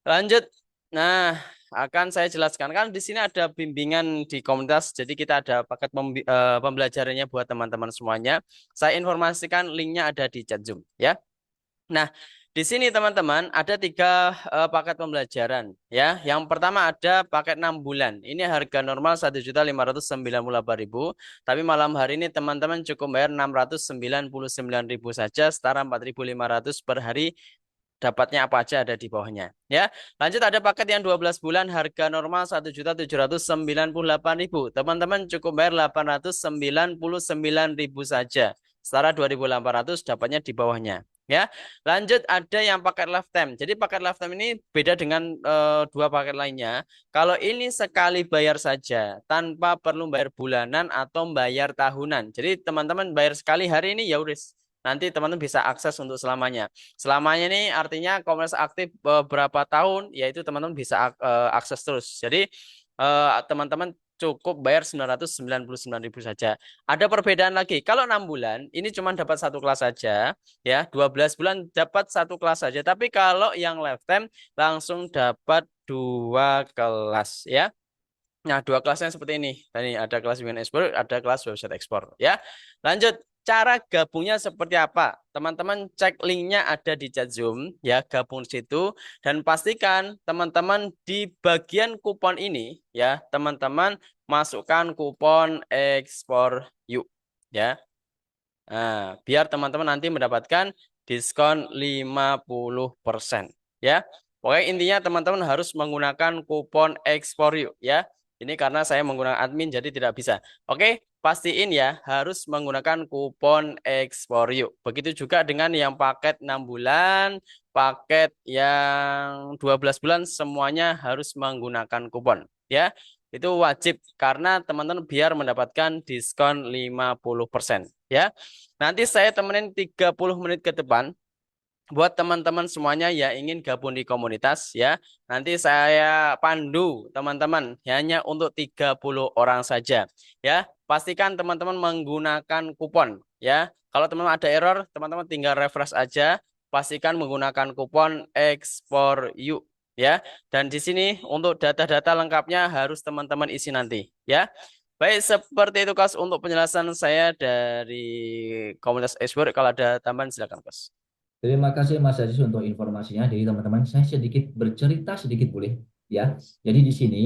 S1: lanjut. Nah, akan saya jelaskan kan di sini ada bimbingan di komunitas. Jadi kita ada paket pembelajarannya buat teman-teman semuanya. Saya informasikan linknya ada di chat Zoom. Ya. Nah, di sini teman-teman ada 3 paket pembelajaran ya. Yang pertama ada paket 6 bulan. Ini harga normal 1.598.000. Tapi malam hari ini teman-teman cukup bayar 699.000 saja, setara 4.500 per hari. Dapatnya apa aja ada di bawahnya ya. Lanjut ada paket yang 12 bulan harga normal 1.798.000. Teman-teman cukup bayar 899.000 saja. Setara 2.800 dapatnya di bawahnya. Ya, lanjut ada yang paket lifetime. Jadi paket lifetime ini beda dengan 2 paket lainnya. Kalau ini sekali bayar saja tanpa perlu bayar bulanan atau bayar tahunan. Jadi teman-teman bayar sekali hari ini ya udah, nanti teman-teman bisa akses untuk selamanya. Selamanya ini artinya komunitas aktif berapa tahun, yaitu teman-teman bisa akses terus. Jadi teman-teman cukup bayar 999.000 saja. Ada perbedaan lagi. Kalau 6 bulan, ini cuma dapat satu kelas saja, ya. 12 bulan dapat satu kelas saja. Tapi kalau yang lifetime langsung dapat dua kelas, ya. Nah, dua kelasnya seperti ini. Tadi ada kelas bimbingan ekspor, ada kelas website ekspor, ya. Lanjut, cara gabungnya seperti apa? Teman-teman cek linknya ada di chat Zoom, ya, gabung di situ dan pastikan teman-teman di bagian kupon ini, ya, teman-teman masukkan kupon ekspor yuk, ya. Nah, biar teman-teman nanti mendapatkan diskon 50%, ya. Pokoknya intinya teman-teman harus menggunakan kupon ekspor yuk, ya. Ini karena saya menggunakan admin jadi tidak bisa. Oke, pastiin ya harus menggunakan kupon ekspor yuk. Begitu juga dengan yang paket 6 bulan, paket yang 12 bulan semuanya harus menggunakan kupon, ya. Itu wajib karena teman-teman biar mendapatkan diskon 50%, ya. Nanti saya temenin 30 menit ke depan buat teman-teman semuanya yang ingin gabung di komunitas, ya. Nanti saya pandu teman-teman hanya untuk 30 orang saja, ya. Pastikan teman-teman menggunakan kupon, ya. Kalau teman-teman ada error, teman-teman tinggal refresh aja. Pastikan menggunakan kupon ekspor yuk, ya. Dan di sini untuk data-data lengkapnya harus teman-teman isi nanti, ya. Baik, seperti itu Kos untuk penjelasan saya dari komunitas ekspor. Kalau ada tambahan silakan Kos.
S2: Terima kasih Mas Aziz untuk informasinya. Jadi teman-teman, saya sedikit bercerita sedikit boleh ya. Jadi di sini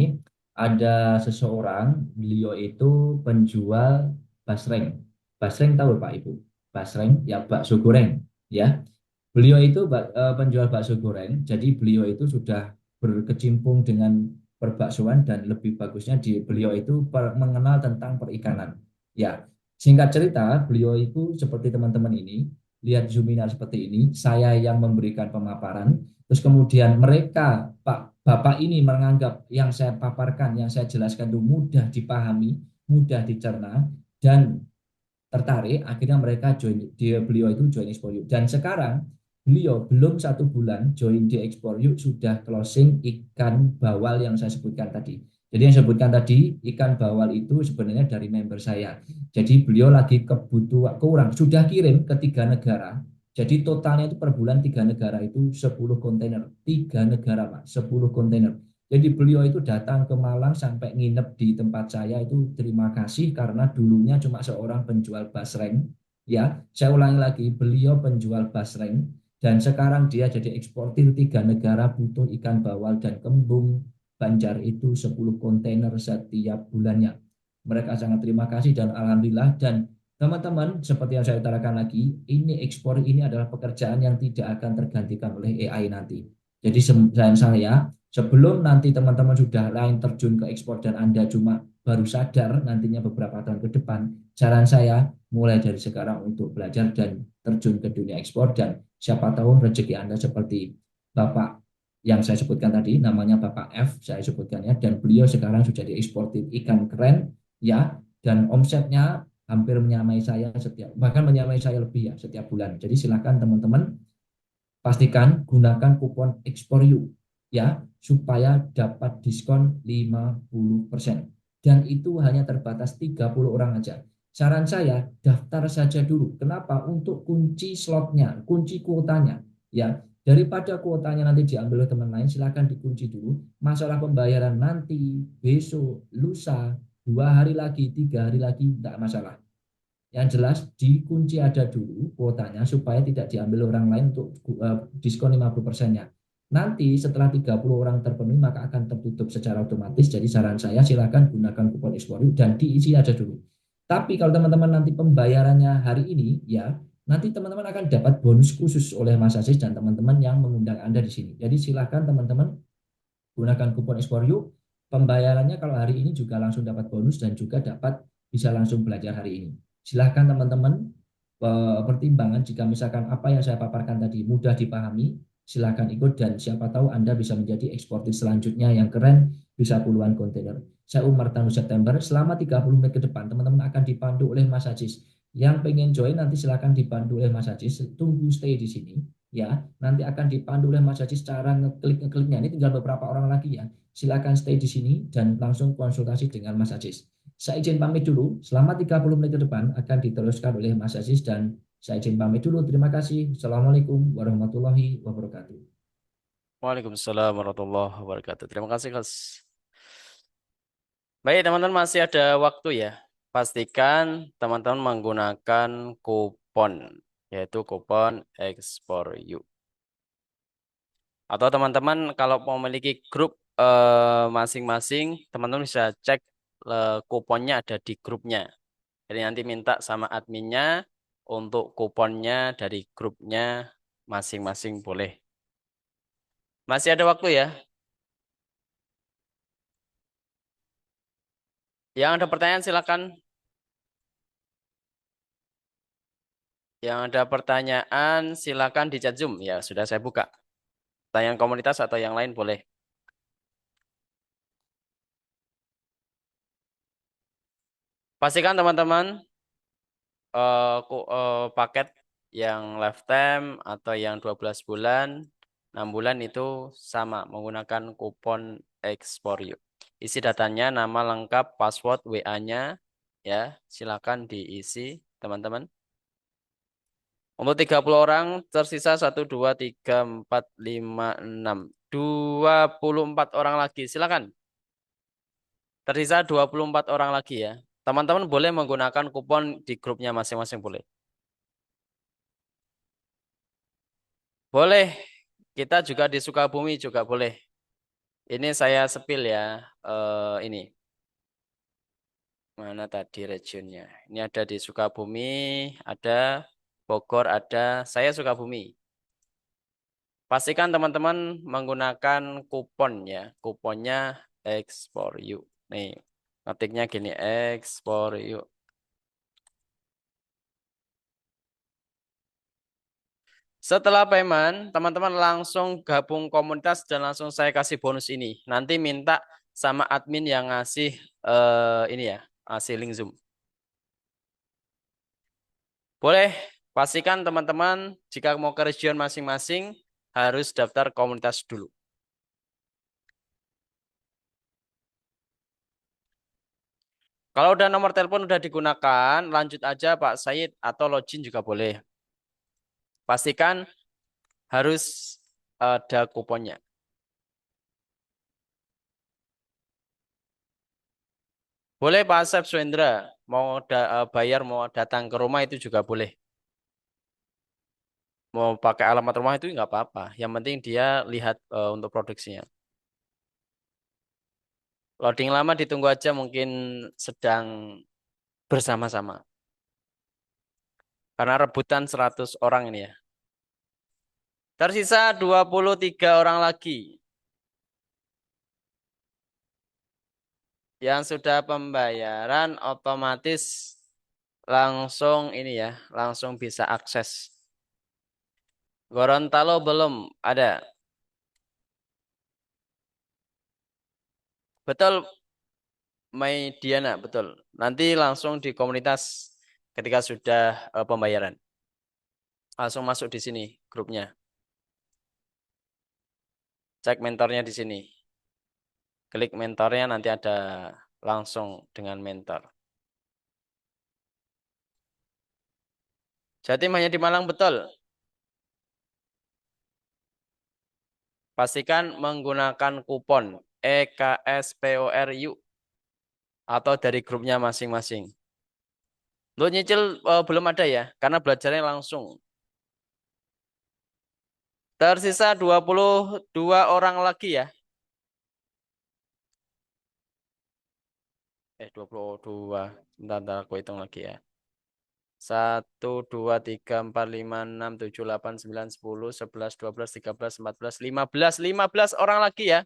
S2: ada seseorang, beliau itu penjual basreng. Basreng tahu Pak Ibu? Basreng ya bakso goreng ya. Beliau itu penjual bakso goreng. Jadi beliau itu sudah berkecimpung dengan perbaksoan dan lebih bagusnya beliau itu mengenal tentang perikanan. Ya, singkat cerita, beliau itu seperti teman-teman ini lihat Zoominar seperti ini, saya yang memberikan pemaparan, terus kemudian mereka, Bapak ini menganggap yang saya paparkan, yang saya jelaskan itu mudah dipahami, mudah dicerna, dan tertarik, akhirnya mereka beliau itu join Explore You. Dan sekarang beliau belum 1 bulan join di Explore You, sudah closing ikan bawal yang saya sebutkan tadi. Jadi yang saya sebutkan tadi, ikan bawal itu sebenarnya dari member saya. Jadi beliau lagi kebutuhan kurang, sudah kirim ke 3 negara. Jadi totalnya itu per bulan 3 negara itu 10 kontainer. 3 negara Pak, 10 kontainer. Jadi beliau itu datang ke Malang sampai nginep di tempat saya itu terima kasih karena dulunya cuma seorang penjual basreng. Ya, saya ulangi lagi, beliau penjual basreng dan sekarang dia jadi eksportir 3 negara butuh ikan bawal dan kembung Banjar itu 10 kontainer setiap bulannya. Mereka sangat terima kasih dan alhamdulillah. Dan teman-teman, seperti yang saya utarakan lagi, ini ekspor ini adalah pekerjaan yang tidak akan tergantikan oleh AI nanti. Jadi saya sebelum nanti teman-teman sudah lain terjun ke ekspor dan Anda cuma baru sadar nantinya beberapa tahun ke depan, saran saya mulai dari sekarang untuk belajar dan terjun ke dunia ekspor. Dan siapa tahu rezeki Anda seperti Bapak yang saya sebutkan tadi, namanya Bapak F, saya sebutkan ya, dan beliau sekarang sudah dieksportir ikan keren ya, dan omsetnya hampir menyamai saya bahkan menyamai saya lebih ya setiap bulan. Jadi silakan teman-teman pastikan gunakan kupon ekspor you ya supaya dapat diskon 50%. Dan itu hanya terbatas 30 orang aja. Saran saya daftar saja dulu. Kenapa? Untuk kunci slotnya, kunci kuotanya ya. Daripada kuotanya nanti diambil oleh teman lain, silakan dikunci dulu. Masalah pembayaran nanti, besok, lusa, 2 hari lagi, 3 hari lagi, tidak masalah. Yang jelas dikunci ada dulu kuotanya supaya tidak diambil orang lain untuk diskon 50%-nya. Nanti setelah 30 orang terpenuhi maka akan tertutup secara otomatis. Jadi saran saya silakan gunakan kupon ekspor dan diisi aja dulu. Tapi kalau teman-teman nanti pembayarannya hari ini ya, nanti teman-teman akan dapat bonus khusus oleh Mas Aziz dan teman-teman yang mengundang Anda di sini. Jadi silakan teman-teman gunakan kupon ekspor yuk. Pembayarannya kalau hari ini juga langsung dapat bonus dan juga dapat bisa langsung belajar hari ini. Silahkan teman-teman pertimbangan jika misalkan apa yang saya paparkan tadi mudah dipahami, silahkan ikut dan siapa tahu Anda bisa menjadi eksportir selanjutnya yang keren, bisa puluhan kontainer. Saya Umar Tanu September, selama 30 menit ke depan teman-teman akan dipandu oleh Mas Aziz. Yang pengen join nanti silahkan dipandu oleh Mas Aziz, tunggu stay di sini. ya. Nanti akan dipandu oleh Mas Haji cara ngekliknya. Ini tinggal beberapa orang lagi ya. Silakan stay di sini dan langsung konsultasi dengan Mas Aziz. Saya izin pamit dulu. Selama 30 menit ke depan akan diteruskan oleh Mas Aziz dan saya izin pamit dulu. Terima kasih. Assalamualaikum warahmatullahi wabarakatuh.
S1: Waalaikumsalam warahmatullahi wabarakatuh. Terima kasih, Mas. Baik, teman-teman, masih ada waktu ya. Pastikan teman-teman menggunakan kupon, yaitu kupon Export You. Atau teman-teman kalau memiliki grup masing-masing, teman-teman bisa cek kuponnya ada di grupnya. Jadi nanti minta sama adminnya untuk kuponnya dari grupnya masing-masing boleh. Masih ada waktu ya. Yang ada pertanyaan silakan. Yang ada pertanyaan silakan di chat Zoom. Ya, sudah saya buka. Pertanyaan komunitas atau yang lain boleh. Pastikan teman-teman paket yang lifetime atau yang 12 bulan, 6 bulan itu sama menggunakan kupon Export You. Isi datanya, nama lengkap, password WA-nya ya, silakan diisi teman-teman. Untuk 30 orang tersisa 1 2 3 4 5 6 24 orang lagi. Silakan. Tersisa 24 orang lagi ya. Teman-teman boleh menggunakan kupon di grupnya masing-masing boleh. Boleh. Kita juga di Sukabumi juga boleh. Ini saya sepil ya. Ini. Mana tadi regionnya? Ini ada di Sukabumi, ada Bogor, ada saya Sukabumi. Pastikan teman-teman menggunakan kupon ya. Kuponnya Export You. Nih, ngetiknya gini Export You. Setelah payment, teman-teman langsung gabung komunitas dan langsung saya kasih bonus ini. Nanti minta sama admin yang ngasih ini ya, ngasih link Zoom. Boleh, pastikan teman-teman jika mau ke region masing-masing harus daftar komunitas dulu. Kalau udah nomor telepon udah digunakan, lanjut aja Pak Said atau login juga boleh. Pastikan harus ada kuponnya. Boleh Pak Asep Swendra, mau bayar mau datang ke rumah itu juga boleh. Mau pakai alamat rumah itu nggak apa-apa. Yang penting dia lihat untuk produksinya. Loading lama ditunggu aja mungkin sedang bersama-sama. Karena rebutan 100 orang ini ya. Tersisa 23 orang lagi. Yang sudah pembayaran otomatis langsung ini ya, langsung bisa akses. Gorontalo belum ada. Betul, Mai Diana, betul. Nanti langsung di komunitas ketika sudah pembayaran. Langsung masuk di sini grupnya. Cek mentornya di sini. Klik mentornya nanti ada langsung dengan mentor. Jatim hanya di Malang betul. Pastikan menggunakan kupon EKSPORU atau dari grupnya masing-masing. Untuk nyicil belum ada ya, karena belajarnya langsung. Tersisa 22 orang lagi ya. 22. Bentar, aku hitung lagi ya. 1, 2, 3, 4, 5, 6, 7, 8, 9, 10, 11, 12, 13, 14, 15 orang lagi ya.